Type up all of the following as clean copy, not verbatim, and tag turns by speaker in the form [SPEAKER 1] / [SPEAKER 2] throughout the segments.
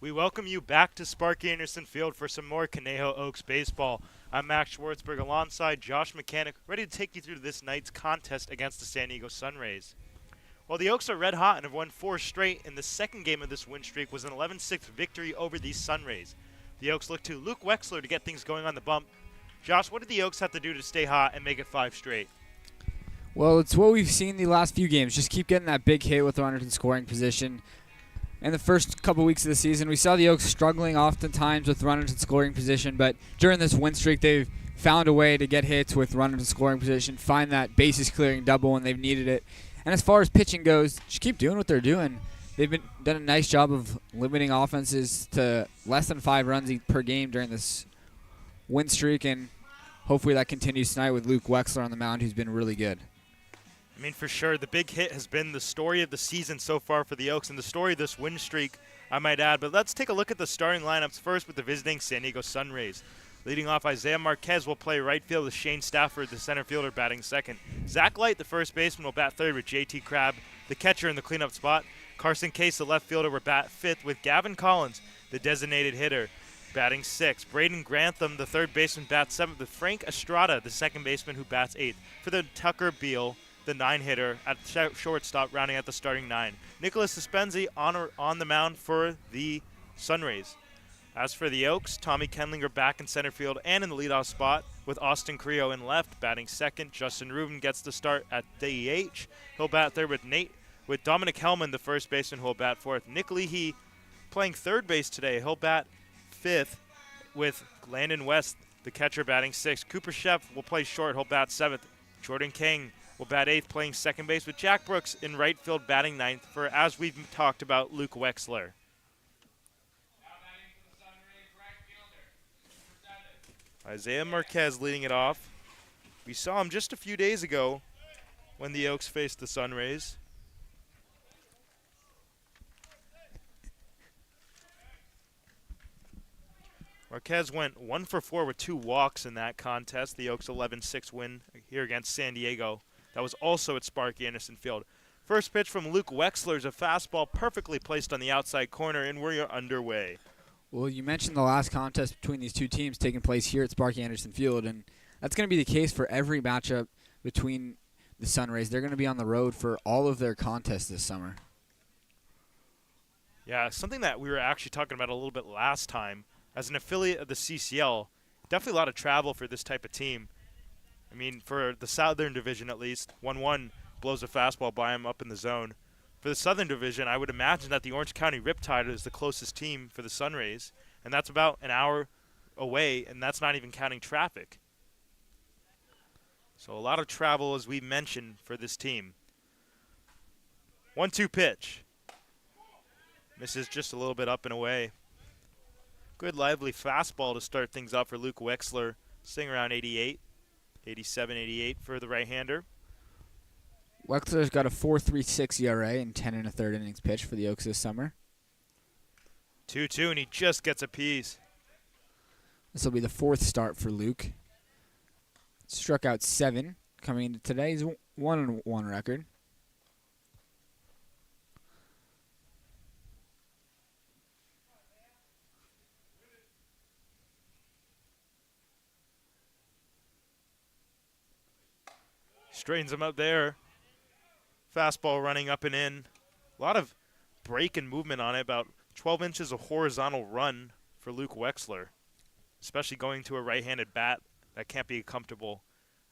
[SPEAKER 1] We welcome you back to Sparky Anderson Field for some more Conejo Oaks baseball. I'm Max Schwartzberg alongside Josh Mechanick, ready to take you through this night's contest against the San Diego SunRays. While the Oaks are red hot and have won 4 straight, in the second game of this win streak was an 11-6 victory over these SunRays. The Oaks look to Luke Wexler to get things going on the bump. Josh, what did the Oaks have to do to stay hot and make it 5 straight?
[SPEAKER 2] Well, it's what we've seen the last few games. Just keep getting that big hit with runners in scoring position. In the first couple weeks of the season, we saw the Oaks struggling oftentimes with runners in scoring position, but during this win streak, they've found a way to get hits with runners in scoring position, find that bases clearing double when they've needed it. And as far as pitching goes, just keep doing what they're doing. They've done a nice job of limiting offenses to less than 5 runs per game during this win streak, and hopefully that continues tonight with Luke Wexler on the mound, who's been really good.
[SPEAKER 1] I mean, for sure, the big hit has been the story of the season so far for the Oaks and the story of this win streak, I might add. But let's take a look at the starting lineups first with the visiting San Diego SunRays. Leading off, Isaiah Marquez will play right field with Shane Stafford, the center fielder, batting second. Zach Light, the first baseman, will bat third with JT Crabb, the catcher, in the cleanup spot. Carson Case, the left fielder, will bat fifth with Gavin Collins, the designated hitter, batting sixth. Braden Grantham, the third baseman, bats seventh with Frank Estrada, the second baseman, who bats eighth. For the Tucker Beal, the 9-hitter, at shortstop, rounding out the starting 9. Nicholas Suspenzi on the mound for the SunRays. As for the Oaks, Tommy Kenlinger back in center field and in the leadoff spot with Austin Creo in left, batting second. Justin Rubin gets the start at DH. He'll bat third with Dominic Hellman, the first baseman, who will bat fourth. Nick Leahy playing third base today. He'll bat fifth with Landon West, the catcher, batting sixth. Cooper Sheff will play short. He'll bat seventh. Jordan King will bat eighth, playing second base, with Jack Brooks in right field batting ninth for, as we've talked about, Luke Wexler. Isaiah Marquez leading it off. We saw him just a few days ago when the Oaks faced the SunRays. Marquez went 1 for 4 with 2 walks in that contest, the Oaks' 11-6 win here against San Diego. That was also at Sparky Anderson Field. First pitch from Luke Wexler is a fastball perfectly placed on the outside corner, and we're underway.
[SPEAKER 2] Well, you mentioned the last contest between these two teams taking place here at Sparky Anderson Field, and that's going to be the case for every matchup between the SunRays. They're going to be on the road for all of their contests this summer.
[SPEAKER 1] Yeah, something that we were actually talking about a little bit last time. As an affiliate of the CCL, definitely a lot of travel for this type of team. I mean, for the Southern Division at least, 1-1 blows a fastball by him up in the zone. For the Southern Division, I would imagine that the Orange County Riptide is the closest team for the SunRays, and that's about an hour away, and that's not even counting traffic. So a lot of travel, as we mentioned, for this team. 1-2 pitch. Misses just a little bit up and away. Good lively fastball to start things off for Luke Wexler, sitting around 88, 87, 88 for the right-hander.
[SPEAKER 2] Wexler's got a 4.36 ERA in 10 1/3 innings pitched for the Oaks this summer.
[SPEAKER 1] 2-2, and he just gets a piece.
[SPEAKER 2] This will be the 4th start for Luke. Struck out 7 coming into today's 1-1 record.
[SPEAKER 1] Straightens him up there. Fastball running up and in. A lot of break and movement on it. About 12 inches of horizontal run for Luke Wexler, especially going to a right-handed bat. That can't be a comfortable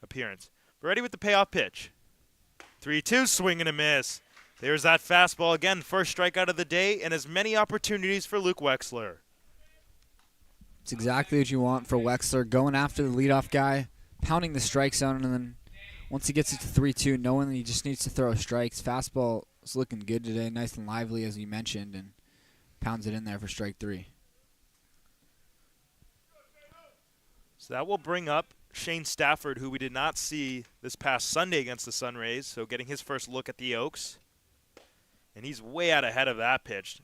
[SPEAKER 1] appearance. We're ready with the payoff pitch. 3-2, swing and a miss. There's that fastball again. First strikeout of the day, and as many opportunities for Luke Wexler.
[SPEAKER 2] It's exactly what you want for Wexler, going after the leadoff guy, pounding the strike zone, and then once he gets it to 3-2, knowing that he just needs to throw strikes. Fastball is looking good today, nice and lively, as you mentioned, and pounds it in there for strike 3.
[SPEAKER 1] So that will bring up Shane Stafford, who we did not see this past Sunday against the SunRays, so getting his first look at the Oaks. And he's way out ahead of that pitch.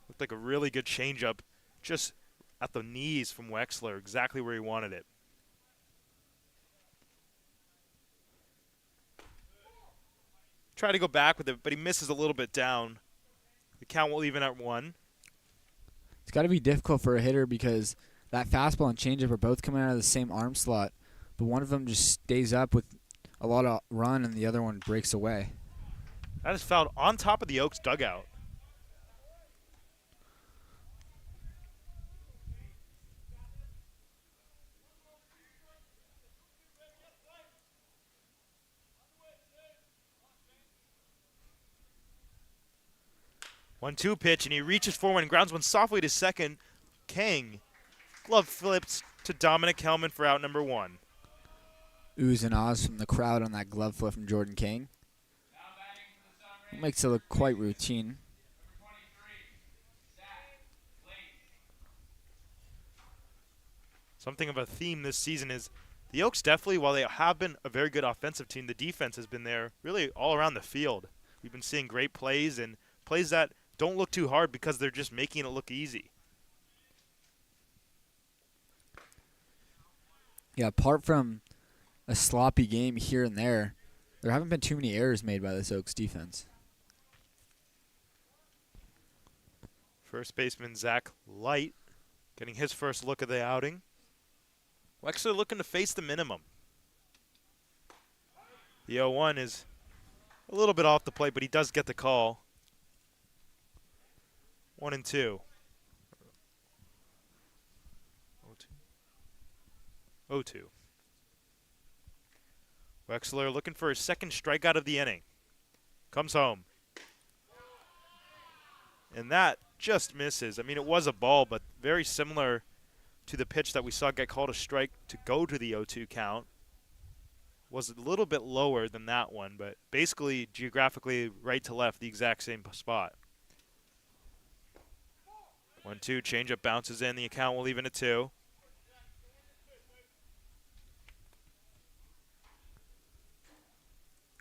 [SPEAKER 1] Looked like a really good changeup, just at the knees from Wexler, exactly where he wanted it. Try to go back with it, but he misses a little bit down. The count will even at 1.
[SPEAKER 2] It's got to be difficult for a hitter because that fastball and changeup are both coming out of the same arm slot, but one of them just stays up with a lot of run and the other one breaks away.
[SPEAKER 1] That is fouled on top of the Oaks dugout. One-two pitch, and he reaches forward and grounds one softly to second. Kang. Glove flips to Dominic Hellman for out number 1.
[SPEAKER 2] Oohs and ahs from the crowd on that glove flip from Jordan King. It makes it look quite routine.
[SPEAKER 1] Something of a theme this season is the Oaks definitely, while they have been a very good offensive team, the defense has been there really all around the field. We've been seeing great plays and plays that don't look too hard because they're just making it look easy.
[SPEAKER 2] Yeah, apart from a sloppy game here and there haven't been too many errors made by this Oaks defense.
[SPEAKER 1] First baseman Zach Light getting his first look of the outing. Wexler looking to face the minimum. The 0-1 is a little bit off the plate, but he does get the call. 1-2. 0-2. Wexler looking for his second strikeout of the inning. Comes home. And that just misses. I mean, it was a ball, but very similar to the pitch that we saw get called a strike to go to the 0-2 count. Was a little bit lower than that one, but basically geographically right to left, the exact same spot. 1-2, changeup bounces in. The account will even at 2.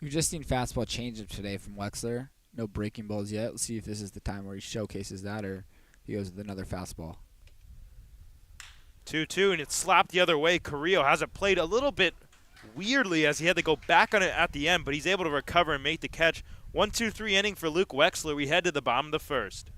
[SPEAKER 2] We've just seen fastball changeup today from Wexler. No breaking balls yet. Let's see if this is the time where he showcases that or if he goes with another fastball.
[SPEAKER 1] 2-2, and it's slapped the other way. Carrillo has it played a little bit weirdly as he had to go back on it at the end, but he's able to recover and make the catch. 1-2-3 inning for Luke Wexler. We head to the bottom of the first.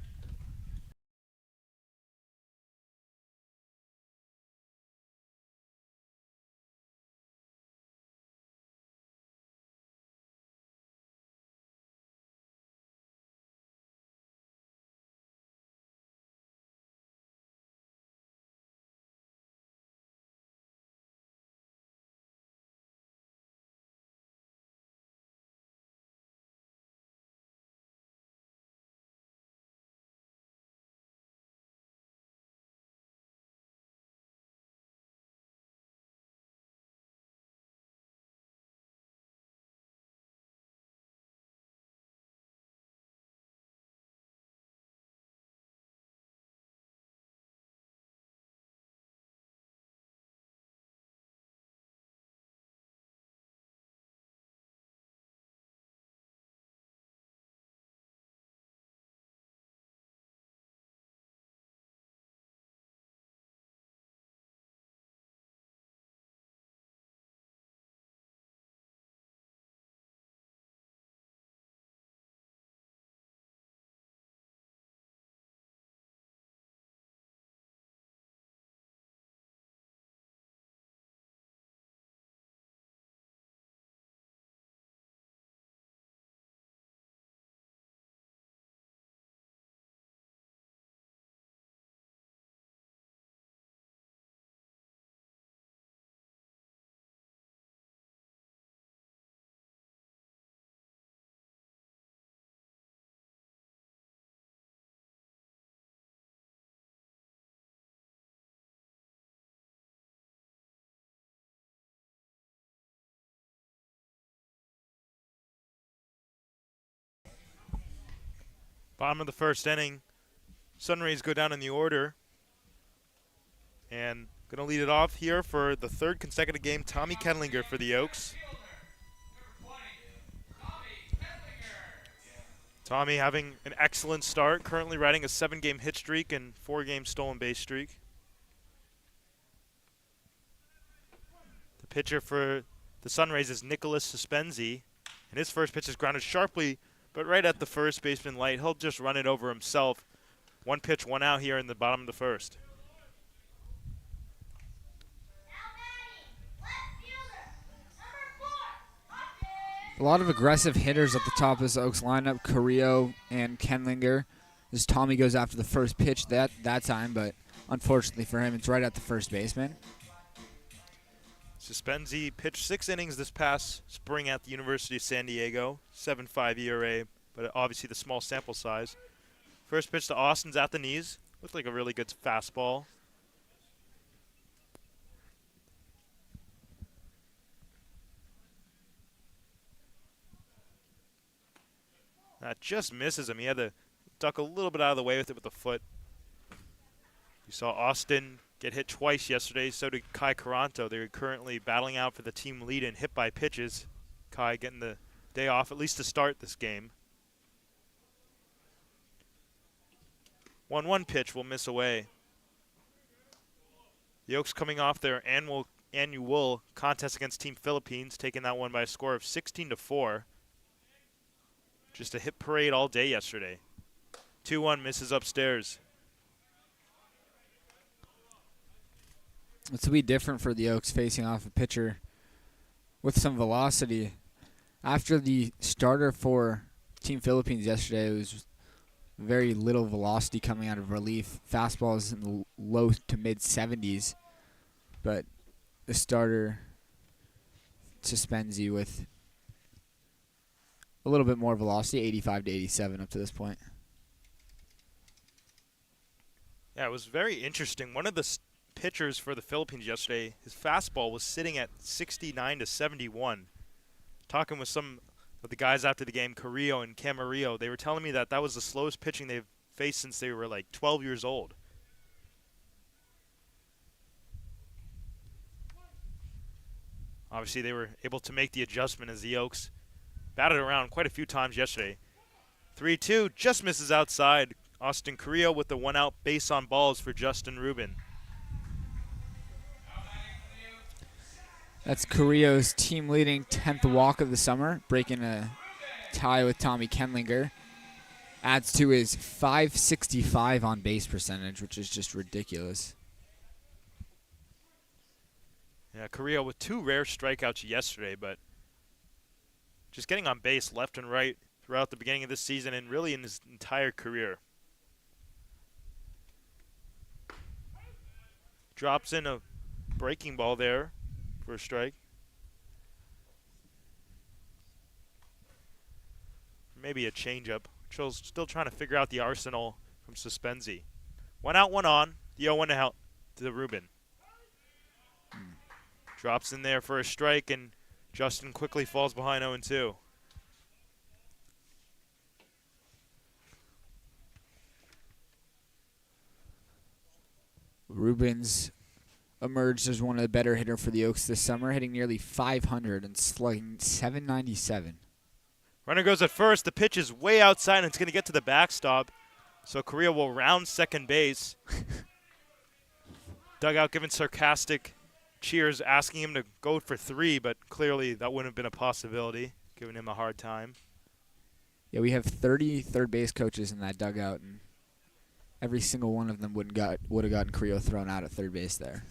[SPEAKER 1] Bottom of the first inning. SunRays go down in the order. And going to lead it off here for the third consecutive game, Tommy Kendlinger for the Oaks. Tommy having an excellent start, currently riding a 7-game hit streak and 4-game stolen base streak. The pitcher for the SunRays is Nicholas Suspenzi, and his first pitch is grounded sharply but right at the first baseman light, he'll just run it over himself. 1 pitch, 1 out here in the bottom of the first.
[SPEAKER 2] A lot of aggressive hitters at the top of this Oaks lineup, Carrillo and Kenlinger. As Tommy goes after the first pitch that time, but unfortunately for him, it's right at the first baseman.
[SPEAKER 1] Suspenzi pitched 6 innings this past spring at the University of San Diego, 7.5 ERA, but obviously the small sample size. First pitch to Austin's at the knees. Looked like a really good fastball. That just misses him. He had to duck a little bit out of the way with it with the foot. You saw Austin get hit twice yesterday. So did Kai Caranto. They're currently battling out for the team lead in hit by pitches. Kai getting the day off, at least to start this game. 1-1 pitch will miss away. The Oaks coming off their annual contest against Team Philippines, taking that one by a score of 16-4. Just a hit parade all day yesterday. 2-1 misses upstairs.
[SPEAKER 2] This will be different for the Oaks facing off a pitcher with some velocity. After the starter for Team Philippines yesterday, it was very little velocity coming out of relief. Fastballs in the low to mid 70s, but the starter Suspenzi with a little bit more velocity, 85 to 87 up to this point.
[SPEAKER 1] Yeah, it was very interesting. One of the pitchers for the Philippines yesterday, his fastball was sitting at 69 to 71. Talking with some of the guys after the game, Carrillo and Camarillo, they were telling me that that was the slowest pitching they've faced since they were like 12 years old. Obviously, they were able to make the adjustment as the Oaks batted around quite a few times yesterday. 3-2, just misses outside. Austin Carrillo with the 1-out base on balls for Justin Rubin.
[SPEAKER 2] That's Carrillo's team-leading 10th walk of the summer, breaking a tie with Tommy Kenlinger. Adds to his .565 on-base percentage, which is just ridiculous.
[SPEAKER 1] Yeah, Carrillo with 2 rare strikeouts yesterday, but just getting on base left and right throughout the beginning of this season and really in his entire career. Drops in a breaking ball there for a strike. Maybe a changeup. Chill's still trying to figure out the arsenal from Suspenzi. 1 out, 1 on. The 0-1 to Rubin. Drops in there for a strike, and Justin quickly falls behind 0-2.
[SPEAKER 2] Rubin's emerged as one of the better hitters for the Oaks this summer, hitting nearly 500 and slugging .797.
[SPEAKER 1] Runner goes at first. The pitch is way outside, and it's going to get to the backstop. So Correa will round second base. Dugout giving sarcastic cheers, asking him to go for 3, but clearly that wouldn't have been a possibility, giving him a hard time.
[SPEAKER 2] Yeah, we have 30 third base coaches in that dugout, and every single one of them would have gotten Carrillo thrown out at third base there.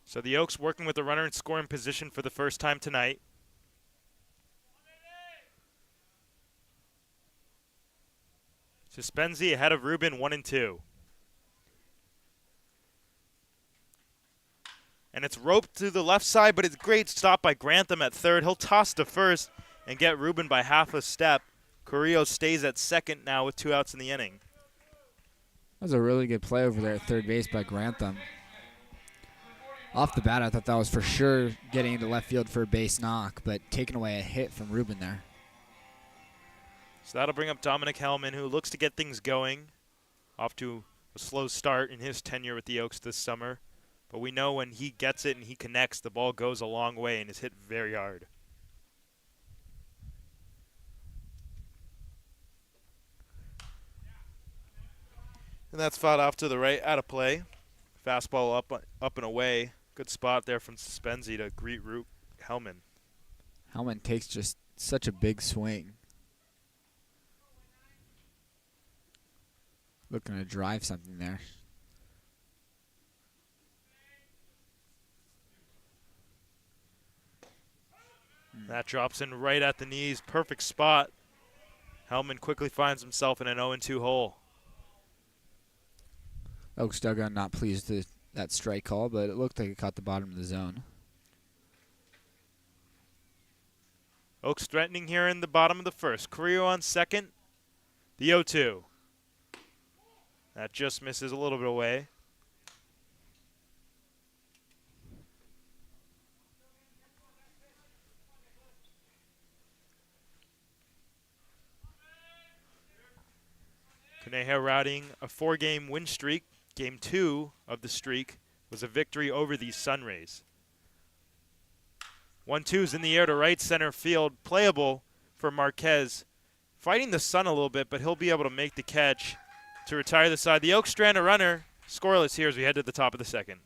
[SPEAKER 1] So the Oaks working with the runner in scoring position for the first time tonight. Suspenzi ahead of Rubin, 1-2. And it's roped to the left side, but it's a great stop by Grantham at third. He'll toss to first and get Rubin by half a step. Carrillo stays at second now with 2 outs in the inning.
[SPEAKER 2] That was a really good play over there at third base by Grantham. Off the bat, I thought that was for sure getting into left field for a base knock, but taking away a hit from Rubin there.
[SPEAKER 1] So that'll bring up Dominic Hellman, who looks to get things going. Off to a slow start in his tenure with the Oaks this summer. But we know when he gets it and he connects, the ball goes a long way and is hit very hard. And that's fouled off to the right, out of play. Fastball up and away. Good spot there from Suspenzi to greet Hellman.
[SPEAKER 2] Hellman takes just such a big swing. Looking to drive something there.
[SPEAKER 1] That drops in right at the knees. Perfect spot. Hellman quickly finds himself in an 0-2 hole.
[SPEAKER 2] Oaks dugout not pleased with that strike call, but it looked like it caught the bottom of the zone.
[SPEAKER 1] Oaks threatening here in the bottom of the first. Carrillo on second. The 0-2. That just misses a little bit away. Conejo routing a 4-game win streak. Game 2 of the streak was a victory over the SunRays. 1-2's in the air to right center field. Playable for Marquez. Fighting the sun a little bit, but he'll be able to make the catch to retire the side. The Oaks strand a runner. Scoreless here as we head to the top of the second.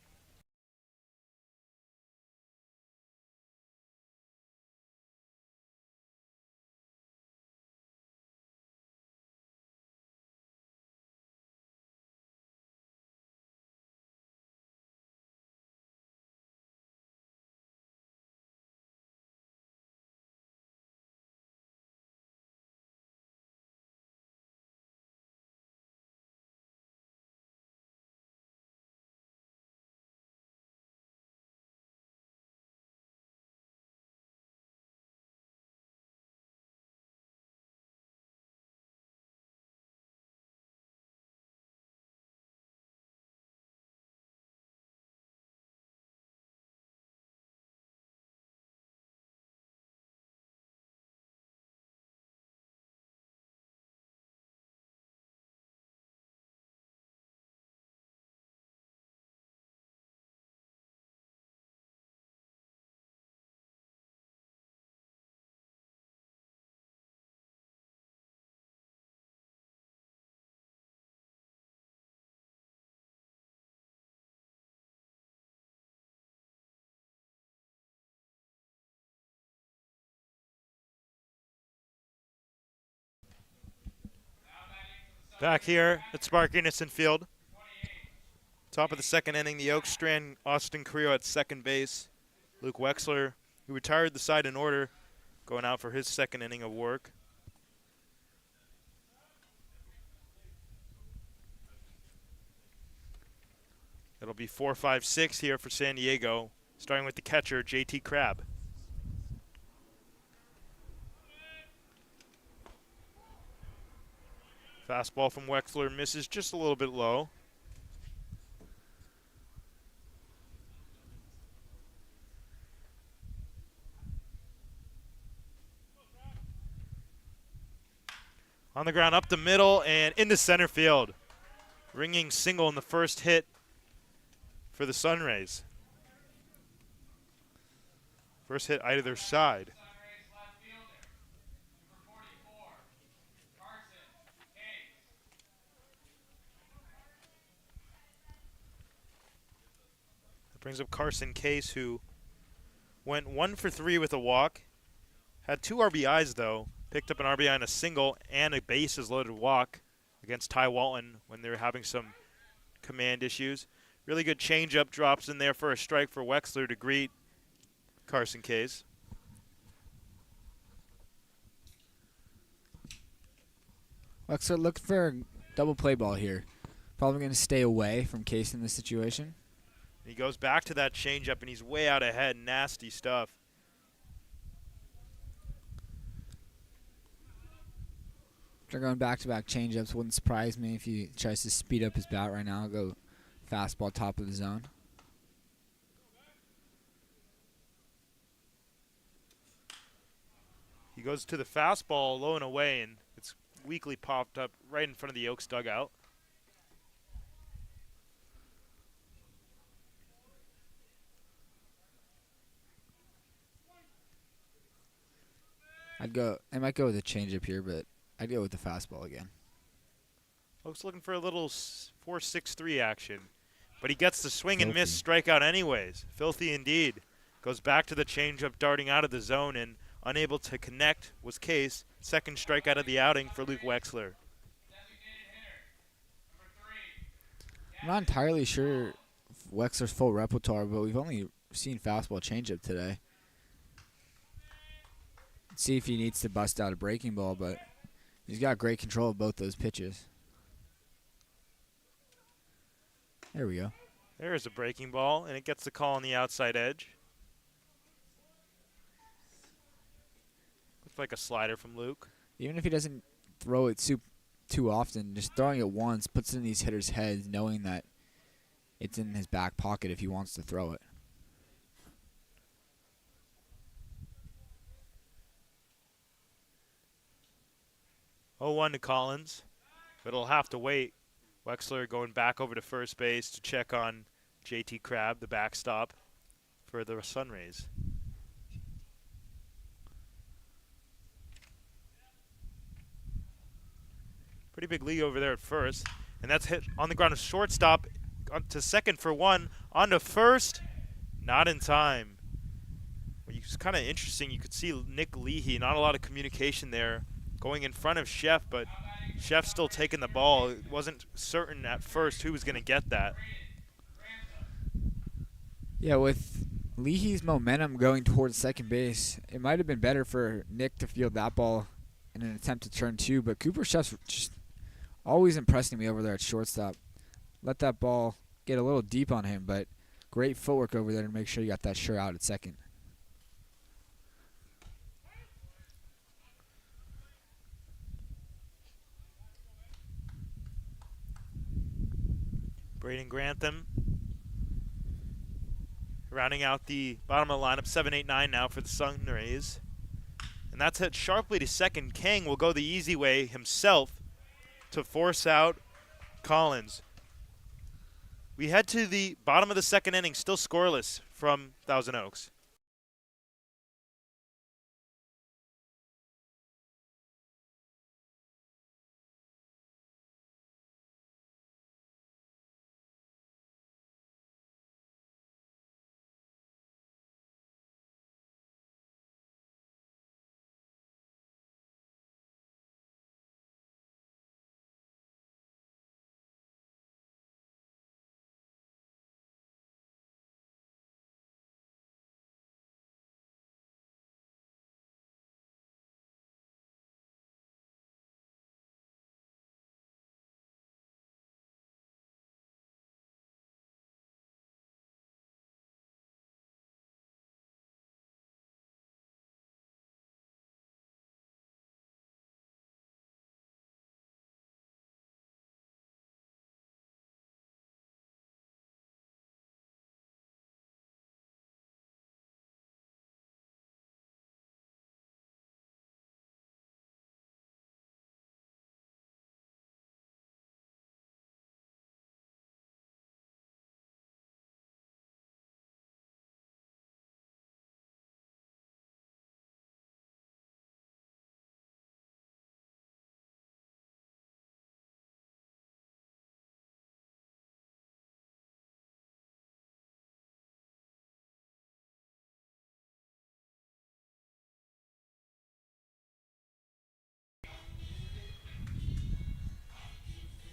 [SPEAKER 1] Back here at Spark Innocent Field. Top of the second inning, the Oaks strand Austin Carrillo at second base. Luke Wexler, who retired the side in order, going out for his second inning of work. It'll be 4-5-6 here for San Diego, starting with the catcher, JT Crabb. Fastball from Wexler misses just a little bit low. On the ground, up the middle, and into center field. Ringing single in the first hit for the SunRays. First hit either side. That brings up Carson Case, who went 1 for 3 with a walk. Had 2 RBIs, though. Picked up an RBI and a single and a bases-loaded walk against Ty Walton when they were having some command issues. Really good changeup, drops in there for a strike for Wexler to greet Carson Case.
[SPEAKER 2] Wexler looking for a double play ball here. Probably going to stay away from Case in this situation.
[SPEAKER 1] He goes back to that changeup, and he's way out ahead. Nasty stuff.
[SPEAKER 2] They're going back-to-back changeups. Wouldn't surprise me if he tries to speed up his bat right now. Go fastball top of the zone.
[SPEAKER 1] He goes to the fastball low and away, and it's weakly popped up right in front of the Oaks dugout.
[SPEAKER 2] I might go with a changeup here, but I'd go with the fastball again.
[SPEAKER 1] Oaks looking for a little 4-6-3 action, but he gets the swing
[SPEAKER 2] Filthy.
[SPEAKER 1] and miss strikeout anyways. Filthy indeed. Goes back to the changeup, darting out of the zone, and unable to connect was Case. Second strikeout of the outing for Luke Wexler.
[SPEAKER 2] I'm not entirely sure if Wexler's full repertoire, but we've only seen fastball changeup today. Let's see if he needs to bust out a breaking ball, but he's got great control of both those pitches. There we go.
[SPEAKER 1] There's a breaking ball, and it gets the call on the outside edge. Looks like a slider from Luke.
[SPEAKER 2] Even if he doesn't throw it too often, just throwing it once puts it in these hitters' heads, knowing that it's in his back pocket if he wants to throw it.
[SPEAKER 1] Oh, 1 to Collins, but it'll have to wait. Wexler going back over to first base to check on JT Crabb, the backstop for the SunRays. Pretty big lead over there at first, and that's hit on the ground. A shortstop to second for 1, on to first, not in time. It's kind of interesting. You could see Nick Leahy, not a lot of communication there, going in front of Chef, but Chef still taking the ball. It wasn't certain at first who was going to get that.
[SPEAKER 2] Yeah, with Leahy's momentum going towards second base, it might have been better for Nick to field that ball in an attempt to turn 2, but Cooper Chef's just always impressing me over there at shortstop. Let that ball get a little deep on him, but great footwork over there to make sure you got that sure out at second.
[SPEAKER 1] Braden Grantham rounding out the bottom of the lineup, 7-8-9 now for the SunRays. And that's hit sharply to second. Kang will go the easy way himself to force out Collins. We head to the bottom of the second inning, still scoreless from Thousand Oaks.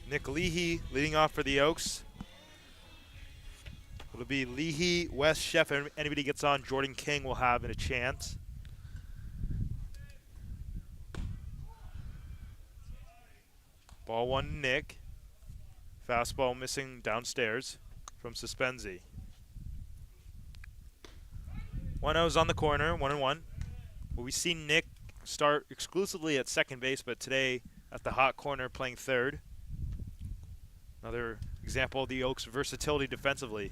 [SPEAKER 1] Nick Leahy leading off for the Oaks. It'll be Leahy, West, Chef. Anybody gets on, Jordan King will have a chance. Ball 1 to Nick. Fastball missing downstairs from Suspenzi. 1-0's on the corner, 1-1. Well, we see Nick start exclusively at second base, but today at the hot corner playing third. Another example of the Oaks' versatility defensively.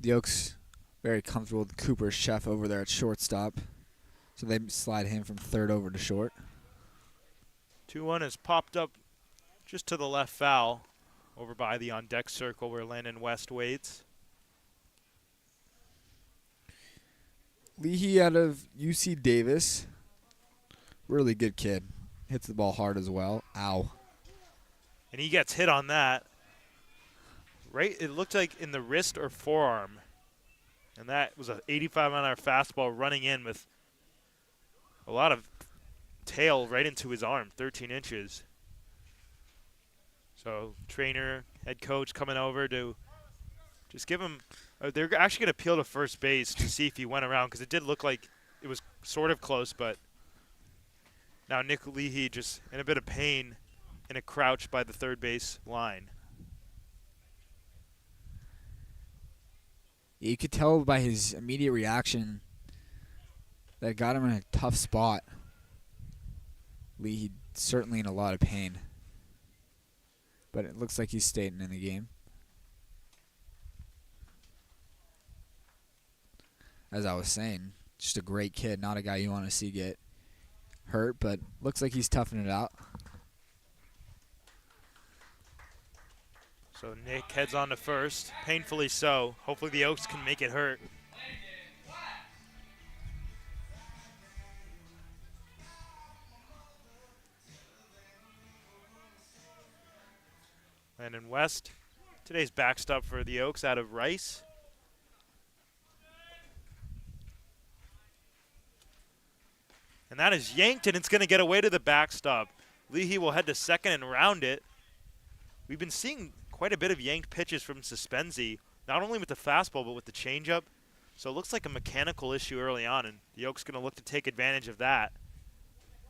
[SPEAKER 2] The Oaks very comfortable with Cooper Chef over there at shortstop, so they slide him from third over to short.
[SPEAKER 1] 2-1 has popped up just to the left foul over by the on-deck circle where Landon West waits.
[SPEAKER 2] Leahy out of UC Davis. Really good kid. Hits the ball hard as well. Ow.
[SPEAKER 1] And he gets hit on that. right, it looked like in the wrist or forearm. And that was an 85-mile-an-hour fastball running in with a lot of tail right into his arm, 13 inches. So trainer, head coach coming over to just give him they're actually going to appeal to first base to see if he went around, because it did look like it was sort of close, but now Nick Leahy just in a bit of pain in a crouch by the third base line.
[SPEAKER 2] You could tell by his immediate reaction that got him in a tough spot. Leahy certainly in a lot of pain, but it looks like he's staying in the game. As I was saying, just a great kid, not a guy you want to see get hurt, but looks like he's toughing it out.
[SPEAKER 1] So Nick heads on to first, painfully so. Hopefully the Oaks can make it hurt. Landon West, today's backstop for the Oaks out of Rice. And that is yanked, and it's going to get away to the backstop. Leahy will head to second and round it. We've been seeing quite a bit of yanked pitches from Suspenzi, not only with the fastball, but with the changeup. So it looks like a mechanical issue early on, and the Oaks going to look to take advantage of that.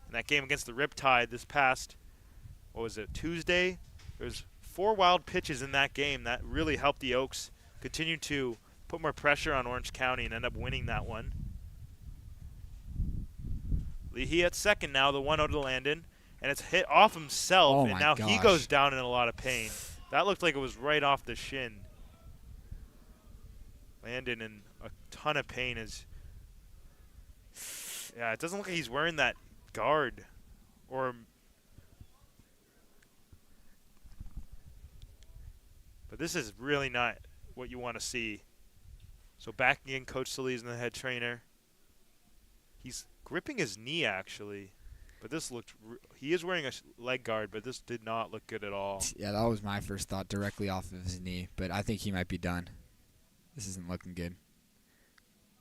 [SPEAKER 1] In that game against the Riptide this past, what was it, Tuesday? There's 4 wild pitches in that game that really helped the Oaks continue to put more pressure on Orange County and end up winning that one. Leahy at second now, the 1-0 to Landon, and it's hit off himself, and now he goes down in a lot of pain. That looked like it was right off the shin. Landon in a ton of pain. Yeah, it doesn't look like he's wearing that guard, but this is really not what you want to see. So backing in, Coach Solis and the head trainer. He's gripping his knee, actually. But this looked he is wearing a leg guard, but this did not look good at all.
[SPEAKER 2] Yeah, that was my first thought, directly off of his knee. But I think he might be done. This isn't looking good.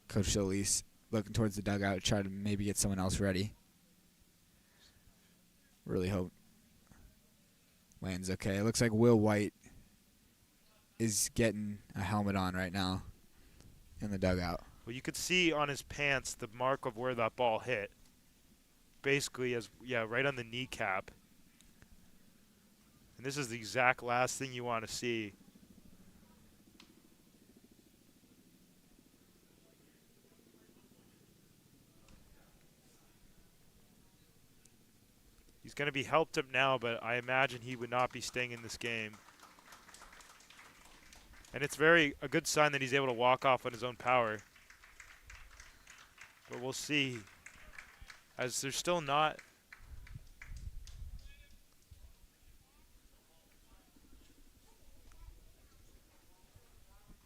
[SPEAKER 2] Coach Solis looking towards the dugout to try to maybe get someone else ready. Really hope Land's okay. It looks like Will White is getting a helmet on right now in the dugout.
[SPEAKER 1] Well, you could see on his pants the mark of where that ball hit. Basically, right on the kneecap. And this is the exact last thing you want to see. He's going to be helped up now, but I imagine he would not be staying in this game. And it's a good sign that he's able to walk off on his own power. But we'll see. As there's still not.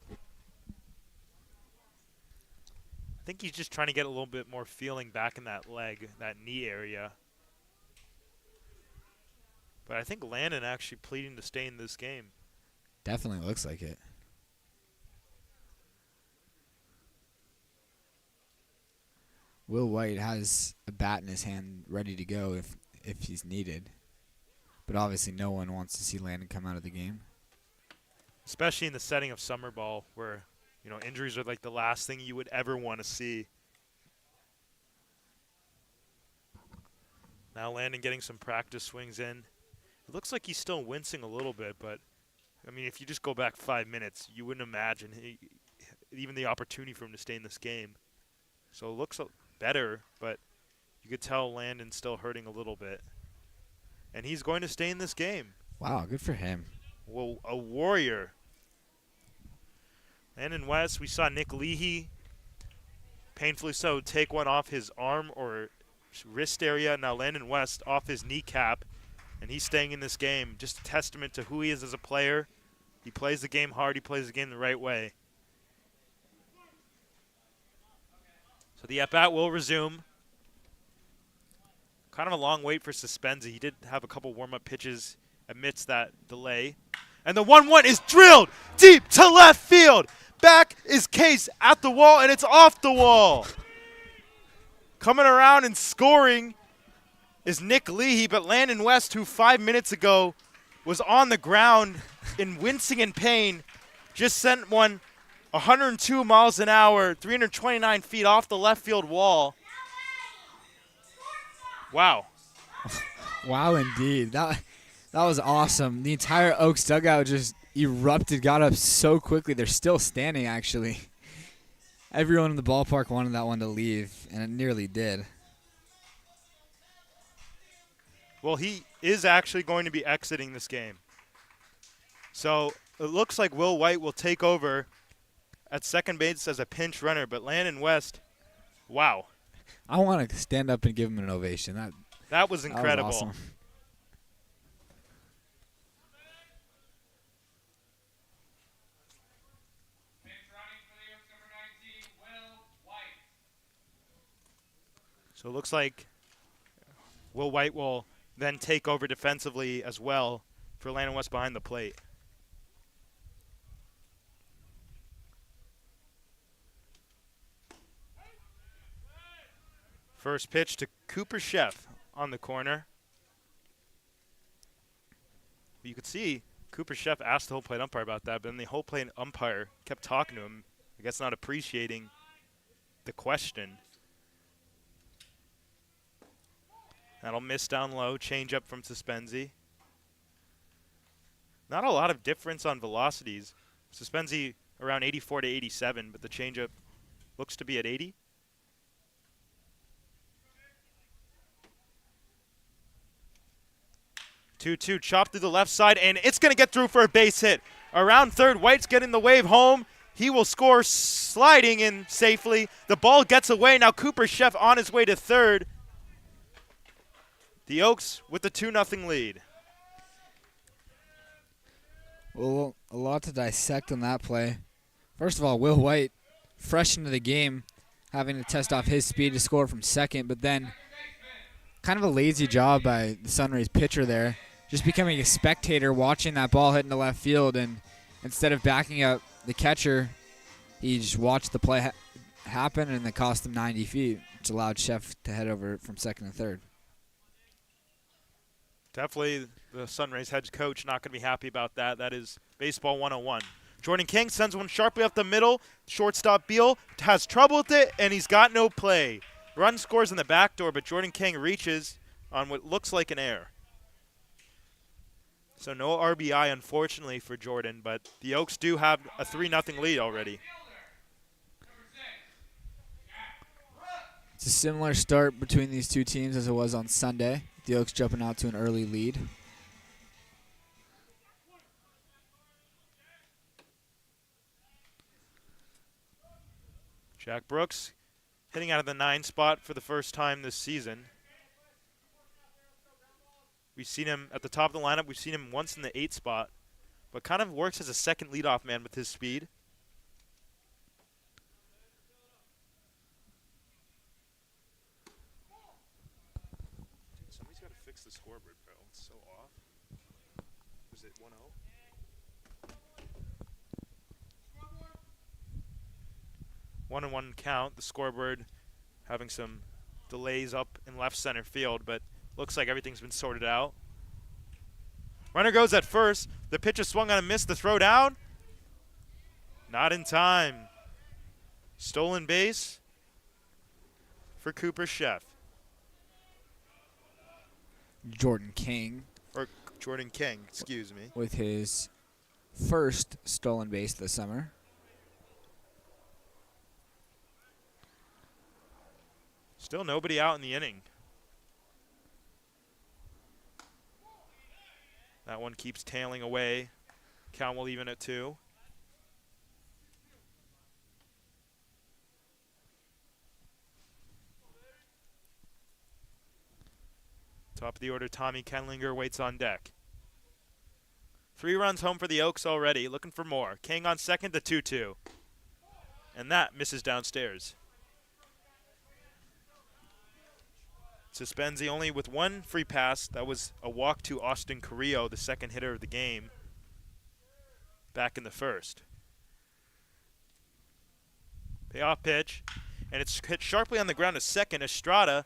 [SPEAKER 1] I think he's just trying to get a little bit more feeling back in that leg, that knee area. But I think Landon actually pleading to stay in this game.
[SPEAKER 2] Definitely looks like it. Will White has a bat in his hand ready to go if he's needed. But obviously no one wants to see Landon come out of the game.
[SPEAKER 1] Especially in the setting of summer ball where, injuries are like the last thing you would ever want to see. Now Landon getting some practice swings in. It looks like he's still wincing a little bit, but, if you just go back 5 minutes, you wouldn't imagine even the opportunity for him to stay in this game. So it looks better, but you could tell Landon's still hurting a little bit. And he's going to stay in this game.
[SPEAKER 2] Wow, good for him.
[SPEAKER 1] Well, a warrior. Landon West, we saw Nick Leahy, painfully so, take one off his arm or wrist area. Now Landon West off his kneecap, and he's staying in this game. Just a testament to who he is as a player. He plays the game hard. He plays the game the right way. So the at-bat will resume. Kind of a long wait for Suspenzi. He did have a couple warm-up pitches amidst that delay. And the 1-1 is drilled deep to left field. Back is Case at the wall, and it's off the wall. Coming around and scoring is Nick Leahy, but Landon West, who 5 minutes ago was on the ground in wincing in pain, just sent one 102 miles an hour, 329 feet off the left field wall. Wow.
[SPEAKER 2] Wow, indeed. That was awesome. The entire Oaks dugout just erupted, got up so quickly. They're still standing, actually. Everyone in the ballpark wanted that one to leave, and it nearly did.
[SPEAKER 1] Well, he is actually going to be exiting this game. So it looks like Will White will take over at second base as a pinch runner, but Landon West, wow.
[SPEAKER 2] I want to stand up and give him an ovation.
[SPEAKER 1] That was incredible.
[SPEAKER 2] That was awesome. So
[SPEAKER 1] it looks like Will White will then take over defensively as well for Landon West behind the plate. First pitch to Cooper Chef on the corner. You could see Cooper Chef asked the whole plate umpire about that, but then the whole plate umpire kept talking to him, I guess not appreciating the question. That'll miss down low, change up from Suspenzi. Not a lot of difference on velocities. Suspenzi around 84 to 87, but the changeup looks to be at 80. Two chop through the left side, and it's going to get through for a base hit. Around third, White's getting the wave home. He will score sliding in safely. The ball gets away. Now Cooper Chef on his way to third. The Oaks with the 2-0 lead.
[SPEAKER 2] Well, a lot to dissect on that play. First of all, Will White, fresh into the game, having to test off his speed to score from second, but then kind of a lazy job by the SunRays pitcher there, just becoming a spectator watching that ball hit into left field, and instead of backing up the catcher, he just watched the play happen, and it cost him 90 feet, which allowed Chef to head over from second and third.
[SPEAKER 1] Definitely the SunRays head coach not going to be happy about that. That is baseball 101. Jordan King sends one sharply up the middle. Shortstop Beal has trouble with it, and he's got no play. Run scores in the back door, but Jordan King reaches on what looks like an error. So no RBI, unfortunately, for Jordan, but the Oaks do have a 3-0 lead already.
[SPEAKER 2] It's a similar start between these two teams as it was on Sunday. The Oaks jumping out to an early lead.
[SPEAKER 1] Jack Brooks hitting out of the 9 spot for the first time this season. We've seen him at the top of the lineup. We've seen him once in the 8 spot, but kind of works as a second leadoff man with his speed. Somebody's got to fix the scoreboard, bro. It's so off. Was it 1-0? 1-1 count. The scoreboard having some delays up in left center field, but looks like everything's been sorted out. Runner goes at first. The pitch is swung on a miss. The throw down. Not in time. Stolen base for Cooper Chef.
[SPEAKER 2] Jordan King.
[SPEAKER 1] Or Jordan King, excuse me.
[SPEAKER 2] With his first stolen base this summer.
[SPEAKER 1] Still nobody out in the inning. That one keeps tailing away. Count will even at 2. Top of the order, Tommy Kenlinger waits on deck. 3 runs home for the Oaks already, looking for more. King on second, the 2-2. And that misses downstairs. Suspenzi only with 1 free pass. That was a walk to Austin Carrillo, the second hitter of the game. back in the first. Payoff pitch, and it's hit sharply on the ground to second. Estrada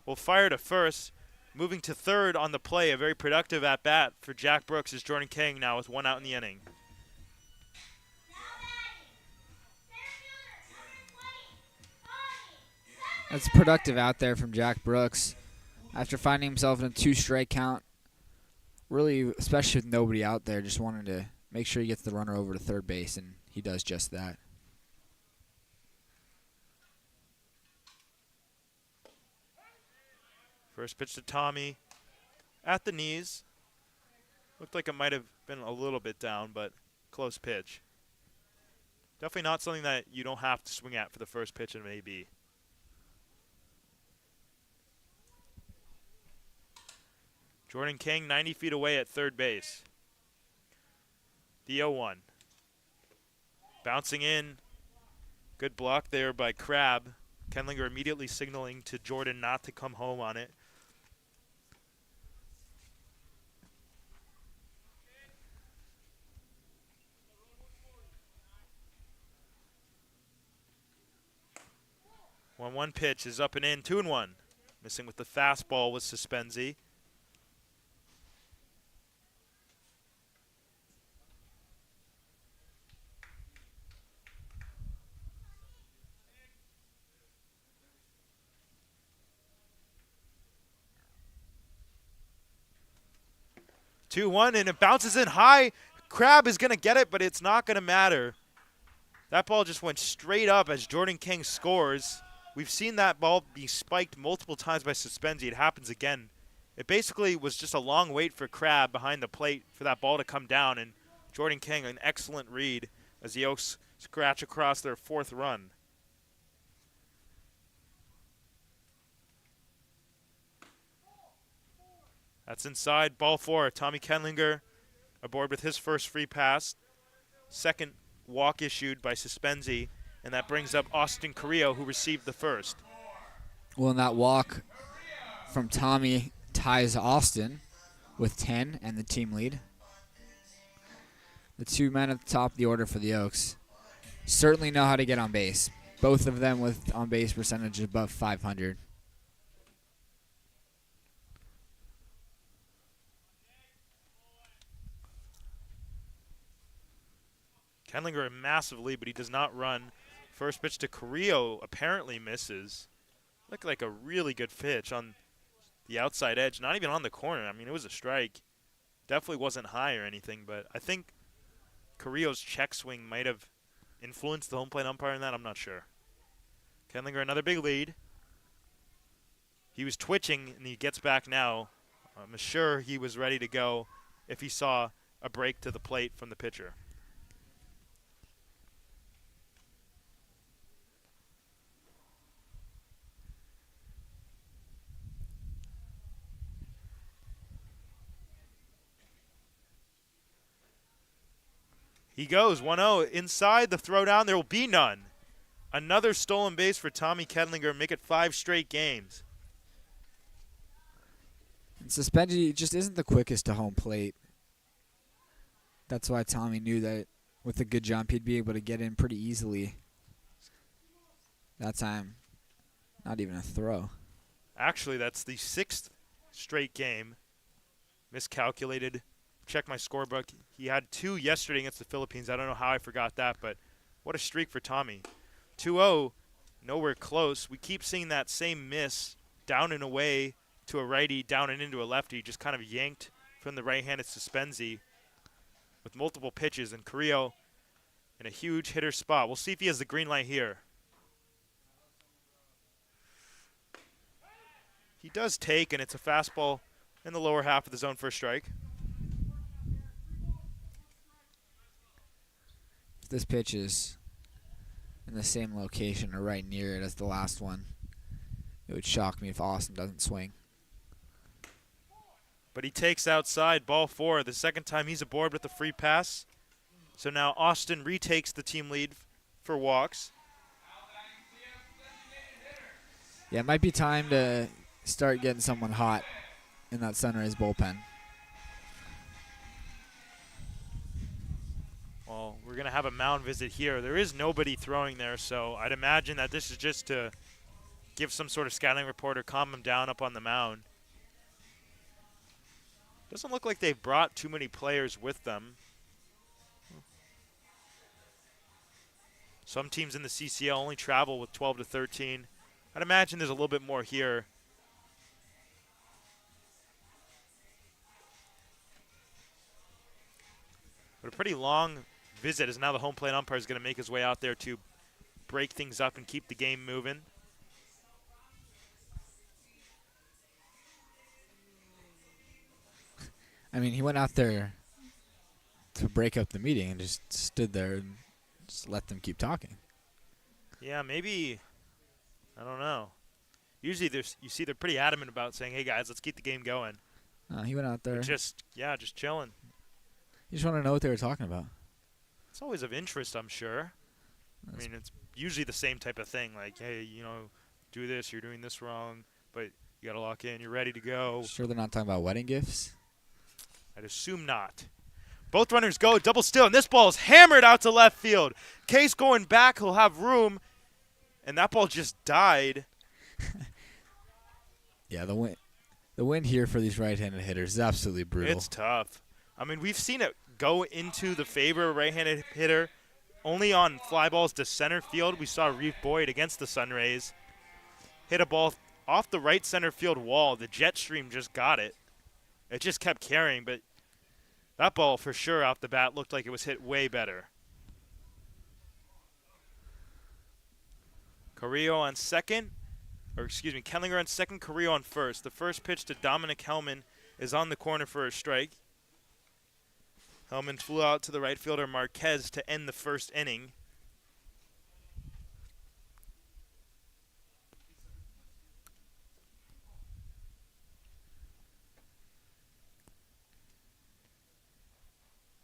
[SPEAKER 1] will fire to first, moving to third on the play. A very productive at-bat for Jack Brooks as Jordan King now with 1 out in the inning.
[SPEAKER 2] That's productive out there from Jack Brooks. After finding himself in a 2-strike count, really, especially with nobody out there, just wanted to make sure he gets the runner over to third base, and he does just that.
[SPEAKER 1] First pitch to Tommy at the knees. Looked like it might have been a little bit down, but close pitch. Definitely not something that you don't have to swing at for the first pitch in AB. Jordan King 90 feet away at third base. The 0-1. Bouncing in. Good block there by Crab. Kenlinger immediately signaling to Jordan not to come home on it. One pitch is up and in, 2-1. Missing with the fastball was Suspenzi. And it bounces in high. Crab is going to get it, but it's not going to matter. That ball just went straight up as Jordan King scores. We've seen that ball be spiked multiple times by Suspenzi. It happens again. It basically was just a long wait for Crab behind the plate for that ball to come down, and Jordan King, an excellent read as the Oaks scratch across their 4th run. That's inside, ball 4. Tommy Kenlinger aboard with his first free pass. Second walk issued by Suspenzi, and that brings up Austin Carrillo, who received the first.
[SPEAKER 2] Well, and that walk from Tommy ties Austin with 10 and the team lead. The 2 men at the top of the order for the Oaks certainly know how to get on base. Both of them with on-base percentage above 500.
[SPEAKER 1] Kenlinger a massive lead, but he does not run. First pitch to Carrillo apparently misses. Looked like a really good pitch on the outside edge, not even on the corner. I mean, it was a strike. Definitely wasn't high or anything, but I think Carrillo's check swing might have influenced the home plate umpire in that. I'm not sure. Kenlinger another big lead. He was twitching, and he gets back now. I'm sure he was ready to go if he saw a break to the plate from the pitcher. He goes 1-0 inside the throwdown. There will be none. Another stolen base for Tommy Kenlinger. Make it 5 straight games.
[SPEAKER 2] And Suspenzi just isn't the quickest to home plate. That's why Tommy knew that with a good jump he'd be able to get in pretty easily. That time, not even a throw.
[SPEAKER 1] Actually, that's the 6th straight game. Miscalculated. Check my scorebook. He had 2 yesterday against the Philippines. I don't know how I forgot that, but what a streak for Tommy. 2-0, nowhere close. We keep seeing that same miss down and away to a righty, down and into a lefty, just kind of yanked from the right-handed Suspenzi with multiple pitches, and Carrillo in a huge hitter spot. We'll see if he has the green light here. He does take, and it's a fastball in the lower half of the zone for a strike.
[SPEAKER 2] If this pitch is in the same location or right near it as the last one, it would shock me if Austin doesn't swing.
[SPEAKER 1] But he takes outside, ball 4. The second time he's aboard with a free pass. So now Austin retakes the team lead for walks.
[SPEAKER 2] Yeah, it might be time to start getting someone hot in that Sunrays bullpen.
[SPEAKER 1] Well, we're going to have a mound visit here. There is nobody throwing there, so I'd imagine that this is just to give some sort of scouting report or calm them down up on the mound. Doesn't look like they've brought too many players with them. Some teams in the CCL only travel with 12 to 13. I'd imagine there's a little bit more here. But a pretty long visit as now the home plate umpire is going to make his way out there to break things up and keep the game moving.
[SPEAKER 3] I mean, he went out there to break up the meeting and just stood there and just let them keep talking.
[SPEAKER 1] Yeah, maybe, I don't know. Usually you see they're pretty adamant about saying, hey guys, let's keep the game going.
[SPEAKER 3] He went out there.
[SPEAKER 1] Just chilling.
[SPEAKER 3] You just want to know what they were talking about.
[SPEAKER 1] It's always of interest, I'm sure. I mean, it's usually the same type of thing. Like, hey, you know, do this, you're doing this wrong, but you got to lock in, you're ready to go.
[SPEAKER 3] Sure they're not talking about wedding gifts?
[SPEAKER 1] I'd assume not. Both runners go, double steal, and this ball is hammered out to left field. Case going back, he'll have room, and that ball just died.
[SPEAKER 3] Yeah, the wind here for these right-handed hitters is absolutely brutal.
[SPEAKER 1] It's tough. I mean, we've seen it go into the favor of a right-handed hitter only on fly balls to center field. We saw Reeve Boyd against the SunRays hit a ball off the right center field wall. The jet stream just got it. It just kept carrying, but that ball for sure off the bat looked like it was hit way better. Carrillo on second, or excuse me, Kellinger on second, Carrillo on first. The first pitch to Dominic Hellman is on the corner for a strike. Hellman flew out to the right fielder Marquez to end the first inning.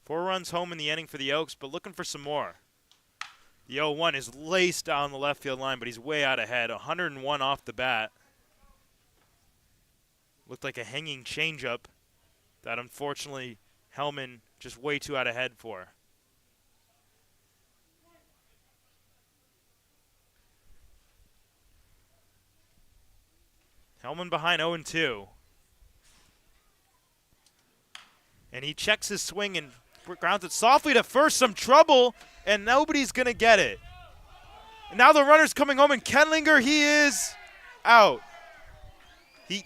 [SPEAKER 1] Four runs home in the inning for the Oaks, but looking for some more. The 0-1 is laced down the left field line, but he's way out ahead. 101 off the bat. Looked like a hanging changeup that unfortunately Hellman just way too out ahead for. Hellman behind 0-2. And he checks his swing and grounds it softly to first. Some trouble, and nobody's going to get it. And now the runner's coming home, and Kedlinger, he is out.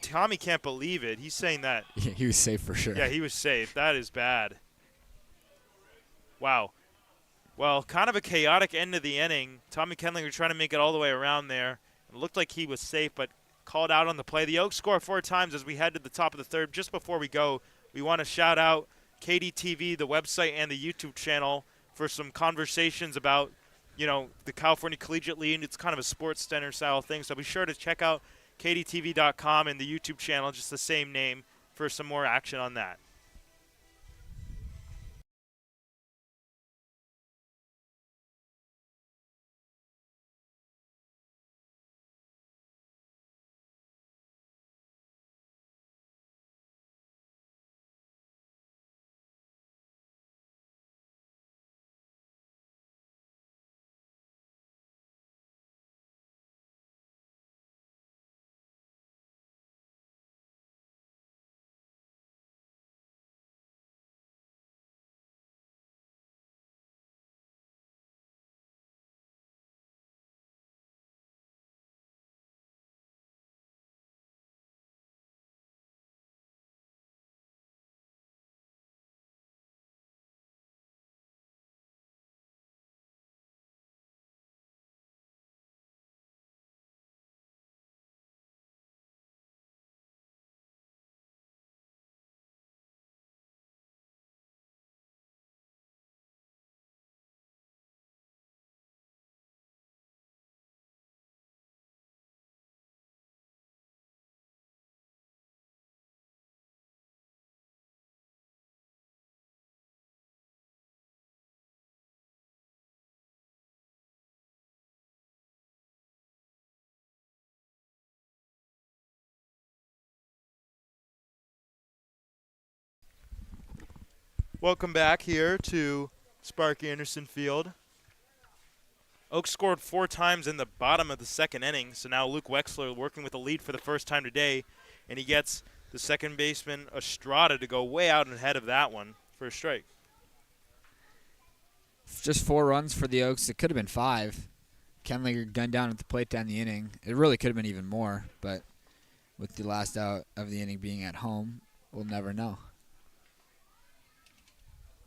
[SPEAKER 1] Tommy can't believe it. He's saying that.
[SPEAKER 3] Yeah, he was safe for sure.
[SPEAKER 1] Yeah, he was safe. That is bad. Wow. Well, kind of a chaotic end of the inning. Tommy Kedlinger trying to make it all the way around there. It looked like he was safe, but called out on the play. The Oaks score 4 times as we head to the top of the third. Just before we go, we want to shout out KDTV, the website, and the YouTube channel for some conversations about, you know, the California Collegiate League. It's kind of a sports center style thing, so be sure to check out KDTV.com and the YouTube channel, just the same name, for some more action on that. Welcome back here to Spark Anderson Field. Oaks scored 4 times in the bottom of the second inning, so now Luke Wexler working with a lead for the first time today, and he gets the second baseman Estrada to go way out and ahead of that one for a strike.
[SPEAKER 2] Just 4 runs for the Oaks. It could have been 5. Kenliger gunned down at the plate to end the inning. It really could have been even more, but with the last out of the inning being at home, we'll never know.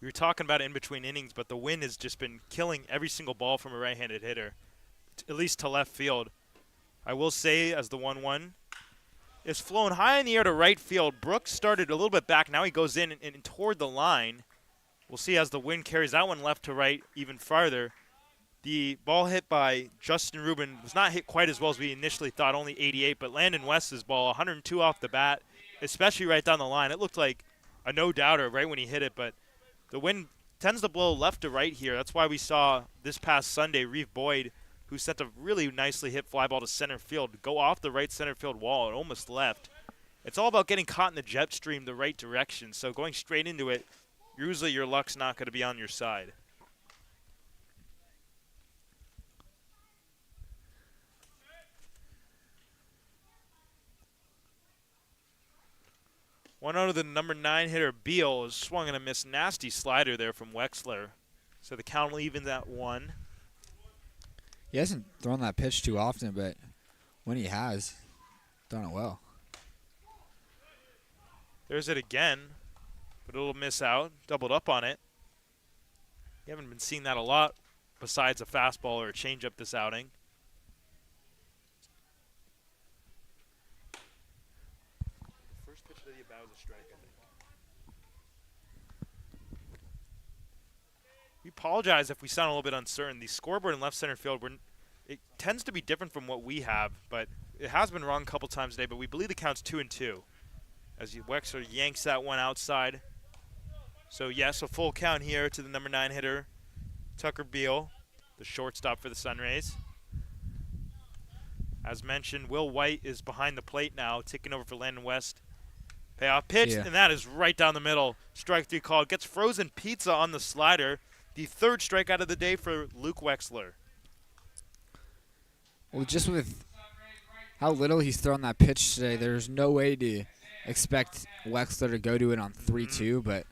[SPEAKER 1] We were talking about it in between innings, but the wind has just been killing every single ball from a right-handed hitter, at least to left field. I will say, as the 1-1 is flown high in the air to right field, Brooks started a little bit back. Now he goes in and toward the line. We'll see as the wind carries that one left to right even farther. The ball hit by Justin Rubin was not hit quite as well as we initially thought, only 88, but Landon West's ball, 102 off the bat, especially right down the line. It looked like a no-doubter right when he hit it, but the wind tends to blow left to right here. That's why we saw this past Sunday Reeve Boyd, who sent a really nicely hit fly ball to center field, go off the right center field wall and almost left. It's all about getting caught in the jet stream the right direction, so going straight into it, usually your luck's not going to be on your side. One out of the number 9 hitter, Beal, is swung and a miss. Nasty slider there from Wexler. So the count will even at 1.
[SPEAKER 2] He hasn't thrown that pitch too often, but when he has, done it well.
[SPEAKER 1] There's it again, but it'll miss out. Doubled up on it. You haven't been seeing that a lot besides a fastball or a changeup this outing. First pitch that he about was a strike, I think. We apologize if we sound a little bit uncertain. The scoreboard in left center field, it tends to be different from what we have, but it has been wrong a couple times today, but we believe the count's 2-2. As Wexler yanks that one outside. So yes, a full count here to the number 9 hitter, Tucker Beal, the shortstop for the SunRays. As mentioned, Will White is behind the plate now, taking over for Landon West. Payoff pitch, and that is right down the middle. Strike 3 called. Gets frozen pizza on the slider. The 3rd strikeout of the day for Luke Wexler.
[SPEAKER 2] Well, just with how little he's thrown that pitch today, there's no way to expect Wexler to go to it on 3-2, but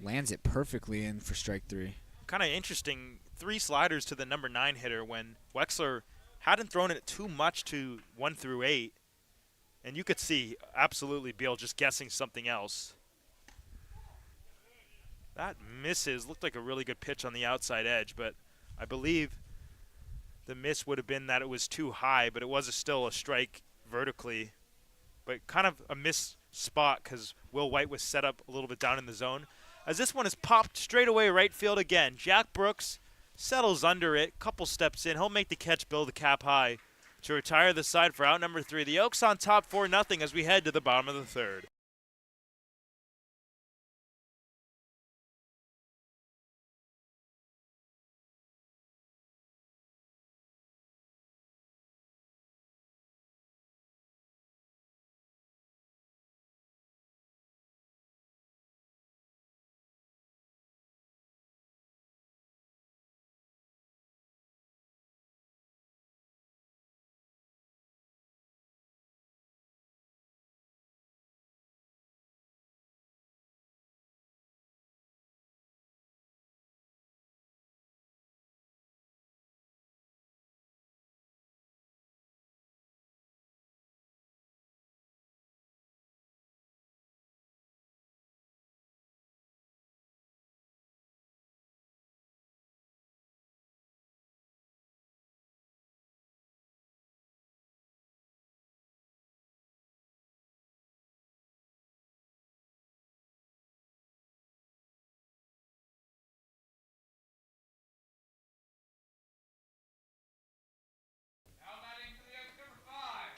[SPEAKER 2] lands it perfectly in for strike 3.
[SPEAKER 1] Kind of interesting, 3 sliders to the number 9 hitter when Wexler hadn't thrown it too much to 1 through 8. And you could see absolutely Beal just guessing something else. That misses. Looked like a really good pitch on the outside edge, but I believe the miss would have been that it was too high, but it was still a strike vertically. But kind of a miss spot because Will White was set up a little bit down in the zone. As this one is popped straight away right field again. Jack Brooks settles under it, couple steps in. He'll make the catch, build the cap high to retire the side for out number 3. The Oaks on top 4-0 as we head to the bottom of the 3rd.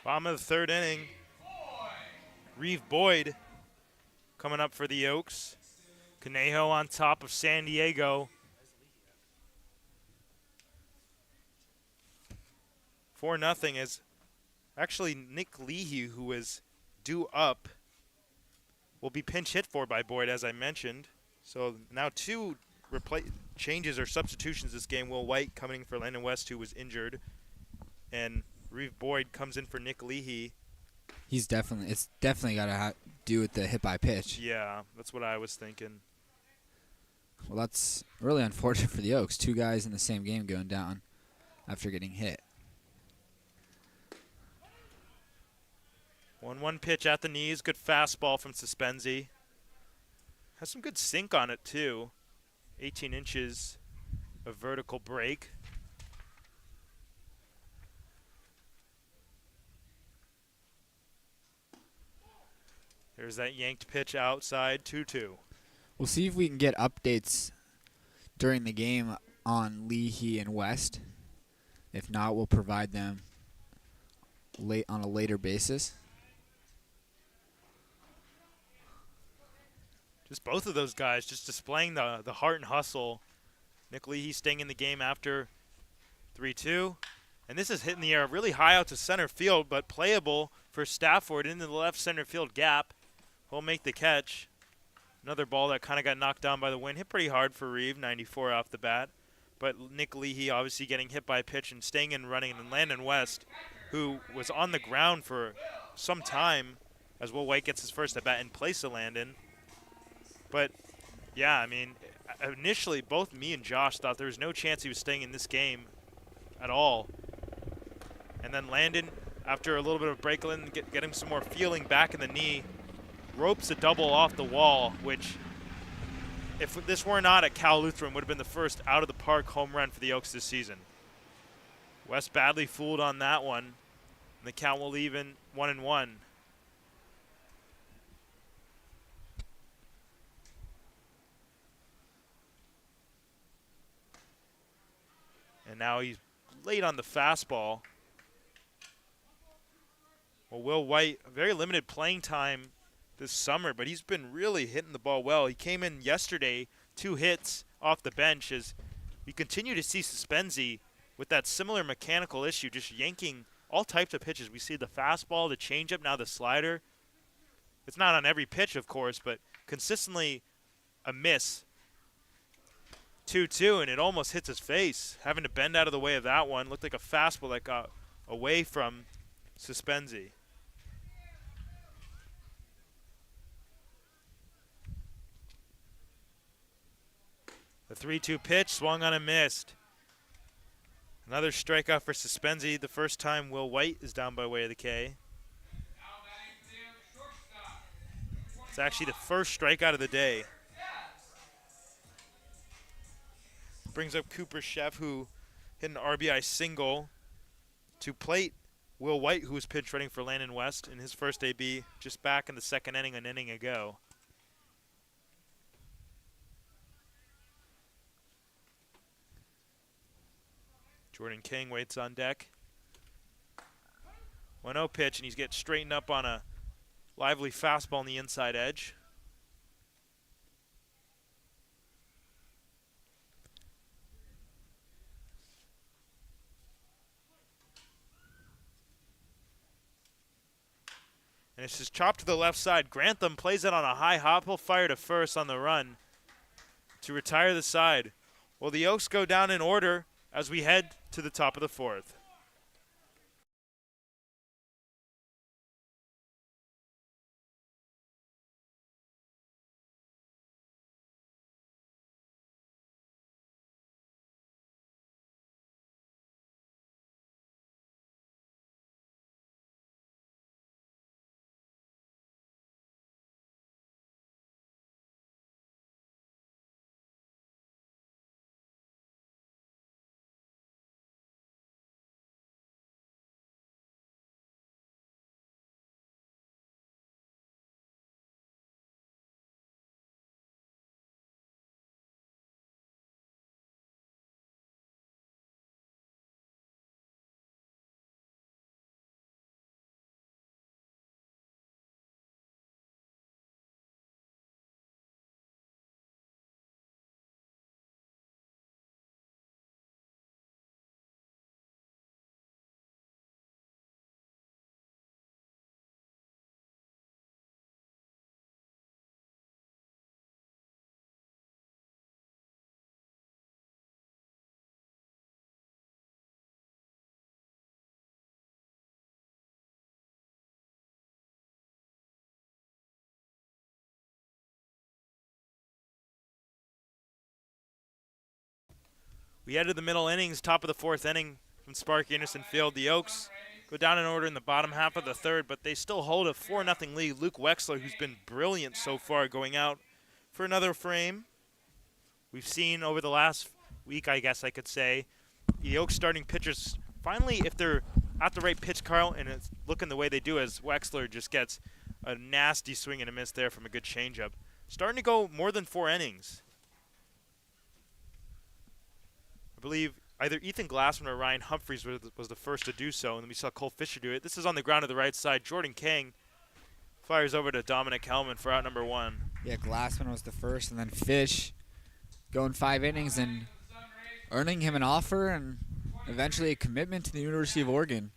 [SPEAKER 1] Bottom of the 3rd inning. Reeve Boyd coming up for the Oaks. Conejo on top of San Diego. 4-0 is actually Nick Leahy, who is due up, will be pinch hit for by Boyd, as I mentioned. So now 2 changes or substitutions this game. Will White coming in for Landon West, who was injured, and Reeve Boyd comes in for Nick Leahy.
[SPEAKER 2] It's definitely got to do with the hit by pitch.
[SPEAKER 1] Yeah, that's what I was thinking.
[SPEAKER 2] Well, that's really unfortunate for the Oaks. 2 guys in the same game going down after getting hit.
[SPEAKER 1] 1-1 pitch at the knees. Good fastball from Suspenzi. Has some good sink on it, too. 18 inches of vertical break. There's that yanked pitch outside, 2-2.
[SPEAKER 2] We'll see if we can get updates during the game on Leahy and West. If not, we'll provide them on a later basis.
[SPEAKER 1] Just both of those guys just displaying the heart and hustle. Nick Leahy staying in the game after 3-2. And this is hitting the air really high out to center field, but playable for Stafford into the left center field gap. He'll make the catch. Another ball that kind of got knocked down by the wind. Hit pretty hard for Reeve, 94 off the bat. But Nick Leahy obviously getting hit by a pitch and staying in running. And Landon West, who was on the ground for some time as Will White gets his first at bat in place of Landon. But, yeah, I mean, initially both me and Josh thought there was no chance he was staying in this game at all. And then Landon, after a little bit of break in, getting some more feeling back in the knee, ropes a double off the wall, which, if this were not at Cal Lutheran, would have been the first out-of-the-park home run for the Oaks this season. West badly fooled on that one, and the count will even 1-1. And now he's late on the fastball. Well, Will White, very limited playing time this summer, but he's been really hitting the ball well. He came in yesterday, 2 hits off the bench, as we continue to see Suspenzi with that similar mechanical issue, just yanking all types of pitches. We see the fastball, the changeup, now the slider. It's not on every pitch, of course, but consistently a miss. 2-2, and it almost hits his face. Having to bend out of the way of that one. Looked like a fastball that got away from Suspenzi. The 3-2 pitch swung on and missed. Another strikeout for Suspenzi. The first time Will White is down by way of the K. It's actually the first strikeout of the day. Brings up Cooper Chef, who hit an RBI single to plate Will White, who was pinch running for Landon West in his first AB, just back in the second inning an inning ago. Jordan King waits on deck. 1-0 pitch, and he's getting straightened up on a lively fastball on the inside edge. And it's just chopped to the left side. Grantham plays it on a high hop. He'll fire to first on the run to retire the side. Well, the Oaks go down in order as we head to the top of the 4th. We head to the middle innings, top of the fourth inning from Sparky Anderson Field. The Oaks go down in order in the bottom half of the third, but they still hold a 4-0 lead. Luke Wexler, who's been brilliant so far, going out for another frame. We've seen over the last week, I guess I could say, the Oaks starting pitchers, finally, if they're at the right pitch, Carl, and it's looking the way they do as Wexler just gets a nasty swing and a miss there from a good changeup. Starting to go more than 4 innings. I believe either Ethan Glassman or Ryan Humphreys was the first to do so, and then we saw Cole Fisher do it. This is on the ground to the right side. Jordan King fires over to Dominic Hellman for out number 1.
[SPEAKER 2] Yeah, Glassman was the first, and then Fish going 5 innings and earning him an offer and eventually a commitment to the University of Oregon.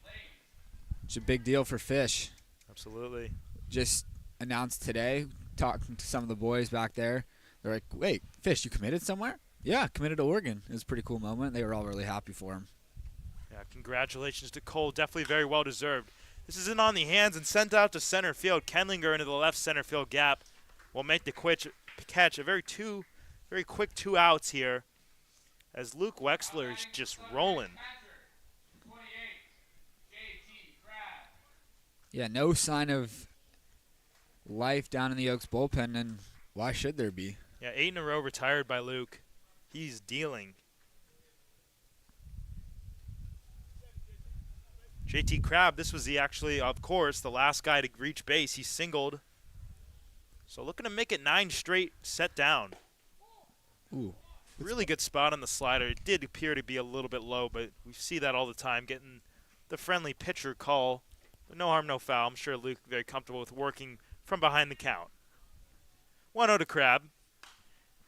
[SPEAKER 2] It's a big deal for Fish.
[SPEAKER 1] Absolutely.
[SPEAKER 2] Just announced today, talking to some of the boys back there. They're like, wait, Fish, you committed somewhere? Yeah, committed to Oregon. It was a pretty cool moment. They were all really happy for him.
[SPEAKER 1] Yeah, congratulations to Cole. Definitely very well deserved. This is in on the hands and sent out to center field. Kenlinger into the left center field gap will make the catch. A very quick 2 outs here as Luke Wexler is just rolling.
[SPEAKER 2] Yeah, no sign of life down in the Oaks bullpen, and why should there be?
[SPEAKER 1] Yeah, 8 in a row retired by Luke. He's dealing. JT Crabb, this was of course, the last guy to reach base. He singled. So looking to make it 9 straight set down.
[SPEAKER 2] Ooh.
[SPEAKER 1] Really good spot on the slider. It did appear to be a little bit low, but we see that all the time, getting the friendly pitcher call. But no harm, no foul. I'm sure Luke very comfortable with working from behind the count. 1-0 to Crabb.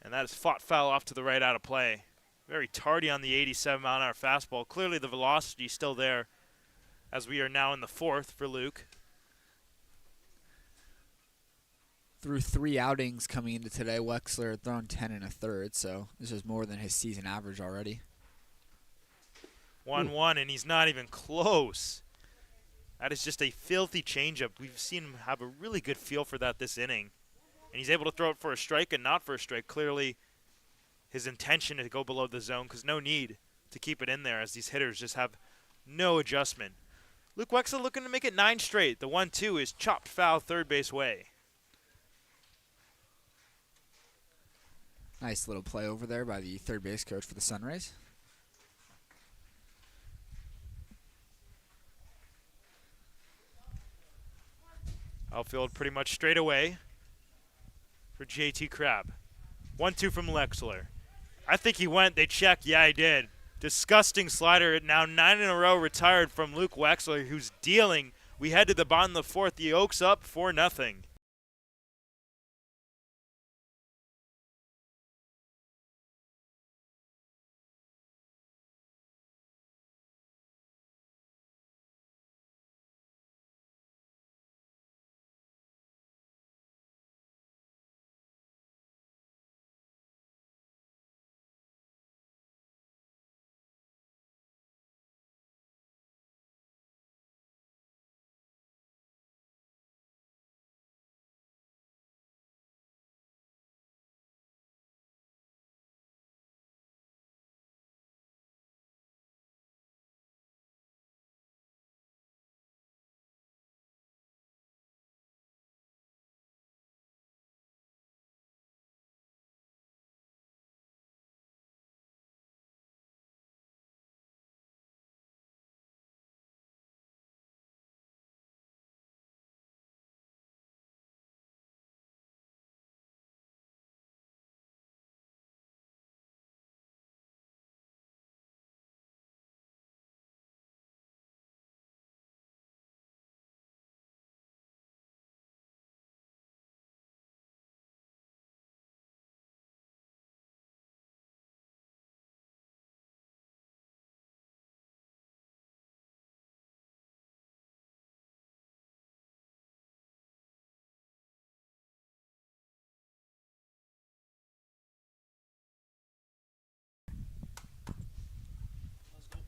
[SPEAKER 1] And that is fought foul off to the right out of play. Very tardy on the 87-mile-an-hour fastball. Clearly the velocity still there as we are now in the 4th for Luke.
[SPEAKER 2] Through 3 outings coming into today, Wexler had thrown 10 1/3, so this is more than his season average already.
[SPEAKER 1] 1-1, and he's not even close. That is just a filthy changeup. We've seen him have a really good feel for that this inning. And he's able to throw it for a strike and not for a strike. Clearly his intention to go below the zone because no need to keep it in there as these hitters just have no adjustment. Luke Wexler looking to make it 9 straight. The 1-2 is chopped foul third base way.
[SPEAKER 2] Nice little play over there by the third base coach for the SunRays.
[SPEAKER 1] Outfield pretty much straight away for JT Crabb. 1-2 from Wexler. I think he went. They checked. Yeah, he did. Disgusting slider. Now 9 in a row retired from Luke Wexler, who's dealing. We head to the bottom of the 4th. The Oaks up 4-0.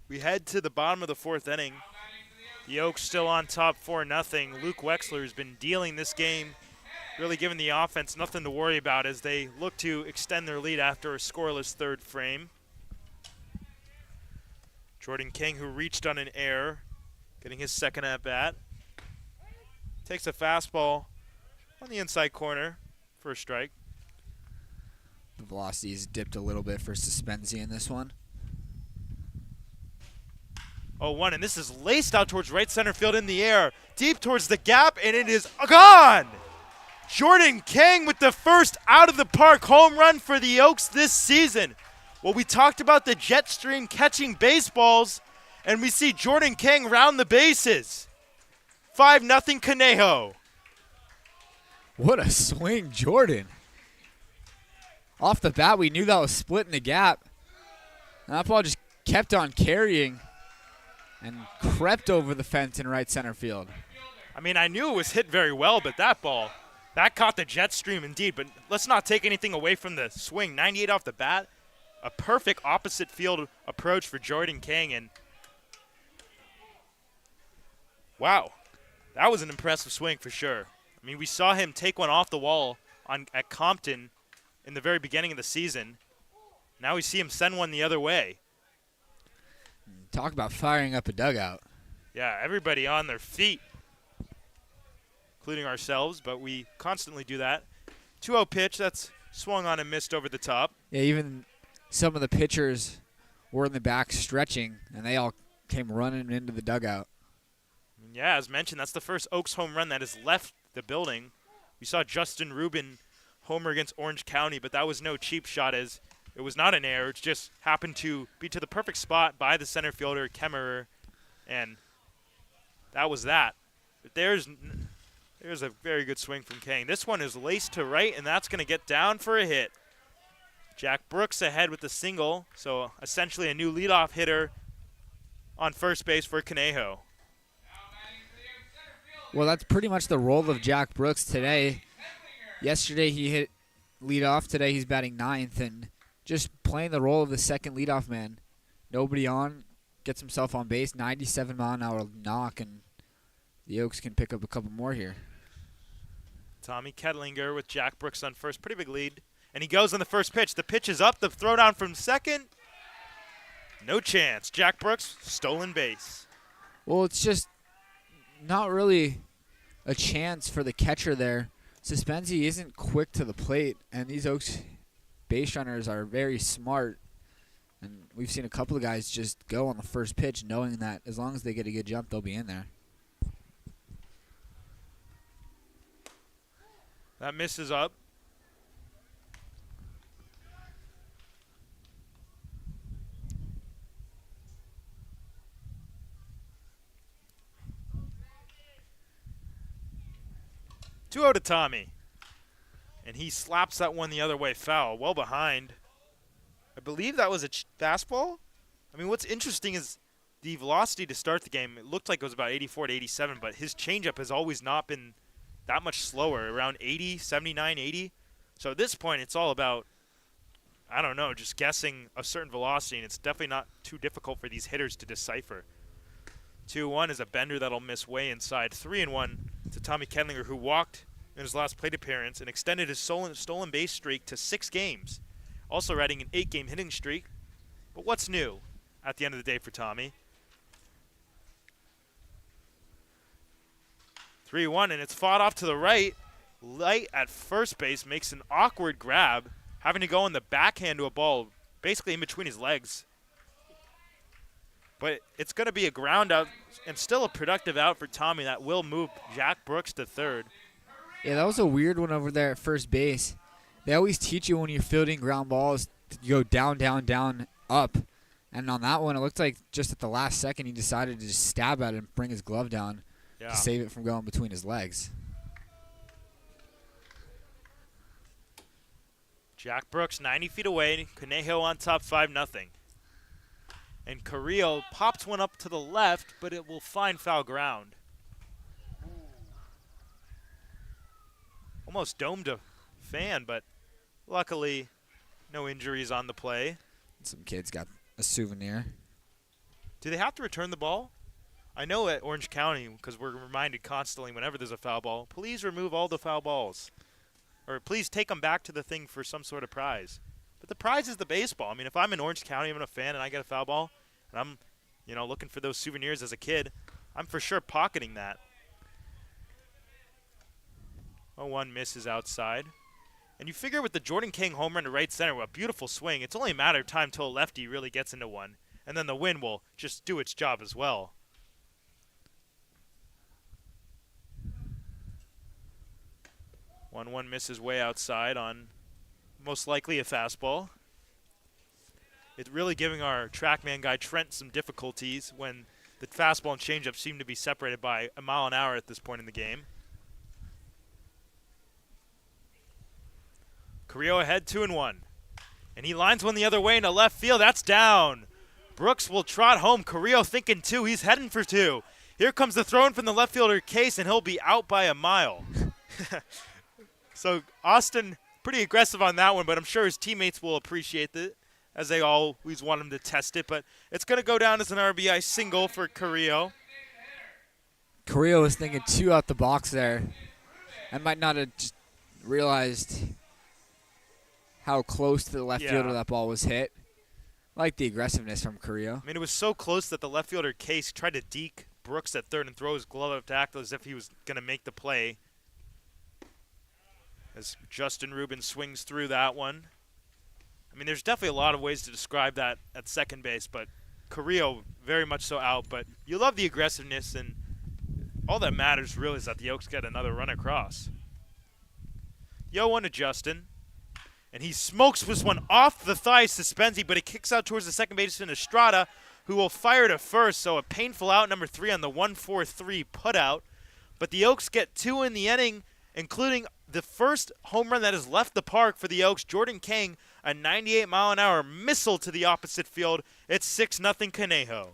[SPEAKER 1] We head to the bottom of the 4th inning. The Oaks still on top 4-0. Luke Wexler has been dealing this game, really giving the offense nothing to worry about as they look to extend their lead after a scoreless 3rd frame. Jordan King, who reached on an error, getting his second at bat. Takes a fastball on the inside corner for a strike.
[SPEAKER 2] The velocity has dipped a little bit for Suspenzi in this one.
[SPEAKER 1] 0-1, and this is laced out towards right center field in the air, deep towards the gap, and it is gone! Jordan King with the first out of the park home run for the Oaks this season. Well, we talked about the jet stream catching baseballs, and we see Jordan King round the bases. 5-0 Conejo.
[SPEAKER 2] What a swing, Jordan. Off the bat, we knew that was splitting the gap. And that ball just kept on carrying and crept over the fence in right center field.
[SPEAKER 1] I mean, I knew it was hit very well, but that ball, that caught the jet stream indeed. But let's not take anything away from the swing. 98 off the bat. A perfect opposite field approach for Jordan King. And wow, that was an impressive swing for sure. I mean, we saw him take one off the wall at Compton in the very beginning of the season. Now we see him send one the other way.
[SPEAKER 2] Talk about firing up a dugout.
[SPEAKER 1] Yeah, everybody on their feet, including ourselves, but we constantly do that. 2-0 pitch, that's swung on and missed over the top.
[SPEAKER 2] Yeah, even some of the pitchers were in the back stretching, and they all came running into the dugout.
[SPEAKER 1] Yeah, as mentioned, that's the first Oaks home run that has left the building. We saw Justin Rubin homer against Orange County, but that was no cheap shot as it was not an error. It just happened to be to the perfect spot by the center fielder, Kemmerer, and that was that. But there's a very good swing from King. This one is laced to right, and that's going to get down for a hit. Jack Brooks ahead with the single, so essentially a new leadoff hitter on first base for Conejo.
[SPEAKER 2] Well, that's pretty much the role of Jack Brooks today. Yesterday he hit leadoff. Today he's batting ninth and just playing the role of the second leadoff man. Nobody on, gets himself on base, 97-mile-an-hour knock, and the Oaks can pick up a couple more here.
[SPEAKER 1] Tommy Kettlinger with Jack Brooks on first. Pretty big lead. And he goes on the first pitch. The pitch is up. The throwdown from second. No chance. Jack Brooks, stolen base.
[SPEAKER 2] Well, it's just not really a chance for the catcher there. Suspenzi isn't quick to the plate, and these Oaks base runners are very smart. And we've seen a couple of guys just go on the first pitch knowing that as long as they get a good jump, they'll be in there.
[SPEAKER 1] That misses up. Two out to Tommy. And he slaps that one the other way foul, well behind. I believe that was a fastball. I mean, what's interesting is the velocity to start the game. It looked like it was about 84 to 87, but his changeup has always not been that much slower, around 80, 79, 80. So at this point, it's all about, I don't know, just guessing a certain velocity, and it's definitely not too difficult for these hitters to decipher. 2-1 is a bender that'll miss way inside. 3-1 to Tommy Kettlinger, who walked in his last plate appearance and extended his stolen base streak to 6 games. Also riding an 8-game hitting streak. But what's new at the end of the day for Tommy? 3-1, and it's fought off to the right. Light at first base makes an awkward grab, having to go on the backhand to a ball basically in between his legs. But it's going to be a ground out and still a productive out for Tommy that will move Jack Brooks to third.
[SPEAKER 2] Yeah, that was a weird one over there at first base. They always teach you when you're fielding ground balls to go down, down, down, up. And on that one, it looked like just at the last second he decided to just stab at it and bring his glove down to save it from going between his legs.
[SPEAKER 1] Jack Brooks 90 feet away. Conejo on top 5-0. And Carrillo pops one up to the left, but it will find foul ground. Almost domed a fan, but luckily no injuries on the play.
[SPEAKER 2] Some kids got a souvenir.
[SPEAKER 1] Do they have to return the ball? I know at Orange County, because we're reminded constantly whenever there's a foul ball, please remove all the foul balls. Or please take them back to the thing for some sort of prize. But the prize is the baseball. I mean, if I'm in Orange County, I'm a fan, and I get a foul ball, and I'm you know, looking for those souvenirs as a kid, I'm for sure pocketing that. 0-1 misses outside. And you figure with the Jordan King home run to right center, a beautiful swing, it's only a matter of time till a lefty really gets into one. And then the wind will just do its job as well. 1-1 misses way outside on most likely a fastball. It's really giving our TrackMan guy Trent some difficulties when the fastball and changeup seem to be separated by a mile an hour at this point in the game. Carrillo ahead 2-1. And he lines one the other way into left field. That's down. Brooks will trot home. Carrillo thinking 2. He's heading for 2. Here comes the throw in from the left fielder Case, and he'll be out by a mile. So Austin pretty aggressive on that one, but I'm sure his teammates will appreciate it, as they always want him to test it. But it's going to go down as an RBI single for Carrillo.
[SPEAKER 2] Carrillo was thinking 2 out the box there. I might not have just realized how close to the left fielder that ball was hit. I like the aggressiveness from Carrillo.
[SPEAKER 1] I mean, it was so close that the left fielder Case tried to deke Brooks at third and throw his glove up to act as if he was going to make the play. As Justin Rubin swings through that one. I mean, there's definitely a lot of ways to describe that at second base, but Carrillo very much so out. But you love the aggressiveness, and all that matters really is that the Oaks get another run across. 0-1 to Justin. And he smokes this one off the thigh, Suspenzi, but it kicks out towards the second baseman, Estrada, who will fire to first. So a painful out, number 3 on the 1-4-3 putout. But the Oaks get 2 in the inning, including the first home run that has left the park for the Oaks. Jordan King, a 98-mile-an-hour missile to the opposite field. It's 6-0 Conejo.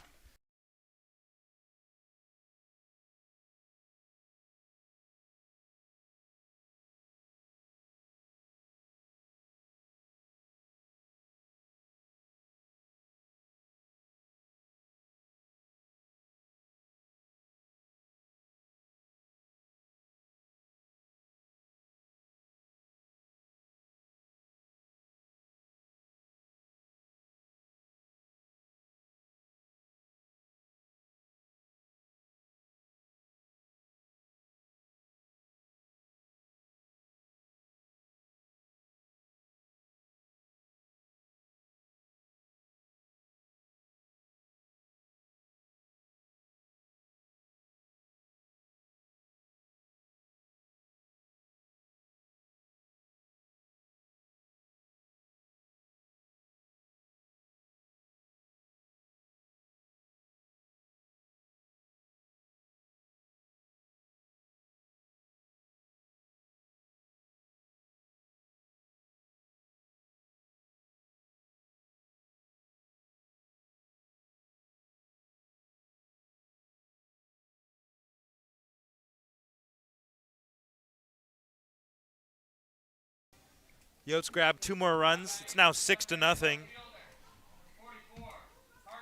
[SPEAKER 1] Yotes grab 2 more runs. It's now 6-0.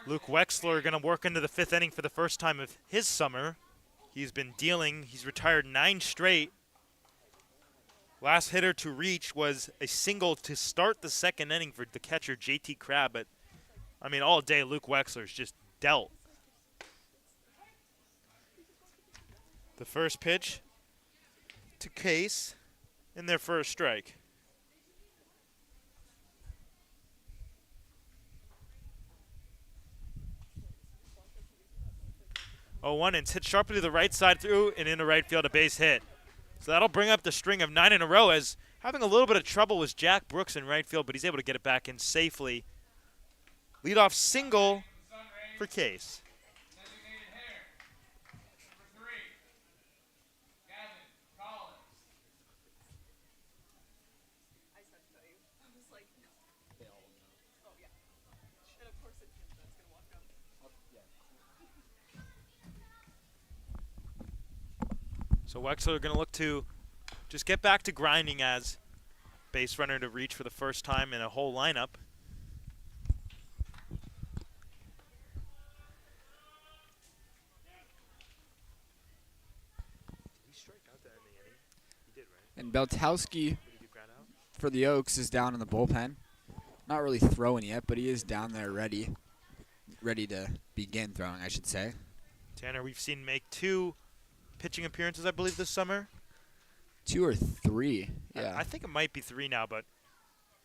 [SPEAKER 1] Luke Wexler going to work into the 5th inning for the first time of his summer. He's been dealing. He's retired 9 straight. Last hitter to reach was a single to start the 2nd inning for the catcher, JT Crabb. But, I mean, all day Luke Wexler's just dealt. The first pitch to Case in their first strike. 0-1, and it's hit sharply to the right side through and into right field, a base hit. So that'll bring up the string of 9 in a row, as having a little bit of trouble was Jack Brooks in right field, but he's able to get it back in safely. Leadoff single for Case. So Wexler going to look to just get back to grinding as base runner to reach for the first time in a whole lineup.
[SPEAKER 2] And Beltowski for the Oaks is down in the bullpen. Not really throwing yet, but he is down there ready. ready to begin throwing, I should say.
[SPEAKER 1] Tanner, we've seen make 2 pitching appearances, I believe, this summer.
[SPEAKER 2] 2 or 3. Yeah.
[SPEAKER 1] I think it might be 3 now, but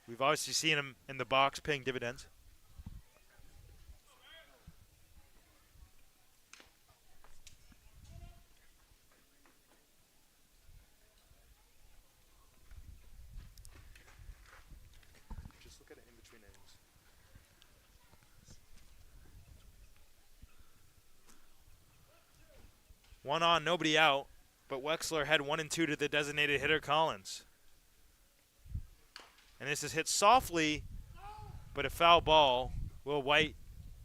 [SPEAKER 1] we've obviously seen him in the box paying dividends. Just look at it in between innings. One on, nobody out, but Wexler had 1 and 2 to the designated hitter Collins. And this is hit softly, but a foul ball. Will White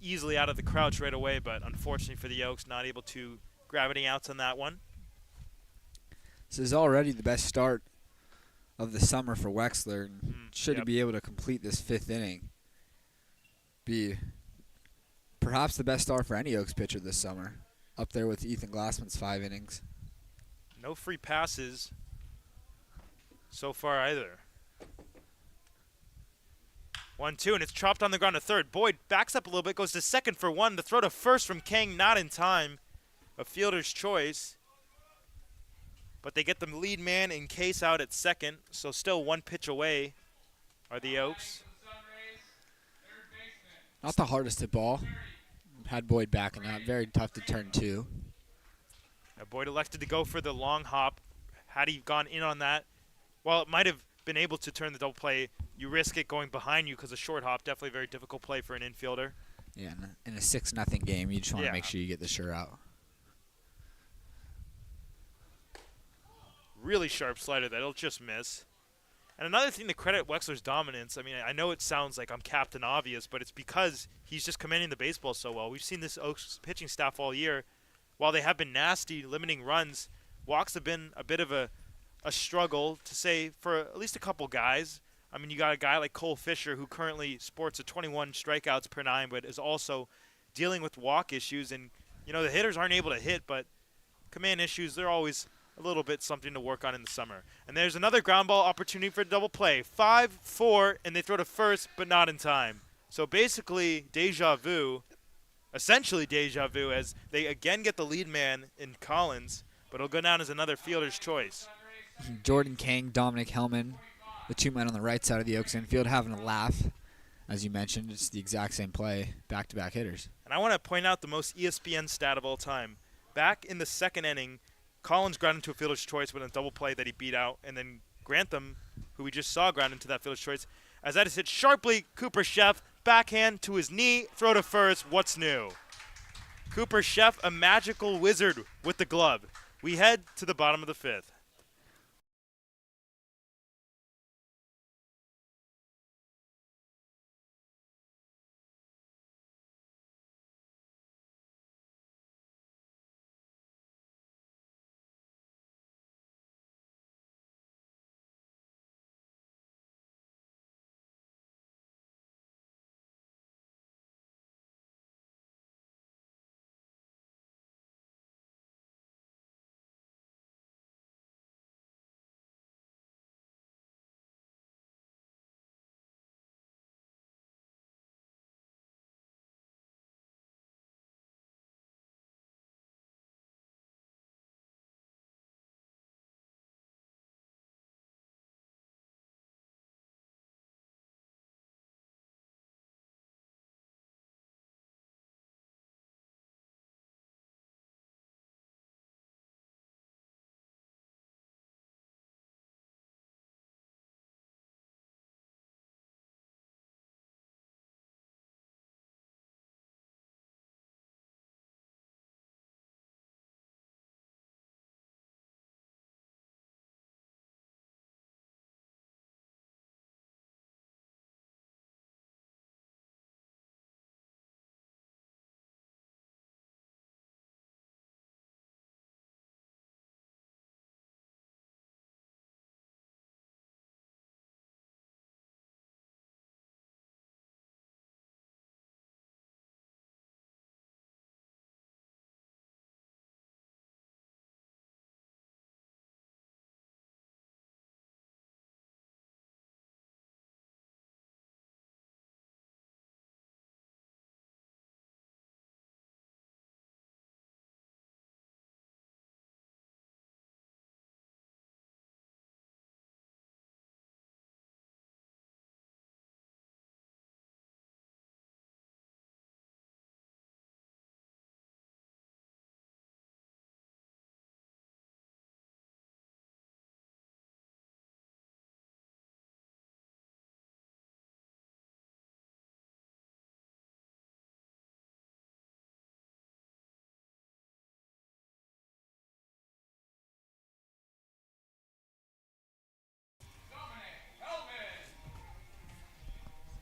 [SPEAKER 1] easily out of the crouch right away, but unfortunately for the Oaks, not able to grab any outs on that one.
[SPEAKER 2] This is already the best start of the summer for Wexler. And should he be able to complete this 5th inning, be perhaps the best start for any Oaks pitcher this summer, up there with Ethan Glassman's 5 innings.
[SPEAKER 1] No free passes so far either. 1-2, and it's chopped on the ground to third. Boyd backs up a little bit, goes to second for 1. The throw to first from Kang, not in time. A fielder's choice. But they get the lead man in Case out at second, so still 1 pitch away are the Oaks.
[SPEAKER 2] Not the hardest hit ball. Had Boyd backing up. Very tough to turn 2.
[SPEAKER 1] Now Boyd elected to go for the long hop. Had he gone in on that, while it might have been able to turn the double play, you risk it going behind you because a short hop, definitely a very difficult play for an infielder.
[SPEAKER 2] Yeah, in a 6-0 game, you just want to make sure you get the sure out.
[SPEAKER 1] Really sharp slider that'll just miss. And another thing to credit Wexler's dominance, I mean, I know it sounds like I'm Captain Obvious, but it's because he's just commanding the baseball so well. We've seen this Oaks pitching staff all year. While they have been nasty, limiting runs, walks have been a bit of a struggle, to say, for at least a couple guys. I mean, you got a guy like Cole Fisher, who currently sports a 21 strikeouts per 9, but is also dealing with walk issues. And, you know, the hitters aren't able to hit, but command issues, they're always a little bit something to work on in the summer. And there's another ground ball opportunity for a double play. 5-4, and they throw to first, but not in time. So basically, deja vu, essentially deja vu, as they again get the lead man in Collins, but it'll go down as another fielder's choice.
[SPEAKER 2] Jordan Kang, Dominic Hellman, the 2 men on the right side of the Oaks infield, having a laugh. As you mentioned, it's the exact same play, back-to-back hitters.
[SPEAKER 1] And I want to point out the most ESPN stat of all time. Back in the 2nd inning, Collins grounded into a fielder's choice with a double play that he beat out, and then Grantham, who we just saw ground into that fielder's choice, as that is hit sharply, Cooper Sheff, backhand to his knee, throw to first, what's new? Cooper Sheff, a magical wizard with the glove. We head to the bottom of the 5th.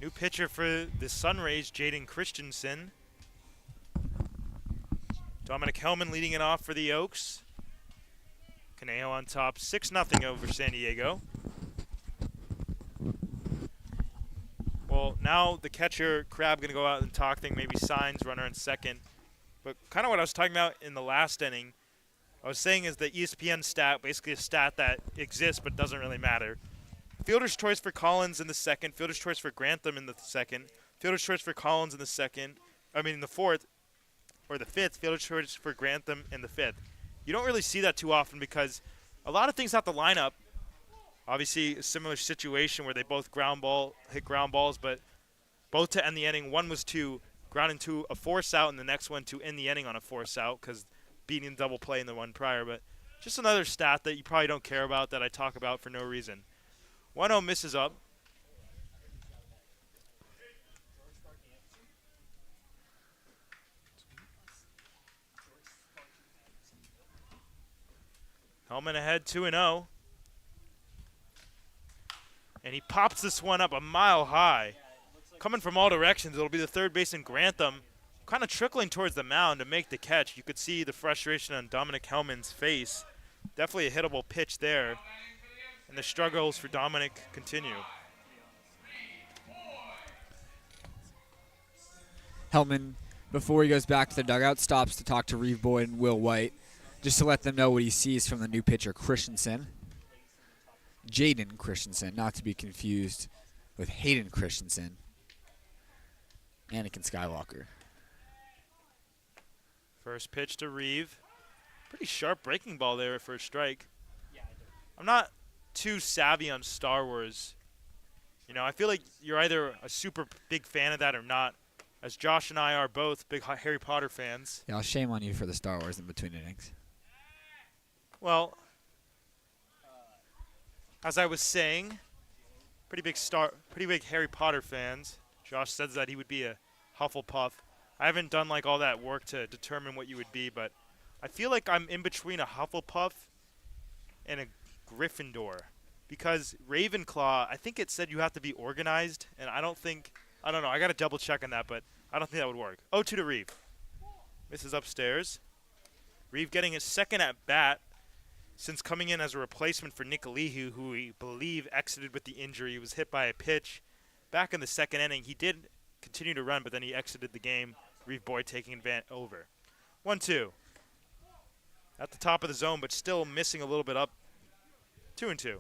[SPEAKER 1] New pitcher for the SunRays, Jaden Christensen. Dominic Hellman leading it off for the Oaks. Conejo on top, 6-0 over San Diego. Well, now the catcher, Crab, going to go out and talk thing, maybe signs runner in second. But kind of what I was talking about in the last inning, I was saying is the ESPN stat, basically a stat that exists but doesn't really matter. Fielder's choice for Collins in the second, fielder's choice for Grantham in the second, fielder's choice for Collins in the fourth, or the fifth, fielder's choice for Grantham in the fifth. You don't really see that too often because a lot of things have to line up. Obviously, a similar situation where they both hit ground balls, but both to end the inning. One was to ground into a force out, and the next one to end the inning on a force out because beating double play in the one prior. But just another stat that you probably don't care about that I talk about for no reason. 1-0 misses up. Hellman ahead 2-0. And he pops this one up a mile high. Coming from all directions, it'll be the third baseman Grantham kind of trickling towards the mound to make the catch. You could see the frustration on Dominic Hellman's face. Definitely a hittable pitch there. And the struggles for Dominic continue.
[SPEAKER 2] Hellman, before he goes back to the dugout, stops to talk to Reeve Boyd and Will White, just to let them know what he sees from the new pitcher, Christensen. Jaden Christensen, not to be confused with Hayden Christensen. Anakin Skywalker.
[SPEAKER 1] First pitch to Reeve. Pretty sharp breaking ball there for a strike. I'm not too savvy on Star Wars. You know, I feel like you're either a super big fan of that or not, as Josh and I are both big Harry Potter fans.
[SPEAKER 2] Yeah, shame on you for the Star Wars in between innings.
[SPEAKER 1] Well, as I was saying, pretty big Harry Potter fans. Josh says that he would be a Hufflepuff. I haven't done like all that work to determine what you would be, but I feel like I'm in between a Hufflepuff and a Gryffindor, because Ravenclaw, I think it said you have to be organized, and I don't know, I got to double check on that, but I don't think that would work. 0-2 to Reeve. Misses upstairs. Reeve getting his second at bat since coming in as a replacement for Nick Alihu, who we believe exited with the injury. He was hit by a pitch back in the second inning. He did continue to run, but then he exited the game. Reeve Boyd taking over. 1-2. At the top of the zone, but still missing a little bit up. 2-2.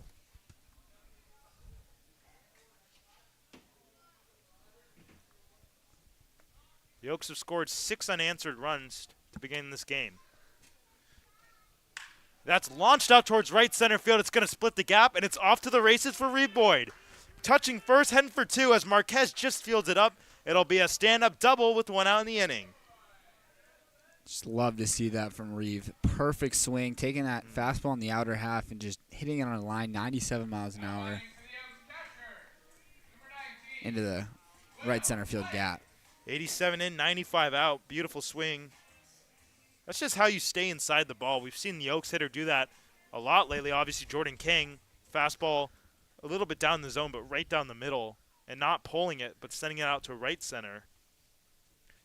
[SPEAKER 1] The Oaks have scored 6 unanswered runs to begin this game. That's launched out towards right center field. It's going to split the gap, and it's off to the races for Reeve Boyd. Touching first, heading for 2 as Marquez just fields it up. It'll be a stand-up double with 1 out in the inning.
[SPEAKER 2] Just love to see that from Reeve. Perfect swing, taking that fastball in the outer half and just hitting it on a line 97 miles an hour into the right center field gap.
[SPEAKER 1] 87 in, 95 out. Beautiful swing. That's just how you stay inside the ball. We've seen the Oaks hitter do that a lot lately. Obviously, Jordan King, fastball a little bit down the zone, but right down the middle, and not pulling it, but sending it out to right center.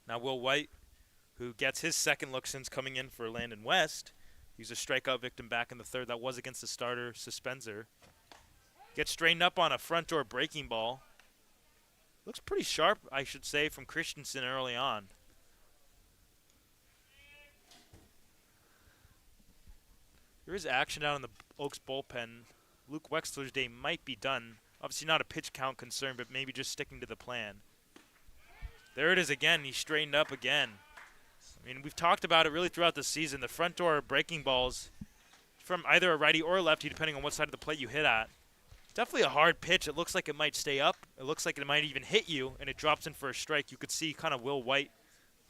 [SPEAKER 1] Now Will White, who gets his second look since coming in for Landon West. He's a strikeout victim back in the third. That was against the starter, Suspenser. Gets straightened up on a front door breaking ball. Looks pretty sharp, I should say, from Christensen early on. There is action down in the Oaks bullpen. Luke Wexler's day might be done. Obviously not a pitch count concern, but maybe just sticking to the plan. There it is again. He's straightened up again. I mean, we've talked about it really throughout the season. The front door breaking balls from either a righty or a lefty, depending on what side of the plate you hit at. Definitely a hard pitch. It looks like it might stay up. It looks like it might even hit you, and it drops in for a strike. You could see kind of Will White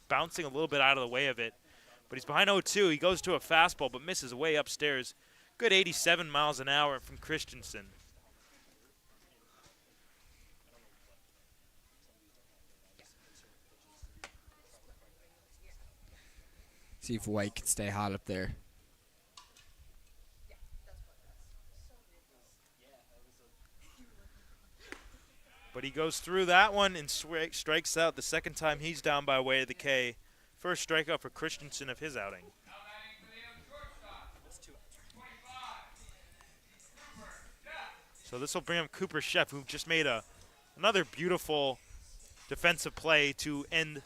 [SPEAKER 1] bouncing a little bit out of the way of it. But he's behind 0-2. He goes to a fastball, but misses way upstairs. Good 87 miles an hour from Christensen.
[SPEAKER 2] See if White can stay hot up there.
[SPEAKER 1] But he goes through that one and strikes out the second time he's down by way of the K. First strikeout for Christensen of his outing. So this will bring up Cooper Sheff, who just made another beautiful defensive play to end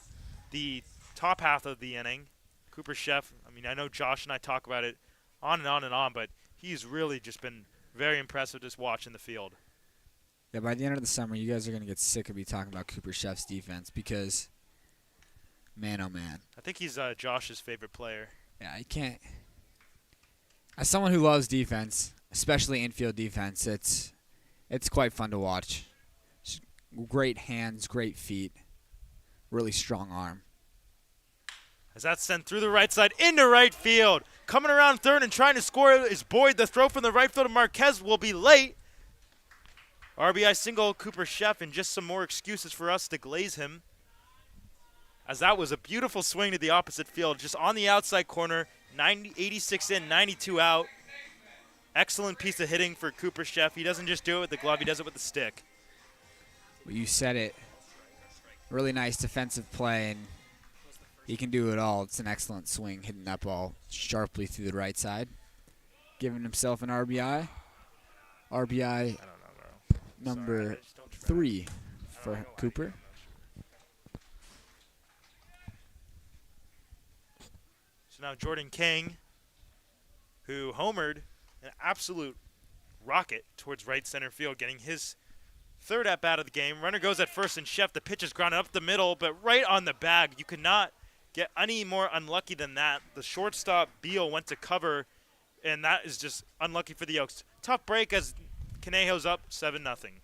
[SPEAKER 1] the top half of the inning. Cooper Sheff, I mean, I know Josh and I talk about it on and on and on, but he's really just been very impressive just watching the field.
[SPEAKER 2] Yeah, by the end of the summer, you guys are going to get sick of me talking about Cooper Sheff's defense because, man, oh, man.
[SPEAKER 1] I think he's Josh's favorite player.
[SPEAKER 2] Yeah, I can't. As someone who loves defense, especially infield defense, it's quite fun to watch. Just great hands, great feet, really strong arm.
[SPEAKER 1] As that's sent through the right side into right field. Coming around third and trying to score is Boyd. The throw from the right field of Marquez will be late. RBI single, Cooper Sheff, and just some more excuses for us to glaze him. As that was a beautiful swing to the opposite field, just on the outside corner, 86 in, 92 out. Excellent piece of hitting for Cooper Sheff. He doesn't just do it with the glove, he does it with the stick.
[SPEAKER 2] Well, you said it. Really nice defensive play, and he can do it all. It's an excellent swing, hitting that ball sharply through the right side. Giving himself an RBI. RBI number 3 for Cooper.
[SPEAKER 1] So now Jordan King, who homered an absolute rocket towards right center field, getting his third at-bat of the game. Runner goes at first, and Sheff, the pitch is grounded up the middle, but right on the bag. You could not get any more unlucky than that. The shortstop, Beal, went to cover, and that is just unlucky for the Oaks. Tough break as Conejo's up 7-0.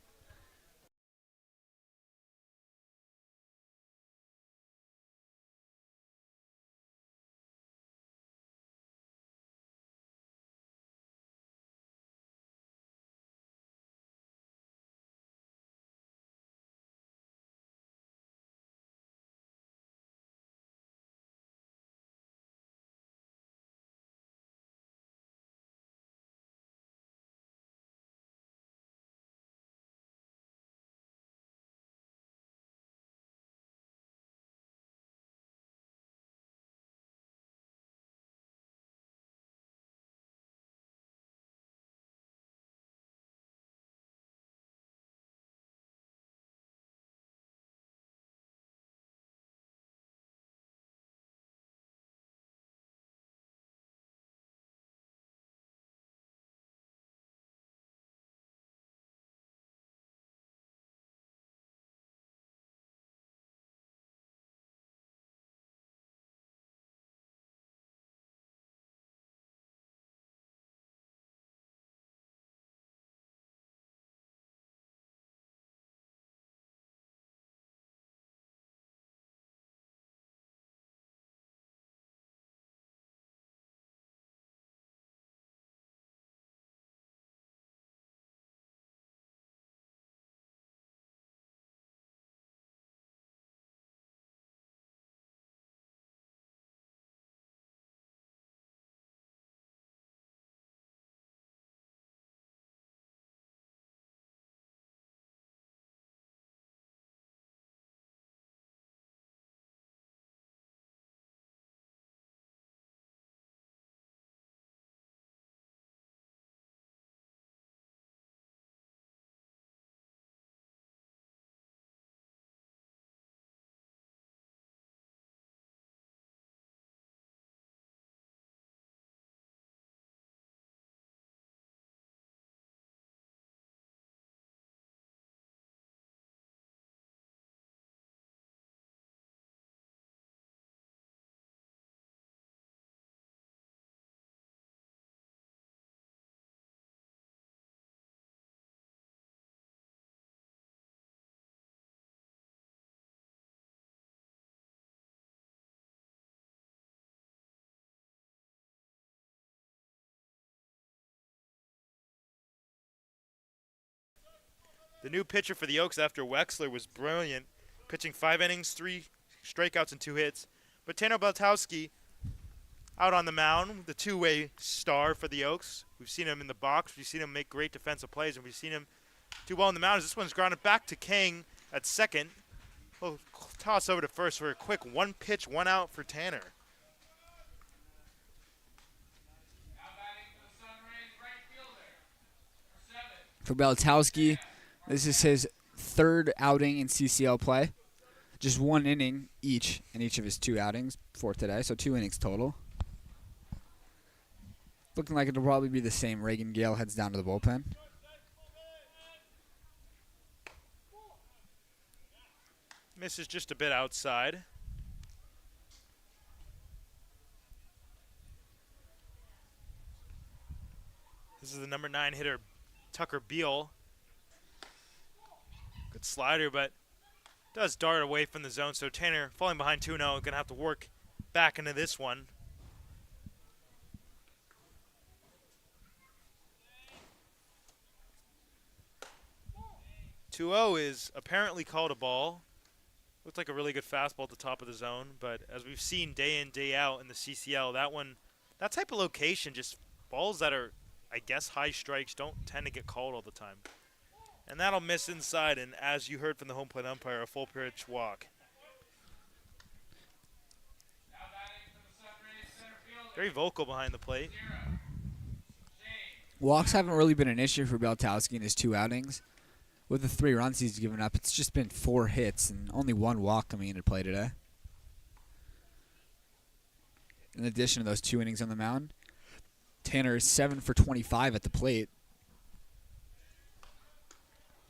[SPEAKER 1] The new pitcher for the Oaks after Wexler was brilliant, pitching 5 innings, 3 strikeouts, and 2 hits. But Tanner Baltowski out on the mound, the two-way star for the Oaks. We've seen him in the box. We've seen him make great defensive plays, and we've seen him Do well in the mountains. This one's grounded back to King at second. We'll toss over to first for a quick one pitch, one out for Tanner.
[SPEAKER 2] For Beltowski, this is his third outing in CCL play. Just 1 inning each in each of his 2 outings for today, so 2 innings total. Looking like it'll probably be the same. Reagan Gale heads down to the bullpen.
[SPEAKER 1] Misses just a bit outside. This is the number 9 hitter, Tucker Beal. Good slider, but does dart away from the zone. So Tanner, falling behind 2-0, going to have to work back into this one. 2-0 is apparently called a ball. Looked like a really good fastball at the top of the zone, but as we've seen day in, day out in the CCL, that type of location, just balls that are, I guess, high strikes don't tend to get called all the time. And that'll miss inside, and as you heard from the home plate umpire, a full pitch walk. Very vocal behind the plate.
[SPEAKER 2] Walks haven't really been an issue for Beltowski in his 2 outings. With the 3 runs he's given up, it's just been 4 hits and only 1 walk coming into play today. In addition to those 2 innings on the mound, Tanner is 7 for 25 at the plate.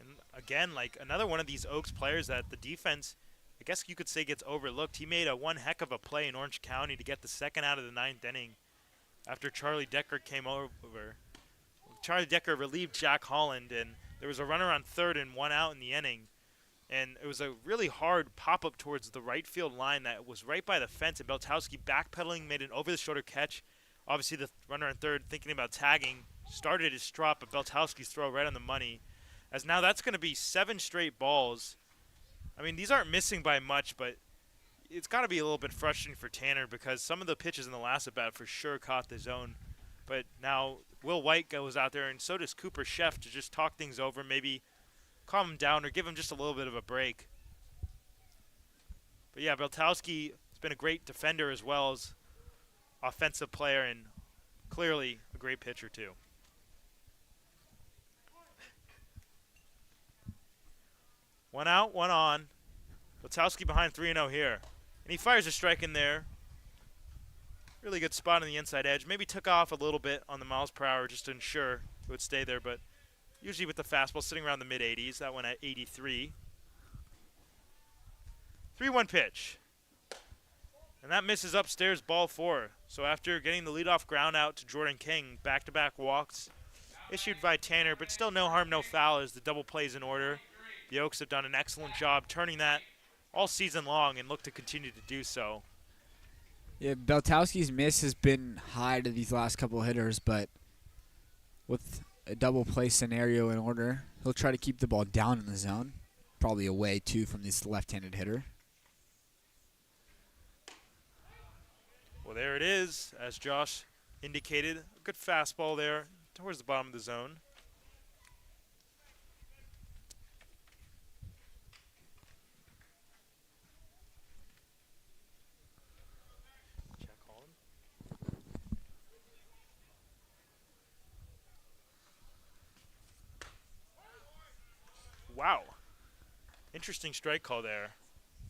[SPEAKER 1] And again, like another one of these Oaks players that the defense, I guess you could say, gets overlooked. He made one heck of a play in Orange County to get the 2nd out of the 9th inning after Charlie Decker came over. Charlie Decker relieved Jack Holland, and there was a runner on 3rd and 1 out in the inning. And it was a really hard pop-up towards the right field line that was right by the fence, and Beltowski backpedaling, made an over-the-shoulder catch. Obviously, the runner on 3rd, thinking about tagging, started his drop, but Beltowski's throw right on the money. As now that's going to be 7 straight balls. I mean, these aren't missing by much, but it's got to be a little bit frustrating for Tanner because some of the pitches in the last at-bat for sure caught the zone. But now Will White goes out there, and so does Cooper Sheff to just talk things over, maybe calm him down or give him just a little bit of a break. But yeah, Beltowski has been a great defender as well as offensive player, and clearly a great pitcher too. One out, one on. Beltowski behind 3-0 here. And he fires a strike in there. Really good spot on the inside edge. Maybe took off a little bit on the miles per hour just to ensure it would stay there, but usually with the fastball sitting around the mid-80s. That one at 83. 3-1 pitch. And that misses upstairs, ball 4. So after getting the leadoff ground out to Jordan King, back-to-back walks issued by Tanner, but still no harm, no foul as the double plays in order. The Oaks have done an excellent job turning that all season long and look to continue to do so.
[SPEAKER 2] Yeah, Beltowski's miss has been high to these last couple of hitters, but with a double play scenario in order, he'll try to keep the ball down in the zone. Probably away, too, from this left-handed hitter.
[SPEAKER 1] Well, there it is, as Josh indicated. A good fastball there towards the bottom of the zone. Wow. Interesting strike call there.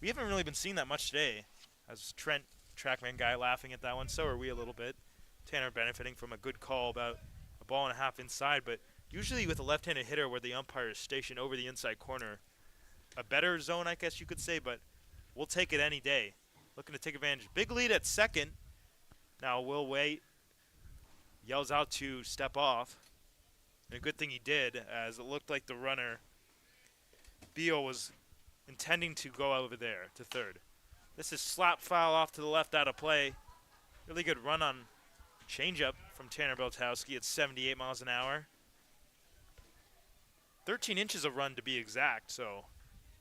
[SPEAKER 1] We haven't really been seeing that much today. As Trent, TrackMan guy, laughing at that one. So are we a little bit. Tanner benefiting from a good call about a ball and a half inside. But usually with a left-handed hitter where the umpire is stationed over the inside corner, a better zone, I guess you could say. But we'll take it any day. Looking to take advantage. Big lead at second. Now Will Wait yells out to step off. And a good thing he did, as it looked like the runner Beal was intending to go over there to 3rd. This is slap foul off to the left out of play. Really good run on changeup from Tanner Beltowski at 78 miles an hour. 13 inches of run to be exact, so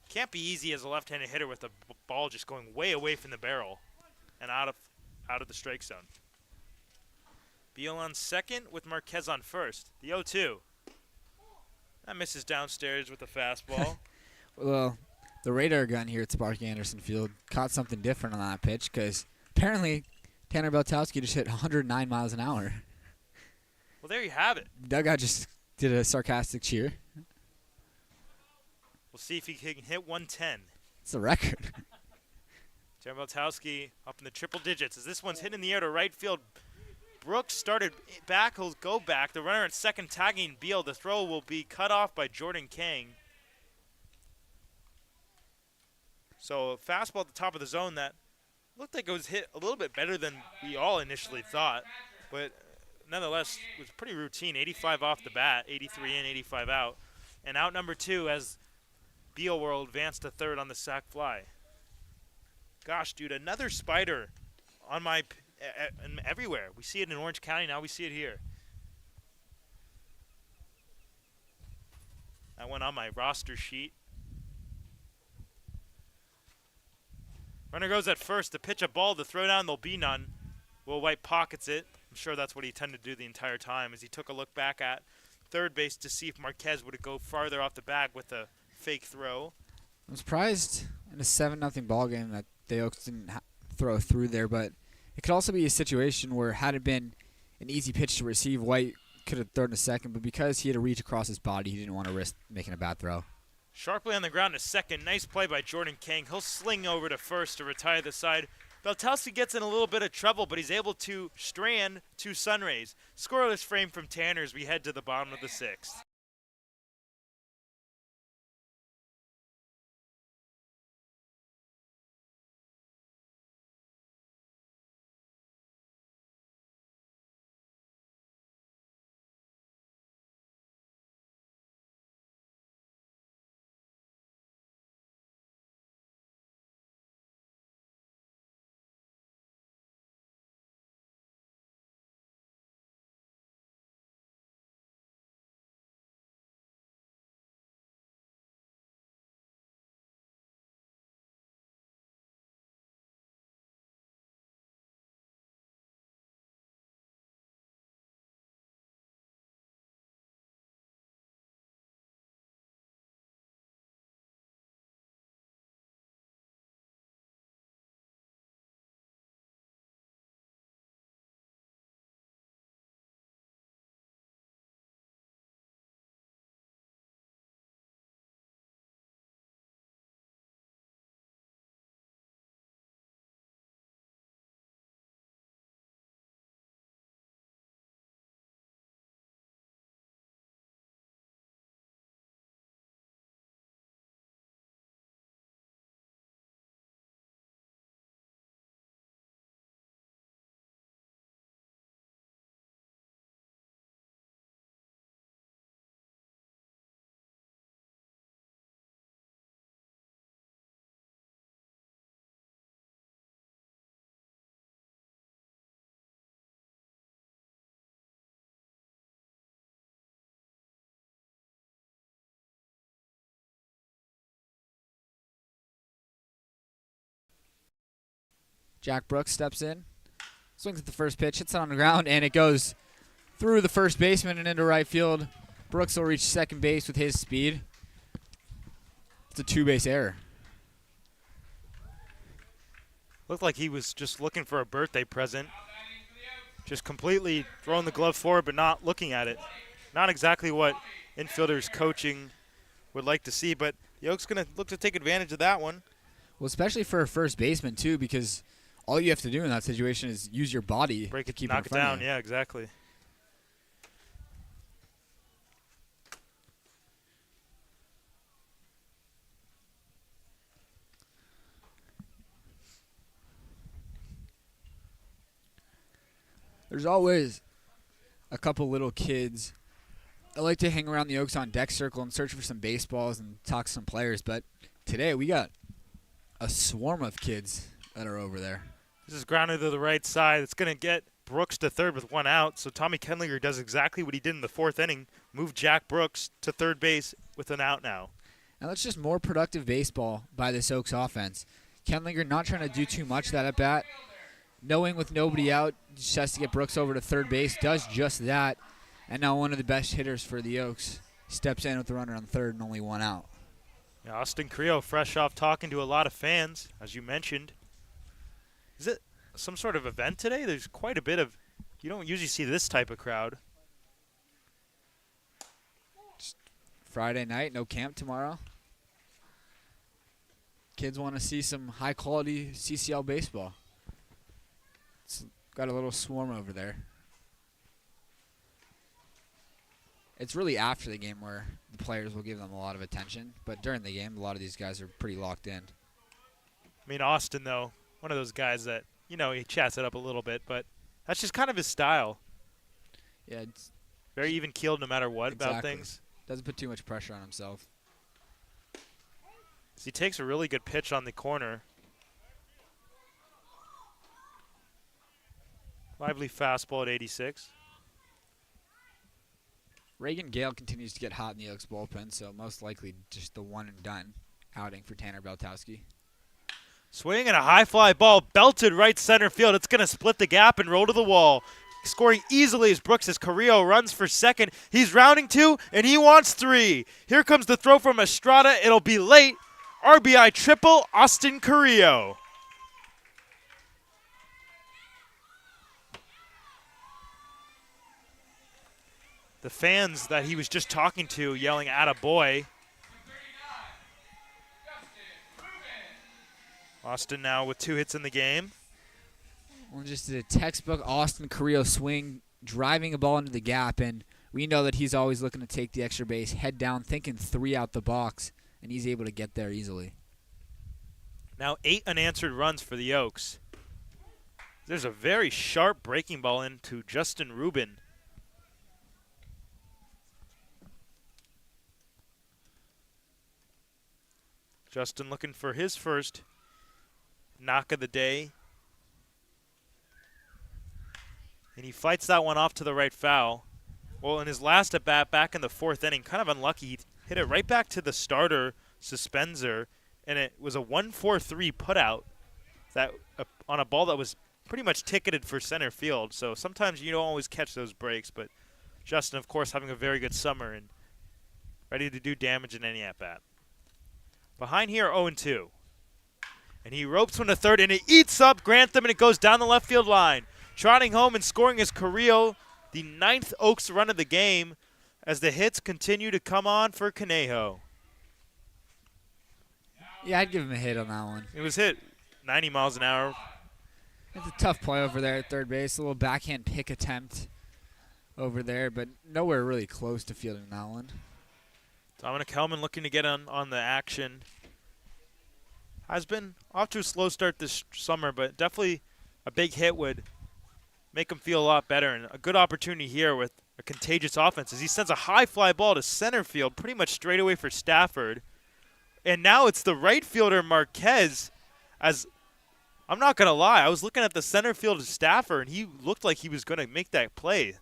[SPEAKER 1] can't be easy as a left-handed hitter with the ball just going way away from the barrel and out of the strike zone. Beal on second with Marquez on first. The 0-2. That misses downstairs with the fastball.
[SPEAKER 2] Well, the radar gun here at Sparky Anderson Field caught something different on that pitch because apparently Tanner Beltowski just hit 109 miles an hour.
[SPEAKER 1] Well, there you have it.
[SPEAKER 2] Dugout just did a sarcastic cheer.
[SPEAKER 1] We'll see if he can hit 110.
[SPEAKER 2] It's a record.
[SPEAKER 1] Tanner Beltowski up in the triple digits as this one's hit in the air to right field. Brooks started back. He'll go back. The runner at second tagging Beal. The throw will be cut off by Jordan Kang. So a fastball at the top of the zone that looked like it was hit a little bit better than we all initially thought. But nonetheless, it was pretty routine. 85 off the bat, 83 in, 85 out. And out number 2 as Beal will advance to third on the sac fly. Gosh, dude, another spider on my everywhere. We see it in Orange County. Now we see it here. That went on my roster sheet. Runner goes at first to pitch a ball. To throw down, there'll be none. Will White pockets it. I'm sure that's what he intended to do the entire time as he took a look back at third base to see if Marquez would go farther off the bag with a fake throw.
[SPEAKER 2] I'm surprised in a 7-0 ball game that the Oaks didn't throw through there, but it could also be a situation where had it been an easy pitch to receive, White could have thrown a second, but because he had to reach across his body, he didn't want to risk making a bad throw.
[SPEAKER 1] Sharply on the ground to second. Nice play by Jordan Kang. He'll sling over to first to retire the side. Beltowski gets in a little bit of trouble, but he's able to strand 2 SunRays. Scoreless frame from Tanner as we head to the bottom of the 6th.
[SPEAKER 2] Jack Brooks steps in, swings at the first pitch, hits it on the ground, and it goes through the first baseman and into right field. Brooks will reach second base with his speed. It's a 2-base error.
[SPEAKER 1] Looked like he was just looking for a birthday present. Just completely throwing the glove forward but not looking at it. Not exactly what infielders coaching would like to see, but the Oaks going to look to take advantage of that one.
[SPEAKER 2] Well, especially for a first baseman, too, because all you have to do in that situation is use your body
[SPEAKER 1] Break
[SPEAKER 2] to
[SPEAKER 1] it,
[SPEAKER 2] keep
[SPEAKER 1] knock
[SPEAKER 2] it
[SPEAKER 1] it
[SPEAKER 2] in front
[SPEAKER 1] down.
[SPEAKER 2] of you.
[SPEAKER 1] Yeah, exactly.
[SPEAKER 2] There's always a couple little kids that like to hang around the Oaks on deck circle and search for some baseballs and talk to some players, but today we got a swarm of kids that are over there.
[SPEAKER 1] This is grounded to the right side. It's going to get Brooks to third with 1 out. So Tommy Kendlinger does exactly what he did in the 4th inning, move Jack Brooks to third base with an out now.
[SPEAKER 2] And that's just more productive baseball by this Oaks offense. Kendlinger not trying to do too much that at bat. Knowing with nobody out, just has to get Brooks over to third base, does just that. And now one of the best hitters for the Oaks steps in with the runner on third and only one out.
[SPEAKER 1] Yeah, Austin Carrillo fresh off talking to a lot of fans, as you mentioned. Is it some sort of event today? There's quite a bit of, you don't usually see this type of crowd.
[SPEAKER 2] Friday night, no camp tomorrow. Kids want to see some high-quality CCL baseball. It's got a little swarm over there. It's really after the game where the players will give them a lot of attention, but during the game, a lot of these guys are pretty locked in.
[SPEAKER 1] I mean, Austin, though, one of those guys that, you know, he chats it up a little bit, but that's just kind of his style.
[SPEAKER 2] Yeah, it's
[SPEAKER 1] very even-keeled no matter what about
[SPEAKER 2] exactly.
[SPEAKER 1] things.
[SPEAKER 2] Doesn't put too much pressure on himself.
[SPEAKER 1] He takes a really good pitch on the corner. Lively fastball at 86.
[SPEAKER 2] Reagan Gale continues to get hot in the Oaks bullpen, so most likely just the one-and-done outing for Tanner Beltowski.
[SPEAKER 1] Swing and a high fly ball belted right center field. It's going to split the gap and roll to the wall. Scoring easily as Brooks Carrillo runs for second. He's rounding two, and he wants three. Here comes the throw from Estrada. It'll be late. RBI triple, Austin Carrillo. The fans that he was just talking to yelling "atta boy." Austin now with 2 hits in the game.
[SPEAKER 2] Well, just a textbook Austin Carrillo swing, driving a ball into the gap, and we know that he's always looking to take the extra base, head down, thinking 3 out the box, and he's able to get there easily.
[SPEAKER 1] Now 8 unanswered runs for the Oaks. There's a very sharp breaking ball into Justin Rubin. Justin looking for his first knock of the day. And he fights that one off to the right foul. Well, in his last at bat back in the 4th inning, kind of unlucky, he hit it right back to the starter suspensor, and it was a 1-4-3 putout that on a ball that was pretty much ticketed for center field. So sometimes you don't always catch those breaks, but Justin, of course, having a very good summer and ready to do damage in any at-bat. Behind here, 0-2. And he ropes one to third, and it eats up Grantham, and it goes down the left field line. Trotting home and scoring is Carrillo, the 9th Oaks run of the game, as the hits continue to come on for Conejo.
[SPEAKER 2] Yeah, I'd give him a hit on that one.
[SPEAKER 1] It was hit 90 miles an hour.
[SPEAKER 2] It's a tough play over there at third base. A little backhand pick attempt over there, but nowhere really close to fielding that one.
[SPEAKER 1] Dominic Hellman looking to get on the action. Has been off to a slow start this summer, but definitely a big hit would make him feel a lot better. And a good opportunity here with a contagious offense as he sends a high fly ball to center field pretty much straight away for Stafford. And now it's the right fielder Marquez. As I'm not going to lie, I was looking at the center field of Stafford, and he looked like he was going to make that play.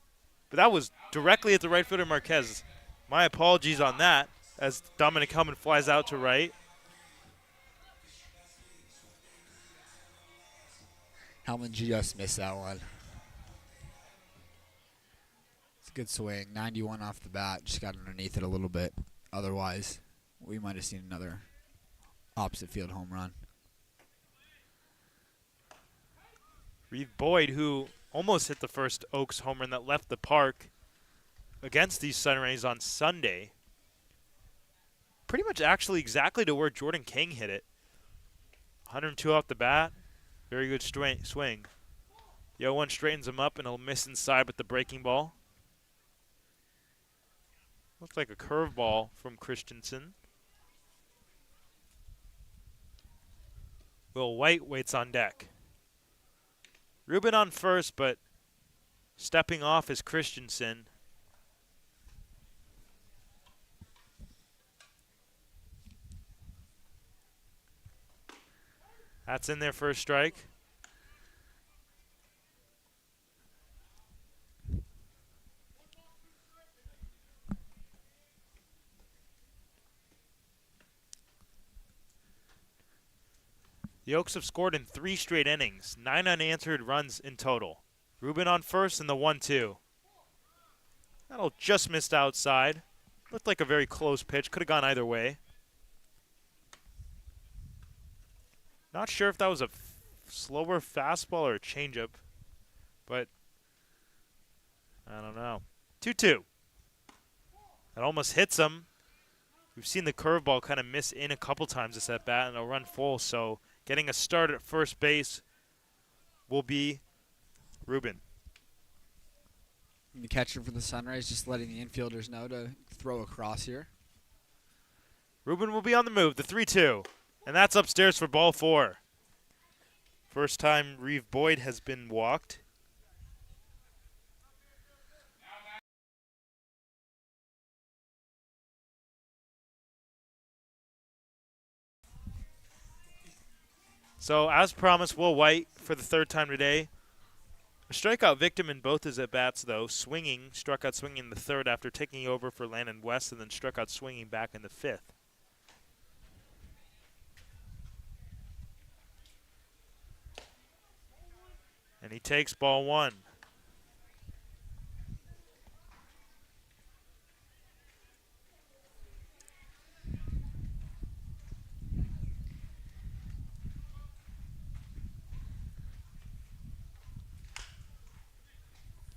[SPEAKER 1] But that was directly at the right fielder Marquez. My apologies on that as Dominic Hellman flies out to right.
[SPEAKER 2] Hellman just missed that one. It's a good swing. 91 off the bat. Just got underneath it a little bit. Otherwise, we might have seen another opposite field home run.
[SPEAKER 1] Reeve Boyd, who almost hit the first Oaks home run that left the park against these SunRays on Sunday. Pretty much actually exactly to where Jordan King hit it. 102 off the bat. Very good swing. The 0-1 straightens him up, and he'll miss inside with the breaking ball. Looks like a curveball from Christensen. Will White waits on deck. Rubin on first, but stepping off is Christensen. That's in there for a strike. The Oaks have scored in 3 straight innings, 9 unanswered runs in total. Rubin on first and the 1-2. That'll just missed outside. Looked like a very close pitch. Could have gone either way. Not sure if that was a slower fastball or a changeup, but I don't know. 2-2. That almost hits him. We've seen the curveball kind of miss in a couple times this at bat, and it'll run full. So getting a start at first base will be Ruben.
[SPEAKER 2] The catcher for the Sunrays just letting the infielders know to throw across here.
[SPEAKER 1] Ruben will be on the move, the 3-2. And that's upstairs for ball 4. First time Reeve Boyd has been walked. So, as promised, Will White for the third time today. A strikeout victim in both his at-bats, though. Struck out swinging in the third after taking over for Landon West, and then struck out swinging back in the fifth. And he takes ball 1.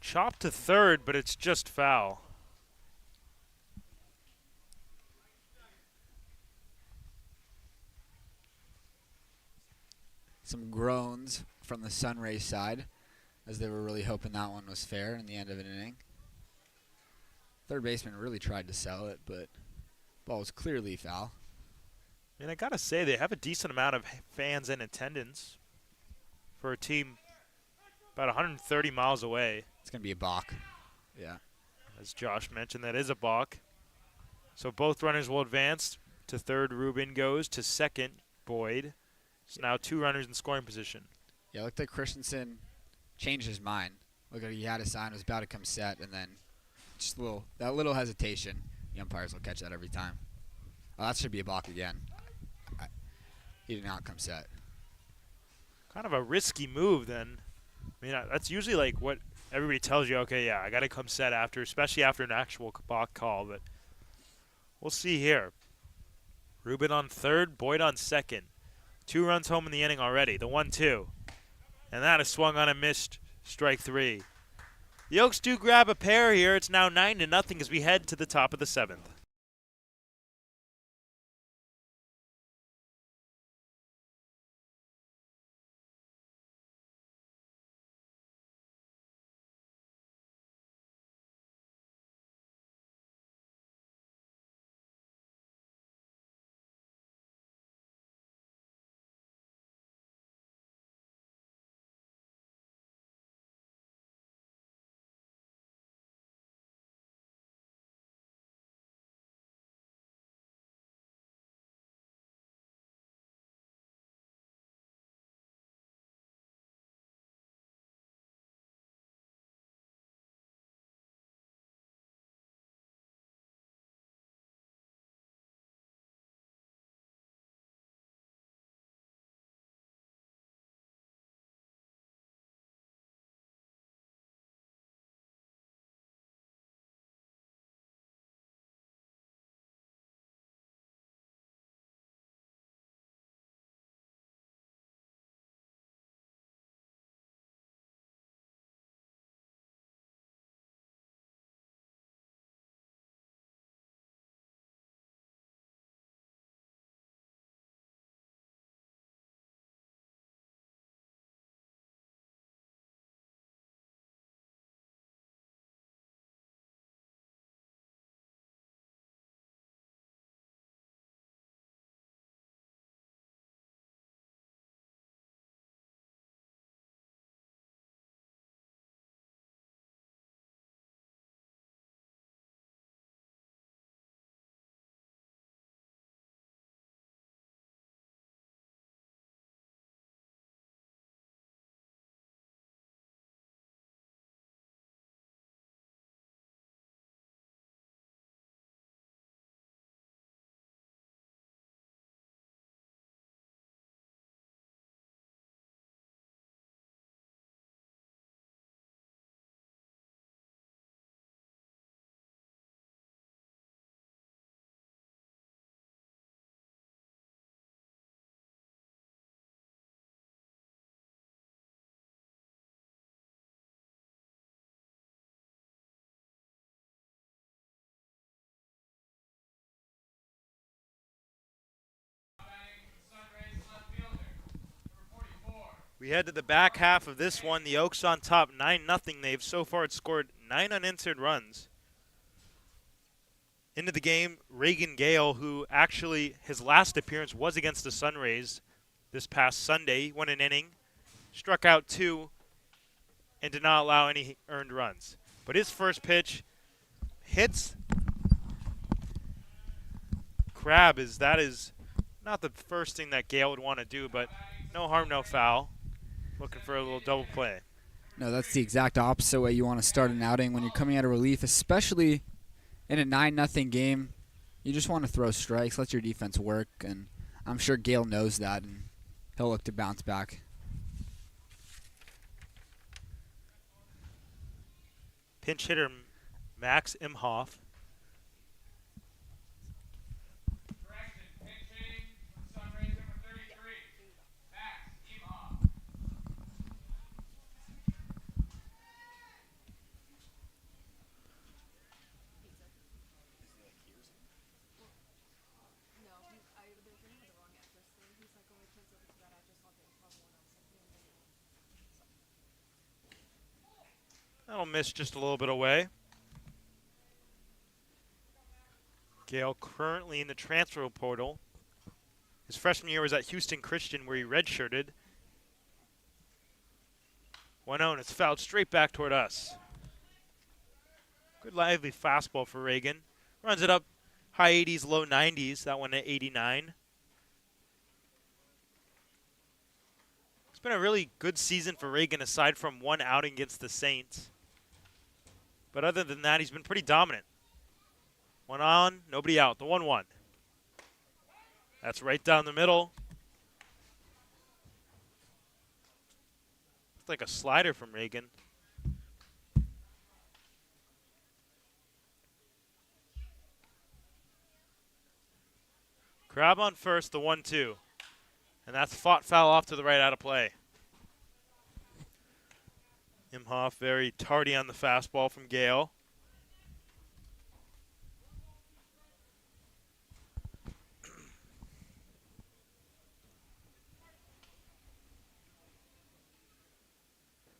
[SPEAKER 1] Chopped to third, but it's just foul.
[SPEAKER 2] Some groans from the Sunrays side, as they were really hoping that one was fair in the end of an inning. Third baseman really tried to sell it, but ball was clearly foul.
[SPEAKER 1] And I gotta say, they have a decent amount of fans in attendance for a team about 130 miles away.
[SPEAKER 2] It's going to be a balk. Yeah.
[SPEAKER 1] As Josh mentioned, that is a balk. So both runners will advance. To third, Ruben goes. To second, Boyd. So now 2 runners in scoring position.
[SPEAKER 2] Yeah, it looked like Christensen changed his mind. Looked like he had a sign, was about to come set, and then just that little hesitation. The umpires will catch that every time. Oh, that should be a balk again. He did not come set.
[SPEAKER 1] Kind of a risky move then. I mean, that's usually like what everybody tells you. Okay, yeah, I got to come set after, especially after an actual balk call. But we'll see here. Ruben on third, Boyd on second. 2 runs home in the inning already. The 1-2. And that is swung on and missed. Strike 3. The Oaks do grab a pair here. It's now 9-0 as we head to the top of the 7th. We head to the back half of this one. The Oaks on top 9-0. They've so far scored 9 unanswered runs. Into the game, Reagan Gale, who actually his last appearance was against the SunRays this past Sunday. He won an inning, struck out 2, and did not allow any earned runs. But his first pitch hits Crab. That is not the first thing that Gale would want to do, but no harm, no foul. Looking for a little double play.
[SPEAKER 2] No, that's the exact opposite way you want to start an outing when you're coming out of relief, especially in a 9-0 game. You just want to throw strikes, let your defense work, and I'm sure Gale knows that, and he'll look to bounce back.
[SPEAKER 1] Pinch hitter Max Imhoff. That'll miss just a little bit away. Gale currently in the transfer portal. His freshman year was at Houston Christian where he redshirted. 1-0 and it's fouled straight back toward us. Good lively fastball for Reagan. Runs it up high 80s, low 90s. That one at 89. It's been a really good season for Reagan aside from one outing against the Saints. But other than that, he's been pretty dominant. 1 on, nobody out. The 1-1. That's right down the middle. It's like a slider from Reagan. Crab on first, the 1-2. And that's fought foul off to the right, out of play. Imhoff very tardy on the fastball from Gale.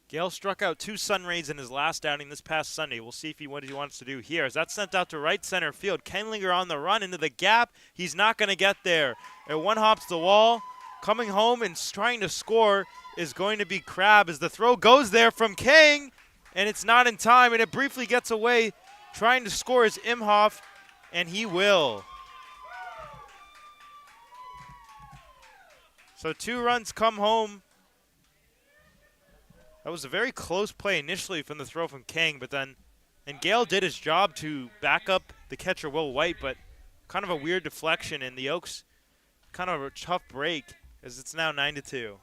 [SPEAKER 1] Gale struck out 2 SunRays in his last outing this past Sunday. We'll see what he wants to do here. As that's sent out to right center field. Kenlinger on the run into the gap. He's not going to get there. It one hops the wall. Coming home and trying to score is going to be Crab as the throw goes there from Kang, and it's not in time, and it briefly gets away. Trying to score is Imhoff, and he will. So 2 runs come home. That was a very close play initially from the throw from Kang, but then and Gale did his job to back up the catcher Will White, but kind of a weird deflection, and the Oaks kind of a tough break as it's now 9-2.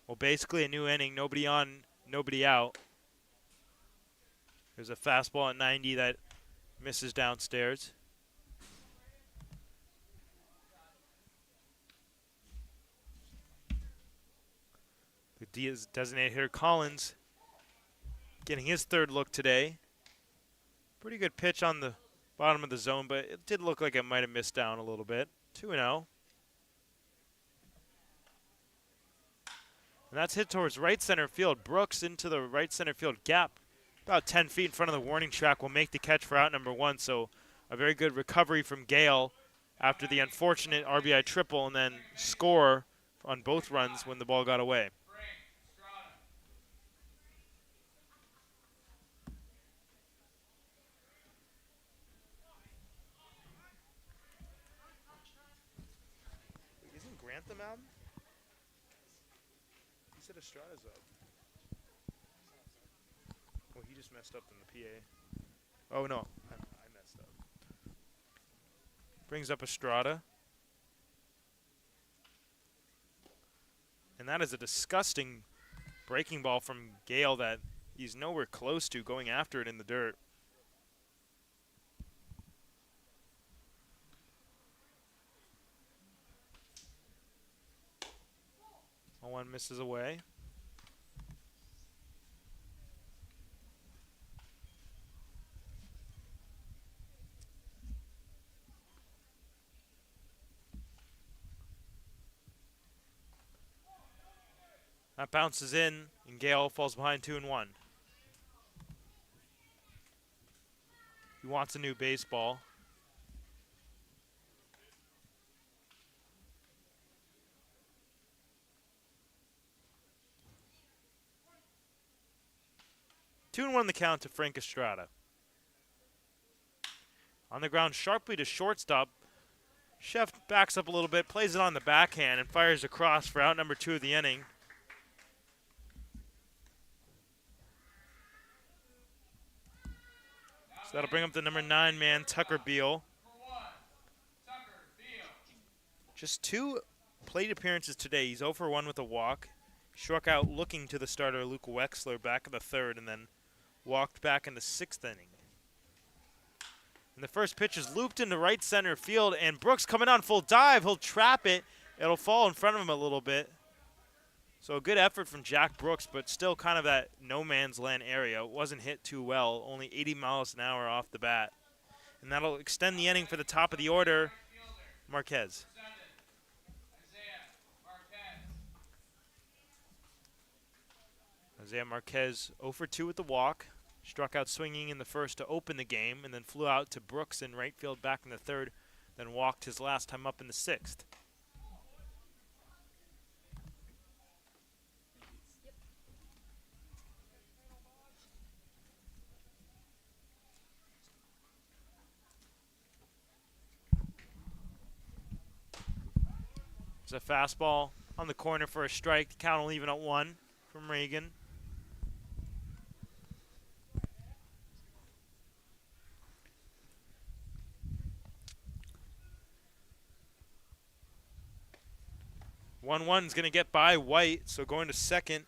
[SPEAKER 1] Well, basically a new inning, nobody on, nobody out. There's a fastball at 90 that misses downstairs. The designated hitter Collins getting his 3rd look today. Pretty good pitch on the bottom of the zone, but it did look like it might have missed down a little bit. 2-0. And that's hit towards right center field. Brooks into the right center field gap. About 10 feet in front of the warning track will make the catch for out number 1. So a very good recovery from Gale after the unfortunate RBI triple and then score on both runs when the ball got away. Isn't Grantham out? He said Estrada's up. Well, he just messed up in the PA. Oh, no. I messed up. Brings up Estrada. And that is a disgusting breaking ball from Gale that he's nowhere close to going after it in the dirt. One misses away. That bounces in, and Gale falls behind 2-1. He wants a new baseball. Two and 1 the count to Frank Estrada. On the ground sharply to shortstop. Chef backs up a little bit, plays it on the backhand, and fires across for out number 2 of the inning. So that'll bring up the number 9 man, Tucker Beal. Just 2 plate appearances today. He's 0 for 1 with a walk. Struck out looking to the starter, Luke Wexler, back in the 3rd, and then walked back in the 6th inning. And the first pitch is looped into right center field, and Brooks coming on full dive. He'll trap it. It'll fall in front of him a little bit. So a good effort from Jack Brooks, but still kind of that no man's land area. It wasn't hit too well, only 80 miles an hour off the bat. And that'll extend the inning for the top of the order, Marquez. Isaiah Marquez 0 for 2 with the walk. Struck out swinging in the 1st to open the game, and then flew out to Brooks in right field back in the 3rd, then walked his last time up in the 6th. It's a fastball on the corner for a strike. The count will even at 1 from Reagan. One's going to get by White, so going to second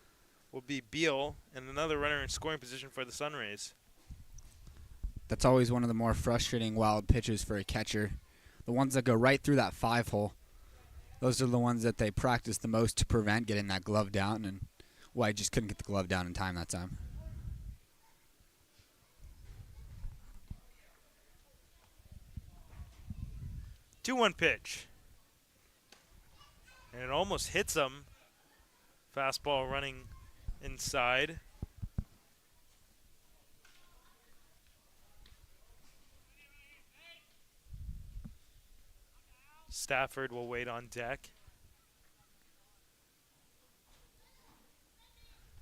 [SPEAKER 1] will be Beal, and another runner in scoring position for the SunRays.
[SPEAKER 2] That's always one of the more frustrating wild pitches for a catcher. The ones that go right through that 5-hole. Those are the ones that they practice the most to prevent getting that glove down, and White just couldn't get the glove down in time that time.
[SPEAKER 1] Two 2-1 pitch. And it almost hits him. Fastball running inside. Stafford will wait on deck.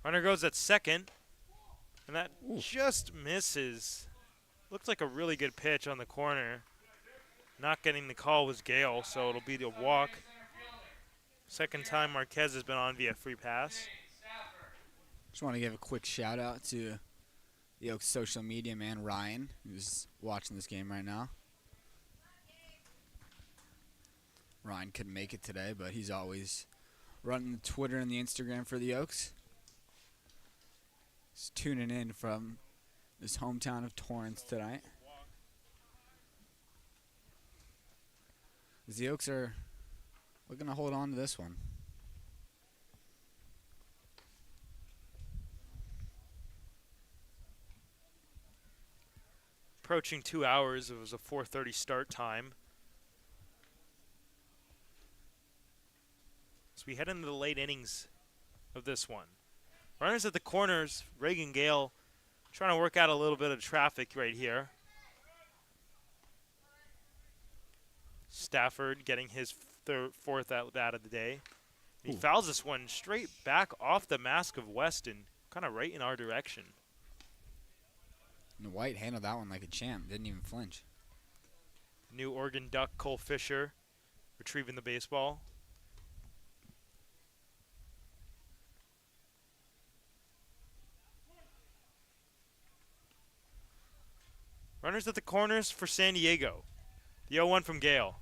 [SPEAKER 1] Runner goes at second, and that just misses. Looked like a really good pitch on the corner. Not getting the call was Gale, so it'll be the walk. Second time Marquez has been on via free pass.
[SPEAKER 2] Just want to give a quick shout out to the Oaks social media man, Ryan, who's watching this game right now. Ryan couldn't make it today, but he's always running the Twitter and the Instagram for the Oaks. He's tuning in from his hometown of Torrance tonight. As the Oaks are looking to hold on to this one.
[SPEAKER 1] Approaching 2 hours. It was a 4:30 start time. So we head into the late innings of this one. Runners at the corners. Reagan Gale trying to work out a little bit of traffic right here. Stafford getting his fourth at bat of the day. He fouls this one straight back off the mask of Weston, kind of right in our direction.
[SPEAKER 2] And White handled that one like a champ. Didn't even flinch.
[SPEAKER 1] New Oregon Duck Cole Fisher retrieving the baseball. Runners at the corners for San Diego. The 0-1 from Gale.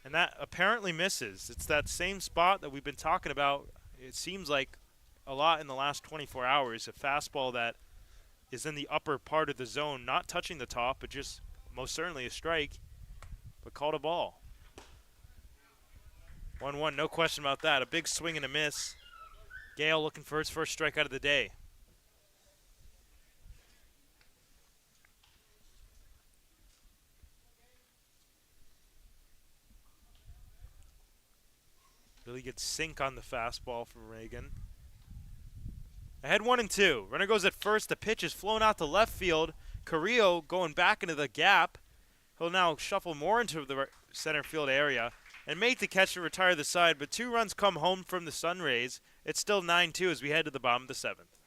[SPEAKER 1] And that apparently misses. It's that same spot that we've been talking about, it seems like, a lot in the last 24 hours. A fastball that is in the upper part of the zone, not touching the top, but just most certainly a strike, but called a ball. 1-1, no question about that. A big swing and a miss. Gale looking for his first strikeout of the day. Really good sink on the fastball from Reagan. Ahead 1-2. Runner goes at first. The pitch is flown out to left field. Carrillo going back into the gap. He'll now shuffle more into the center field area and make the catch to retire the side, but 2 runs come home from the SunRays. It's still 9-2 as we head to the bottom of the 7th.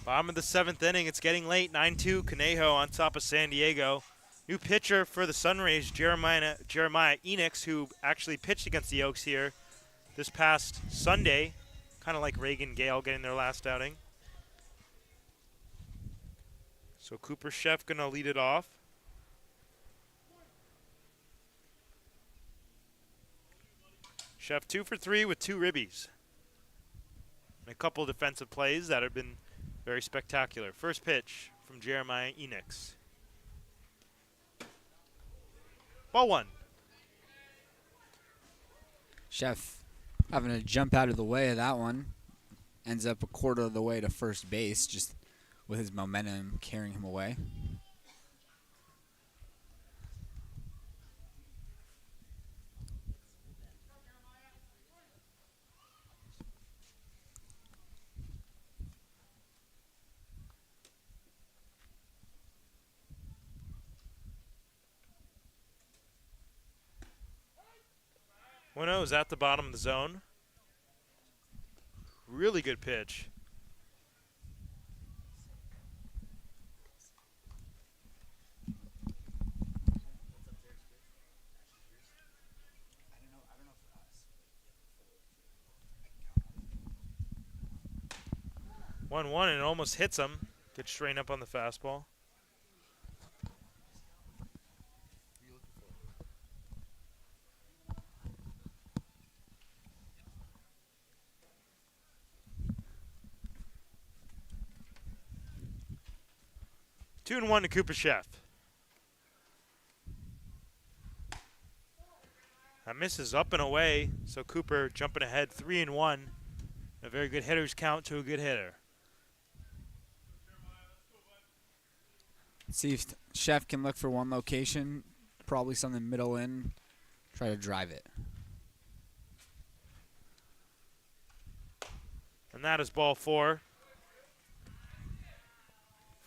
[SPEAKER 1] Bottom of the 7th inning. It's getting late. 9-2. Conejo on top of San Diego. New pitcher for the SunRays, Jeremiah Enix, who actually pitched against the Oaks here this past Sunday. Kind of like Reagan Gale getting their last outing. So Cooper Chef going to lead it off. Chef 2 for 3 with 2 ribbies. And a couple defensive plays that have been very spectacular. First pitch from Jeremiah Enix. Ball 1.
[SPEAKER 2] Chef having to jump out of the way of that one. Ends up a quarter of the way to first base, just with his momentum carrying him away.
[SPEAKER 1] One-0 is at the bottom of the zone. Really good pitch. One-one, and it almost hits him. Good strain up on the fastball. 2-1 to Cooper Chef. That miss is up and away, so Cooper jumping ahead 3-1. A very good hitter's count to a good hitter.
[SPEAKER 2] See if Chef can look for one location, probably something middle in, try to drive it.
[SPEAKER 1] And that is ball 4.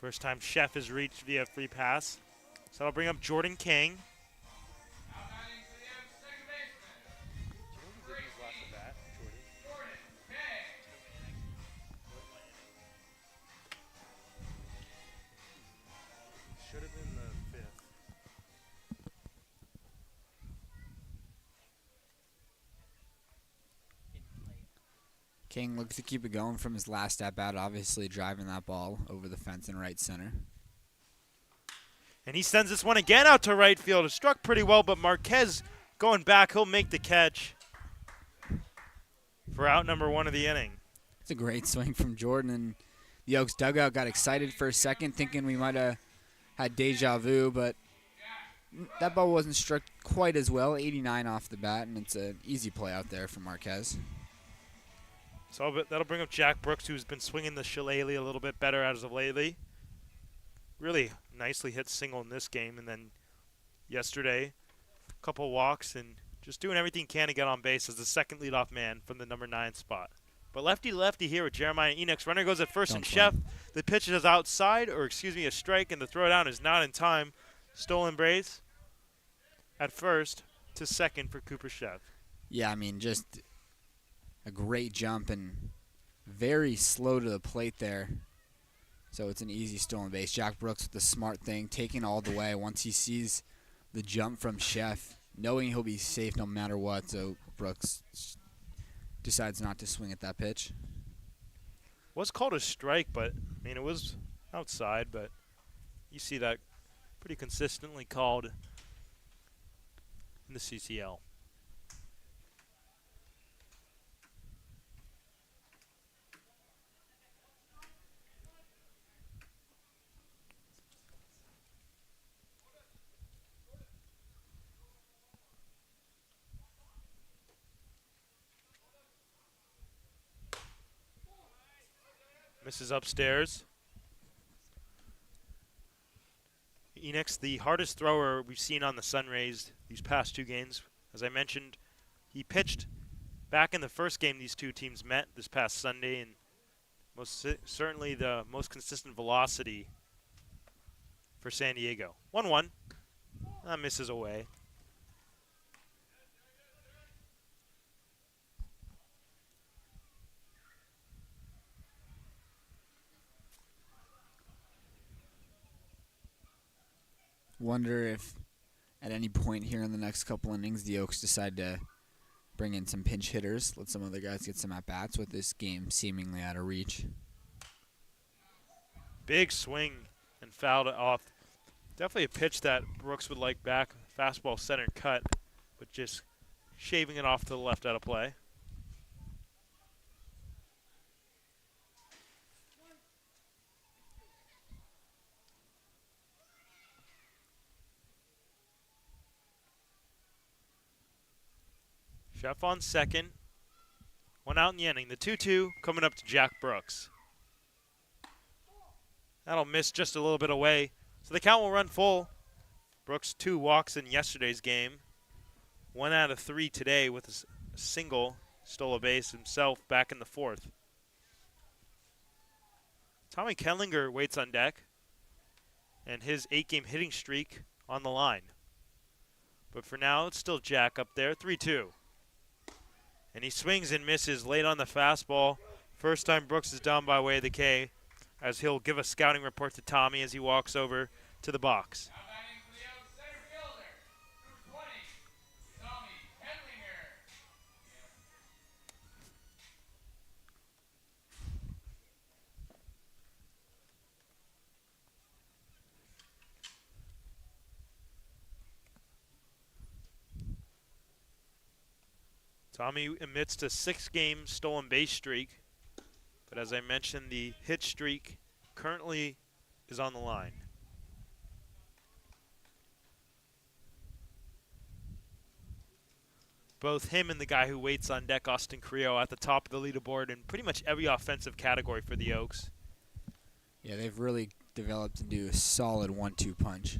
[SPEAKER 1] First time Chef is reached via free pass. So that'll bring up Jordan King. Should have been the 5th.
[SPEAKER 2] King looks to keep it going from his last at-bat, obviously driving that ball over the fence in right center.
[SPEAKER 1] And he sends this one again out to right field. It struck pretty well, but Marquez going back, he'll make the catch for out number 1 of the inning.
[SPEAKER 2] It's a great swing from Jordan, and the Oaks dugout got excited for a second, thinking we might have had deja vu, but that ball wasn't struck quite as well. 89 off the bat, and it's an easy play out there for Marquez.
[SPEAKER 1] So that'll bring up Jack Brooks, who's been swinging the shillelagh a little bit better as of lately. Really nicely hit single in this game, and then yesterday, a couple walks and just doing everything he can to get on base as the second leadoff man from the number 9 spot. But lefty here with Jeremiah Enox. Runner goes at first, and Chef, the pitch is outside, or excuse me, a strike, and the throw down is not in time. Stolen base at first to second for Cooper Chef.
[SPEAKER 2] Yeah, I mean, just a great jump and very slow to the plate there. So it's an easy stolen base. Jack Brooks with the smart thing, taking all the way once he sees the jump from Chef, knowing he'll be safe no matter what. So Brooks decides not to swing at that pitch.
[SPEAKER 1] Was called a strike, but I mean it was outside, but you see that pretty consistently called in the CCL. Misses upstairs. Enox, the hardest thrower we've seen on the SunRays these past 2 games. As I mentioned, he pitched back in the first game these 2 teams met this past Sunday, and most certainly the most consistent velocity for San Diego. 1-1. Misses away.
[SPEAKER 2] Wonder if at any point here in the next couple innings the Oaks decide to bring in some pinch hitters, let some other guys get some at-bats with this game seemingly out of reach.
[SPEAKER 1] Big swing and fouled it off. Definitely a pitch that Brooks would like back. Fastball center cut, but just shaving it off to the left out of play. Chef on second. 1 out in the inning. The 2-2 coming up to Jack Brooks. That'll miss just a little bit away. So the count will run full. Brooks 2 walks in yesterday's game. 1 out of 3 today with a single. Stole a base himself back in the 4th. Tommy Kendlinger waits on deck. And his 8-game hitting streak on the line. But for now, it's still Jack up there. 3-2. And he swings and misses late on the fastball. First time Brooks is down by way of the K, as he'll give a scouting report to Tommy as he walks over to the box. Tommy amidst a 6-game stolen base streak, but as I mentioned, the hit streak currently is on the line. both him and the guy who waits on deck, Austin Carrillo, at the top of the leaderboard in pretty much every offensive category for the Oaks.
[SPEAKER 2] Yeah, they've really developed into a solid 1-2 punch.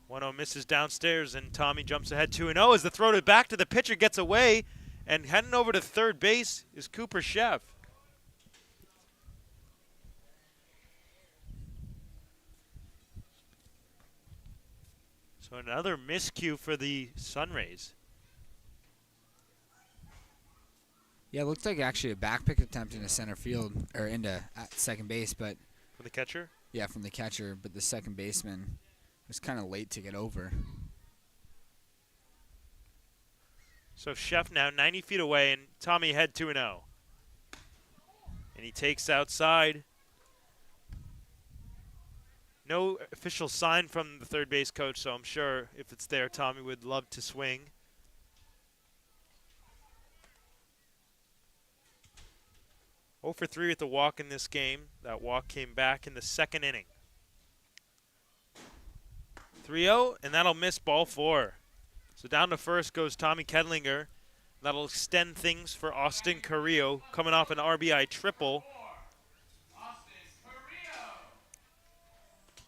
[SPEAKER 1] 1-0 misses downstairs, and Tommy jumps ahead 2-0 as the throw back to the pitcher gets away, and heading over to third base is Cooper Sheff. So another miscue for the SunRays.
[SPEAKER 2] Yeah, it looks like actually a back pick attempt into center field, or into second base, but
[SPEAKER 1] For the catcher?
[SPEAKER 2] yeah, from the catcher, but the second baseman was kind of late to get over.
[SPEAKER 1] So Sheff now 90 feet away, and Tommy ahead 2-0. And he takes outside. No official sign from the third base coach, so I'm sure if it's there, Tommy would love to swing. Oh for 3 with the walk in this game. That walk came back in the second inning. 3-0, and that'll miss ball 4. So down to first goes Tommy Kedlinger. That'll extend things for Austin Carrillo, coming off an RBI triple.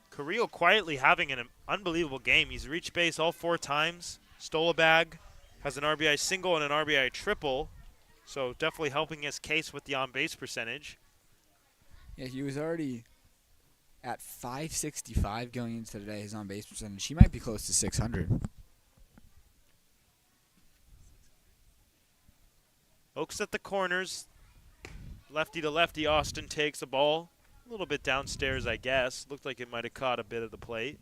[SPEAKER 1] Carrillo quietly having an unbelievable game. He's reached base all 4 times, stole a bag, has an RBI single and an RBI triple. So definitely helping his case with the on-base percentage.
[SPEAKER 2] Yeah, he was already at 565 going into today, his on-base percentage. He might be close to 600.
[SPEAKER 1] Oaks at the corners. Lefty to lefty, Austin takes the ball. A little bit downstairs, I guess. Looked like it might have caught a bit of the plate.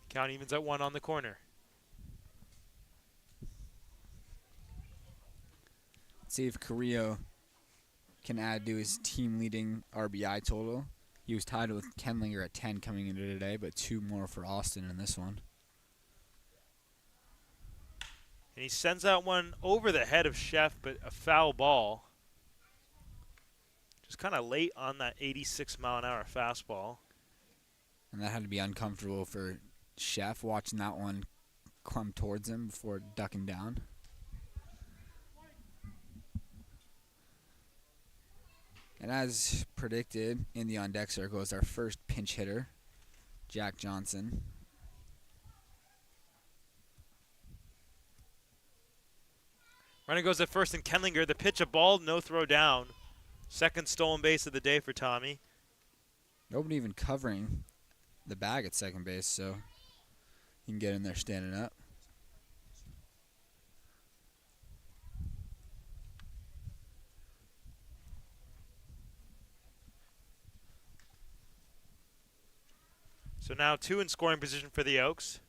[SPEAKER 1] Count evens at 1 on the corner.
[SPEAKER 2] Let's see if Carrillo can add to his team-leading RBI total. He was tied with Kendlinger at 10 coming into today, but 2 more for Austin in this one.
[SPEAKER 1] And he sends out one over the head of Sheff, but a foul ball. Just kind of late on that 86-mile-an-hour fastball.
[SPEAKER 2] And that had to be uncomfortable for Sheff, watching that one come towards him before ducking down. And as predicted in the on-deck circle is our first pinch hitter, Jack Johnson.
[SPEAKER 1] Runner goes at first, and Kendlinger, the pitch, a ball, no throw down. Second stolen base of the day for Tommy.
[SPEAKER 2] Nobody even covering the bag at second base, so he can get in there standing up.
[SPEAKER 1] So now 2 in scoring position for the Oaks.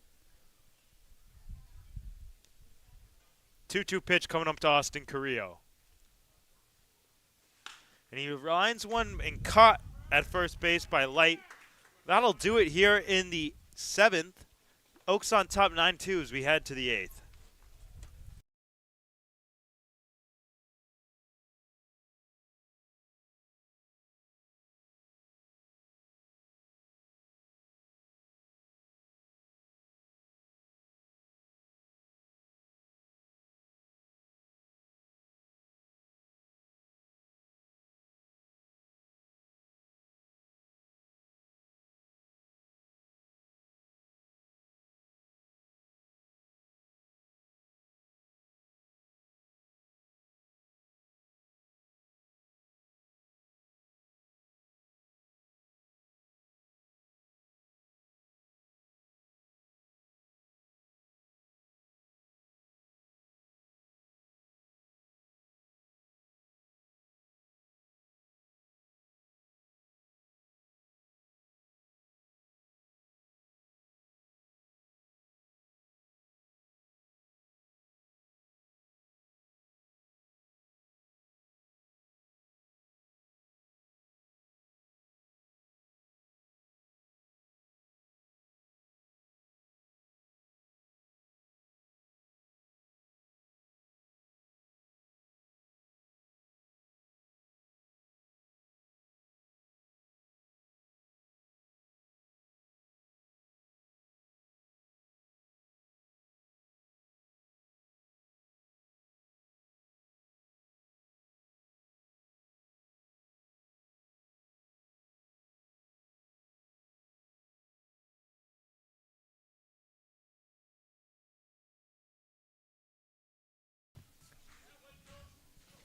[SPEAKER 1] 2-2 pitch coming up to Austin Carrillo. And he lines one and caught at first base by Light. That'll do it here in the 7th. Oaks on top 9-2 as we head to the 8th.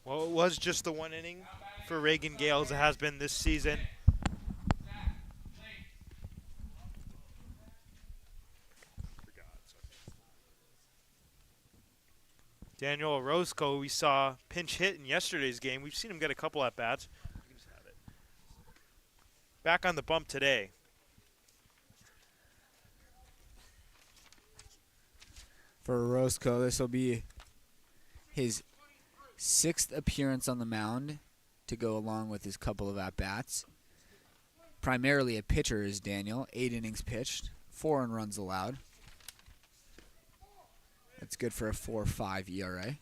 [SPEAKER 1] Well, it was just the one inning for Reagan Gale, as it has been this season. Daniel Orozco, we saw pinch hit in yesterday's game. We've seen him get a couple at bats. Back on the bump today.
[SPEAKER 2] For Orozco, this will be his 6th appearance on the mound to go along with his couple of at-bats. Primarily a pitcher is Daniel. 8 innings pitched, 4 earned runs allowed. That's good for a 4.5 ERA.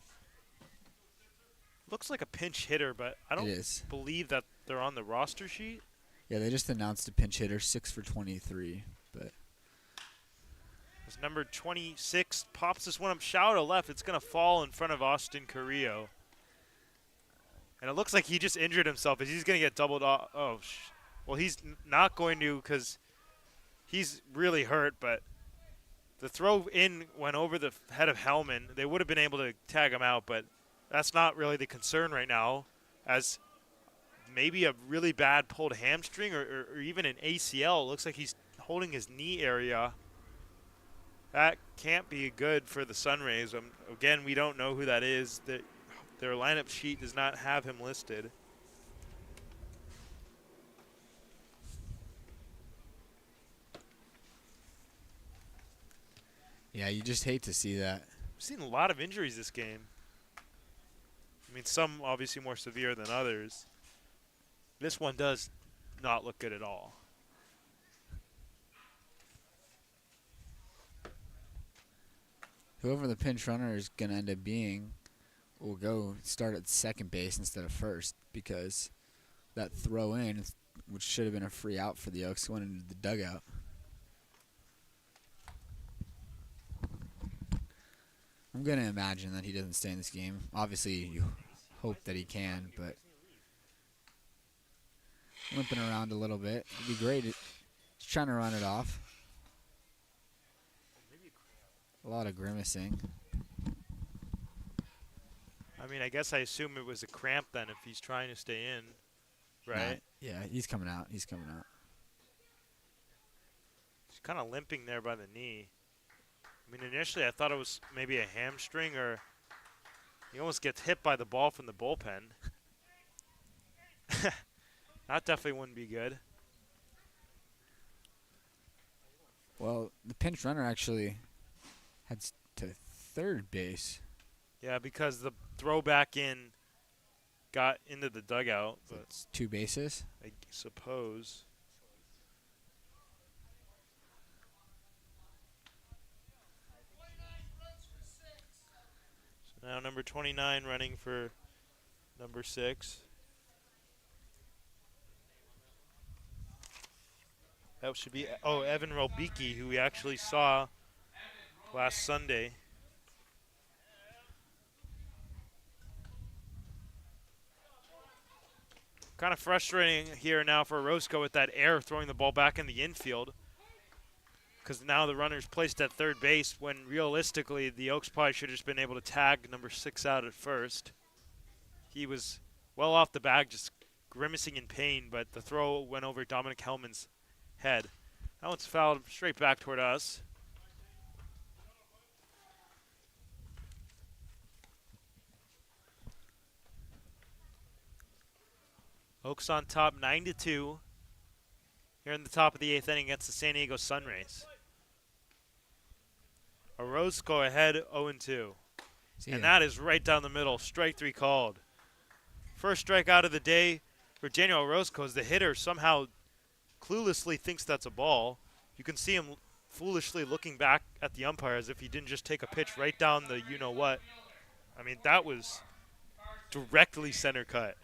[SPEAKER 1] Looks like a pinch hitter, but I don't believe that they're on the roster sheet.
[SPEAKER 2] Yeah, they just announced a pinch hitter, 6 for 23. But
[SPEAKER 1] as number 26 pops this one up shallow to left, it's going to fall in front of Austin Carrillo. And it looks like he just injured himself. He's going to get doubled off. Oh, well, he's not going to because he's really hurt, but the throw in went over the head of Hellman. They would have been able to tag him out, but that's not really the concern right now, as maybe a really bad pulled hamstring or even an ACL. It looks like he's holding his knee area. That can't be good for the SunRays. Again, we don't know who that is. Their lineup sheet does not have him listed.
[SPEAKER 2] yeah, you just hate to see that.
[SPEAKER 1] We've seen a lot of injuries this game. I mean, some obviously more severe than others. This one does not look good at all.
[SPEAKER 2] Whoever the pinch runner is going to end up being will go start at second base instead of first, because that throw in, which should have been a free out for the Oaks, went into the dugout. I'm going to imagine that he doesn't stay in this game. Obviously, you hope that he can, but limping around a little bit. It'd be great. He's trying to run it off. A lot of grimacing.
[SPEAKER 1] I mean, I guess I assume it was a cramp then if he's trying to stay in, right?
[SPEAKER 2] Yeah, he's coming out. He's coming out.
[SPEAKER 1] He's kind of limping there by the knee. I mean, initially I thought it was maybe a hamstring, or he almost gets hit by the ball from the bullpen. That definitely wouldn't be good.
[SPEAKER 2] Well, the pinch runner actually heads to third base.
[SPEAKER 1] Yeah, because the throw back in got into the dugout.
[SPEAKER 2] So it's 2 bases?
[SPEAKER 1] I suppose. So now number 29 running for number 6. That should be, Evan Robicki, who we actually saw last Sunday. Kind of frustrating here now for Orozco with that error throwing the ball back in the infield, because now the runner's placed at third base when realistically the Oaks probably should have just been able to tag number 6 out at first. He was well off the bag, just grimacing in pain, but the throw went over Dominic Hellman's head. That one's fouled straight back toward us. Oaks on top 9-2 here in the top of the 8th inning against the San Diego SunRays. Orozco ahead 0-2. And that is right down the middle. Strike 3 called. First strikeout of the day for Daniel Orozco as the hitter somehow cluelessly thinks that's a ball. You can see him foolishly looking back at the umpire as if he didn't just take a pitch right down the you-know-what. I mean, that was directly center cut.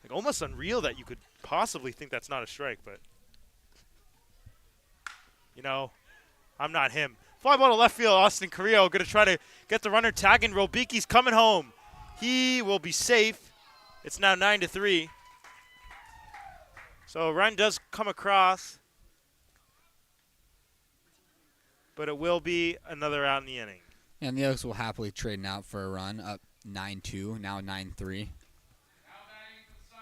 [SPEAKER 1] Like, almost unreal that you could possibly think that's not a strike, but, you know, I'm not him. Fly ball to left field, Austin Carrillo going to try to get the runner tagging. Robicki's coming home. He will be safe. It's now 9-3. So a run does come across, but it will be another out in the inning.
[SPEAKER 2] And the Oaks will happily trade out for a run, up 9-2, now 9-3.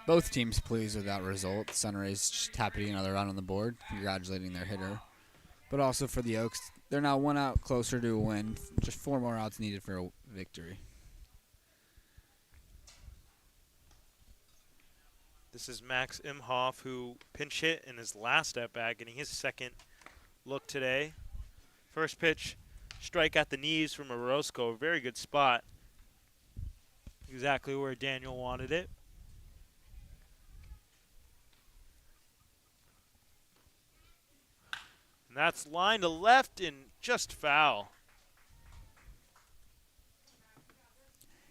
[SPEAKER 2] Both teams pleased with that result. SunRays just happy to get another run on the board, congratulating their hitter. But also for the Oaks, they're now 1 out closer to a win. Just 4 more outs needed for a victory.
[SPEAKER 1] This is Max Imhoff, who pinch hit in his last at-bat, getting his second look today. First pitch, strike at the knees from Orozco. Very good spot. Exactly where Daniel wanted it. And that's line to left and just foul.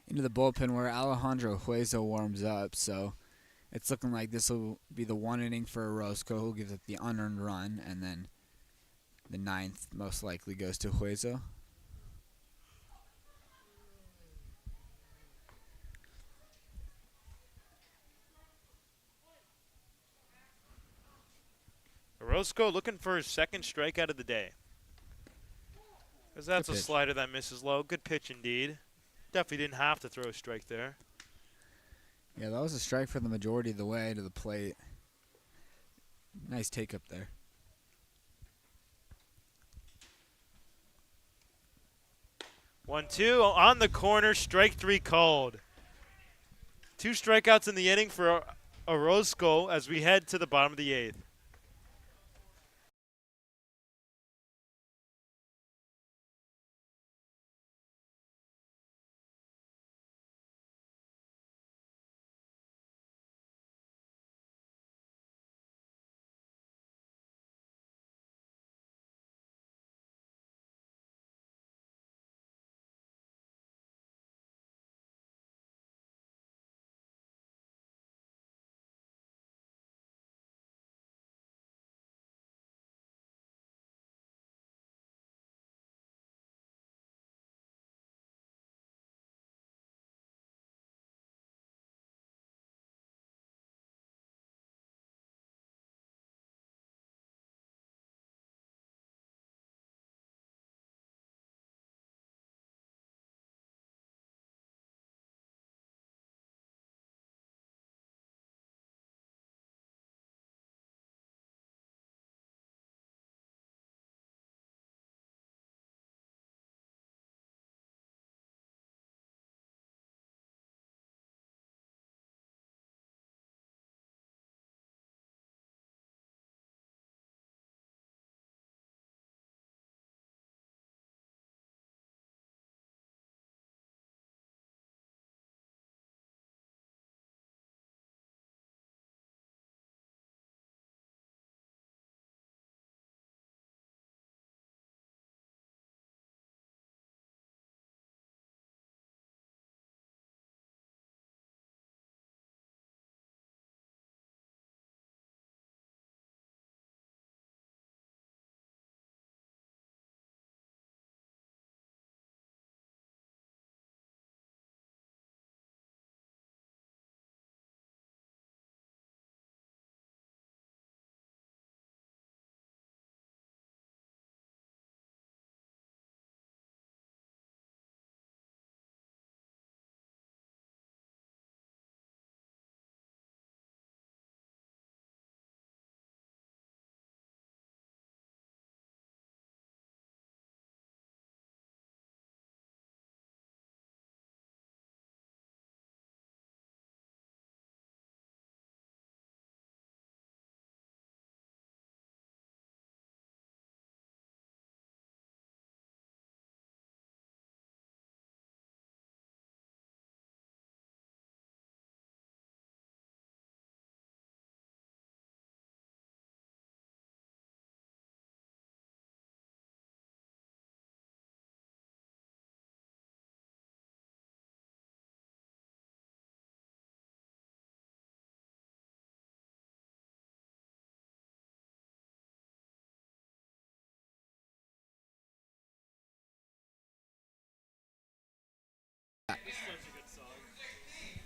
[SPEAKER 2] Into the bullpen where Alejandro Hueso warms up, so it's looking like this will be the 1 inning for Orozco, who gives it the unearned run, and then the 9th most likely goes to Hueso.
[SPEAKER 1] Orozco looking for his second strikeout of the day. Because that's a slider that misses low. Good pitch indeed. Definitely didn't have to throw a strike there.
[SPEAKER 2] Yeah, that was a strike for the majority of the way to the plate. Nice take up there.
[SPEAKER 1] One, two on the corner, strike 3 called. 2 strikeouts in the inning for Orozco as we head to the bottom of the 8th.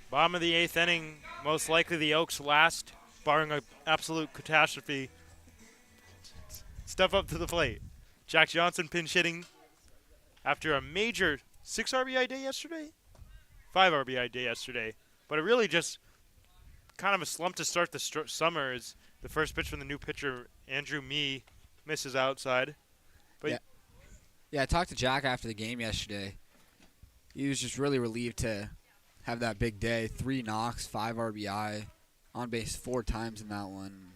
[SPEAKER 1] Bottom of the 8th inning, most likely the Oaks last, barring an absolute catastrophe. Step up to the plate. Jack Johnson pinch hitting after a major 6 RBI day yesterday. 5 RBI day yesterday. But it really just kind of a slump to start the summer as the first pitch from the new pitcher, Andrew Mee, misses outside. But
[SPEAKER 2] yeah, I talked to Jack after the game yesterday. He was just really relieved to have that big day. 3 knocks, 5 RBI, on base 4 times in that one,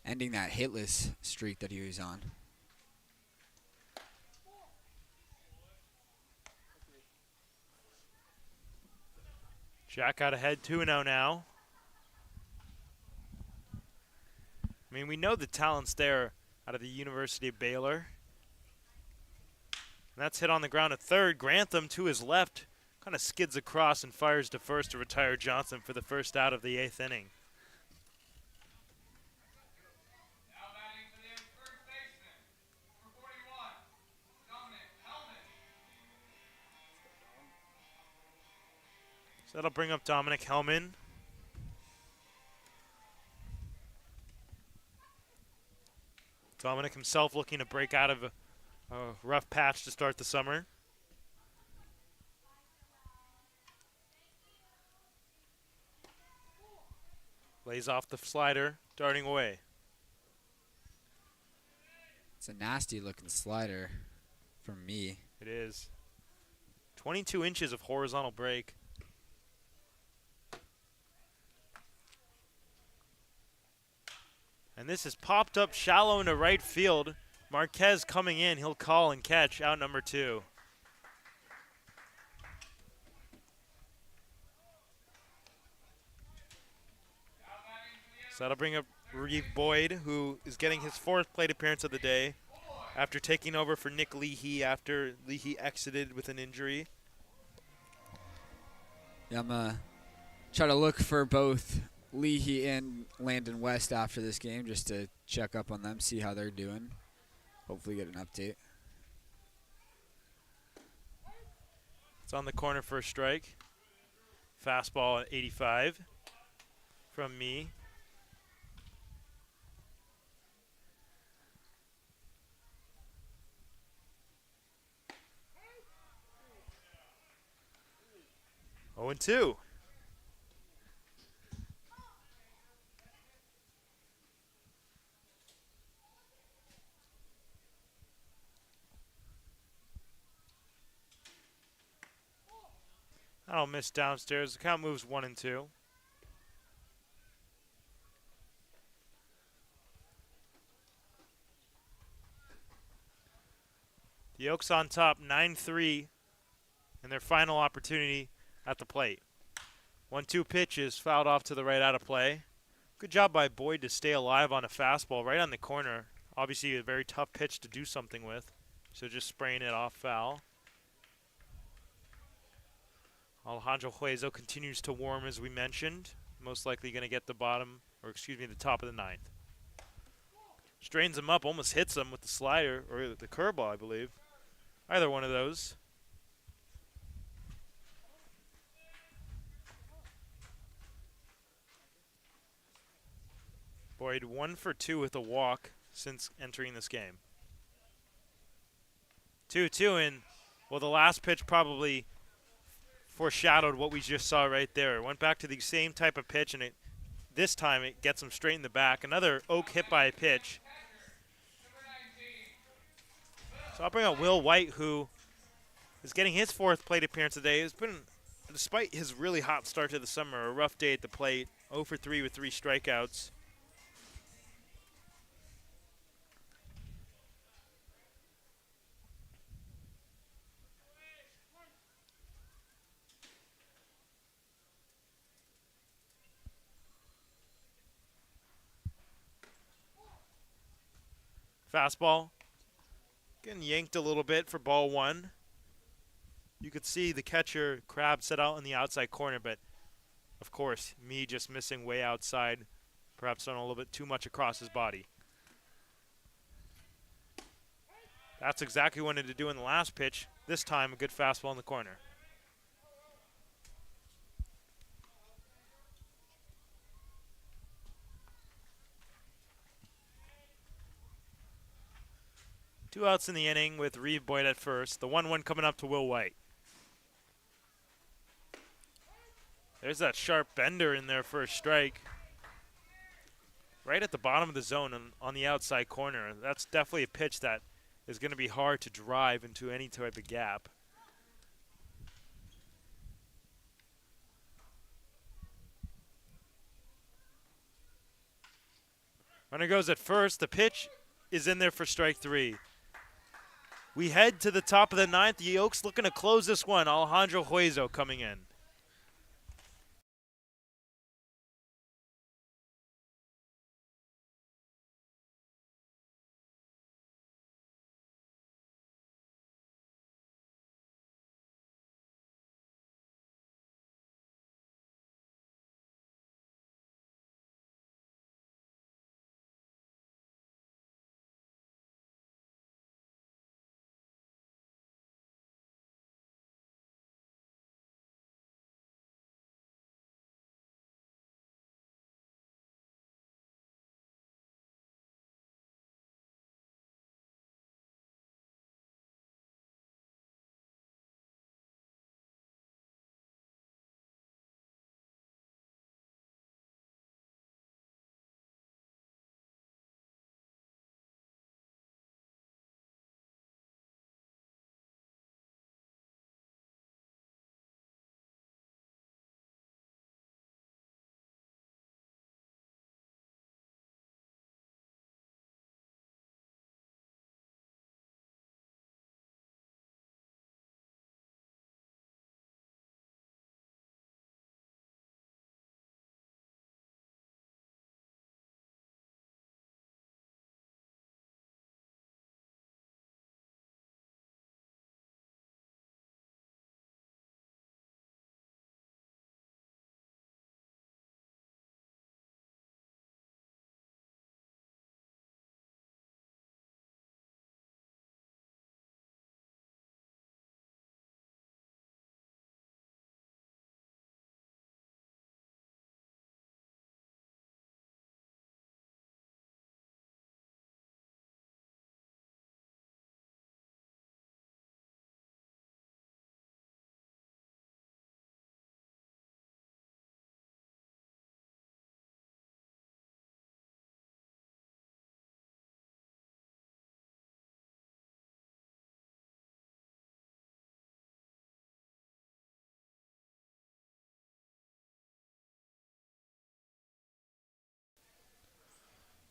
[SPEAKER 2] ending that hitless streak that he was on.
[SPEAKER 1] Jack out ahead 2-0 now. I mean, we know the talent's there out of the University of Baylor. And that's hit on the ground at third. Grantham to his left kind of skids across and fires to first to retire Johnson for the first out of the 8th inning. So that'll bring up Dominic Hellman. Dominic himself looking to break out of a rough patch to start the summer. Lays off the slider, darting away.
[SPEAKER 2] It's a nasty looking slider from me.
[SPEAKER 1] It is. 22 inches of horizontal break. And this is popped up shallow into right field. Marquez coming in. He'll call and catch out number 2. So that'll bring up Reeve Boyd, who is getting his 4th plate appearance of the day after taking over for Nick Leahy after Leahy exited with an injury.
[SPEAKER 2] Yeah, I'm going to try to look for both Leahy and Landon West after this game just to check up on them, see how they're doing. Hopefully get an update.
[SPEAKER 1] It's on the corner for a strike. Fastball at 85 from me. Oh, and 2. That'll miss downstairs. The count moves 1-2. The Oaks on top 9-3 in their final opportunity at the plate. 1-2 pitch is fouled off to the right out of play. Good job by Boyd to stay alive on a fastball right on the corner. Obviously a very tough pitch to do something with. So just spraying it off foul. Alejandro Hueso continues to warm as we mentioned. Most likely going to get the top of the 9th. Strains him up, almost hits him with the slider, or the curveball, I believe. Either one of those. Boyd 1 for 2 with a walk since entering this game. 2-2, and well, the last pitch probably foreshadowed what we just saw right there. It went back to the same type of pitch, and this time it gets him straight in the back. Another Oak hit by a pitch. So I'll bring out Will White, who is getting his 4th plate appearance today. It's been, despite his really hot start to the summer, a rough day at the plate. 0 for 3 with 3 strikeouts. Fastball getting yanked a little bit for ball 1. You could see the catcher, Crab, set out in the outside corner, but of course, me just missing way outside, perhaps throwing a little bit too much across his body. That's exactly what he wanted to do in the last pitch. This time, a good fastball in the corner. Two outs in the inning with Reeve Boyd at first. The 1-1 coming up to Will White. There's that sharp bender in there for a strike. Right at the bottom of the zone and on the outside corner. That's definitely a pitch that is going to be hard to drive into any type of gap. Runner goes at first. The pitch is in there for strike 3. We head to the top of the 9th. The Oaks looking to close this one. Alejandro Huezo coming in.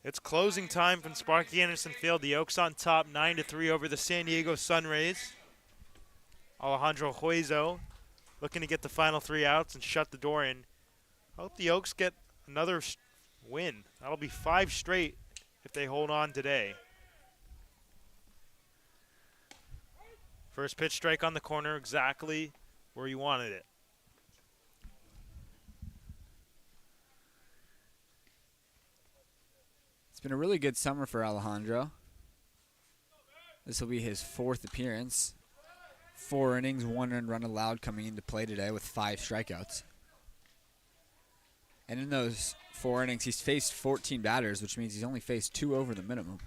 [SPEAKER 1] It's closing time from Sparky Anderson Field. The Oaks on top 9-3 over the San Diego SunRays. Alejandro Huezo looking to get the final 3 outs and shut the door in. I hope the Oaks get another win. That'll be 5 straight if they hold on today. First pitch strike on the corner, exactly where you wanted it.
[SPEAKER 2] It's been a really good summer for Alejandro. This will be his 4th appearance. 4 innings, 1 earned run allowed coming into play today with 5 strikeouts. And in those 4 innings, he's faced 14 batters, which means he's only faced 2 over the minimum.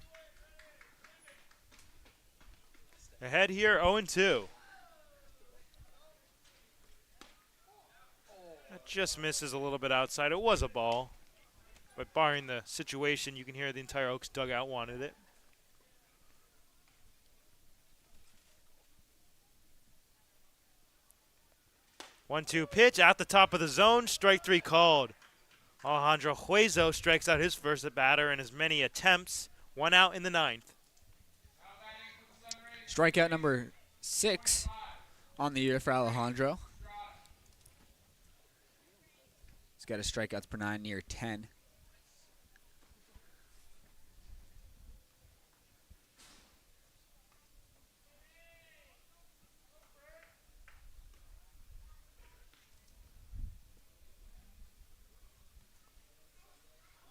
[SPEAKER 1] Ahead here, 0-2. That just misses a little bit outside. It was a ball. But barring the situation, you can hear the entire Oaks dugout wanted it. One-two pitch at the top of the zone. Strike 3 called. Alejandro Huezo strikes out his first at batter in as many attempts. 1 out in the 9th.
[SPEAKER 2] Strikeout number 6 on the year for Alejandro. He's got his strikeouts per 9 near 10.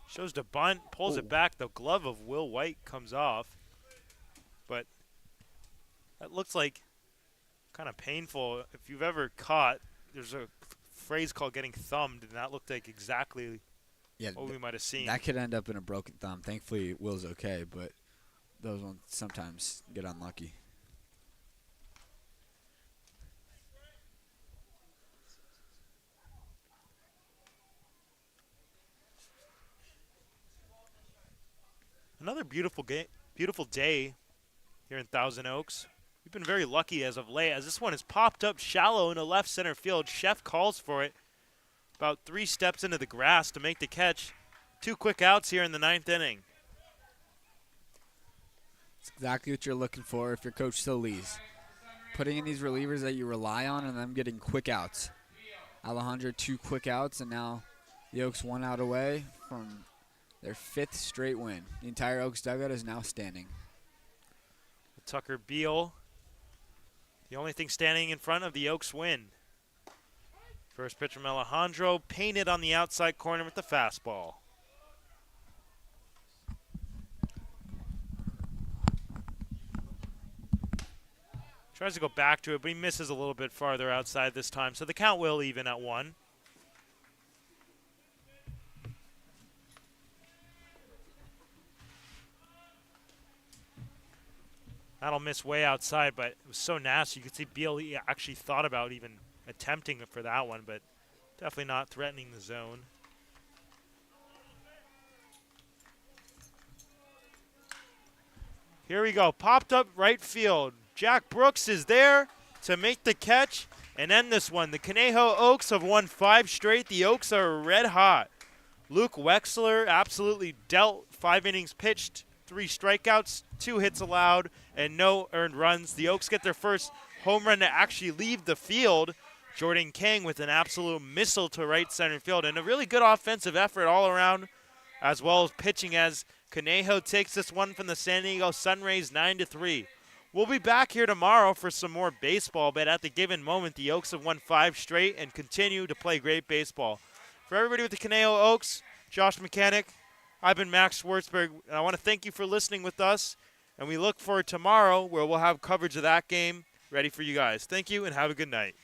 [SPEAKER 1] Shows to bunt, pulls it back. The glove of Will White comes off. But that looks like kind of painful. If you've ever caught, there's a phrase called getting thumbed, and that looked like exactly what we might have seen.
[SPEAKER 2] That could end up in a broken thumb. Thankfully, Will's okay, but those ones sometimes get unlucky.
[SPEAKER 1] beautiful day here in Thousand Oaks. We've been very lucky as of late, as this one has popped up shallow into left center field. Chef calls for it. About 3 steps into the grass to make the catch. 2 quick outs here in the 9th inning.
[SPEAKER 2] It's exactly what you're looking for if you're Coach Solis. Putting in these relievers that you rely on and them getting quick outs. Alejandro 2 quick outs, and now the Oaks 1 out away from their 5th straight win. The entire Oaks dugout is now standing.
[SPEAKER 1] Tucker Beal, the only thing standing in front of the Oaks win. First pitch from Alejandro, painted on the outside corner with the fastball. Tries to go back to it, but he misses a little bit farther outside this time, so the count will even at 1. That'll miss way outside, but it was so nasty. You could see Beal actually thought about even attempting for that one, but definitely not threatening the zone. Here we go. Popped up right field. Jack Brooks is there to make the catch and end this one. The Conejo Oaks have won 5 straight. The Oaks are red hot. Luke Wexler absolutely dealt. 5 innings pitched, 3 strikeouts, 2 hits allowed, and no earned runs. The Oaks get their first home run to actually leave the field. Jordan King with an absolute missile to right center field, and a really good offensive effort all around, as well as pitching, as Conejo takes this one from the San Diego SunRays 9-3. We'll be back here tomorrow for some more baseball, but at the given moment, the Oaks have won 5 straight and continue to play great baseball. For everybody with the Conejo Oaks, Josh Mechanick, I've been Max Schwartzberg, and I want to thank you for listening with us, and we look forward to tomorrow where we'll have coverage of that game ready for you guys. Thank you, and have a good night.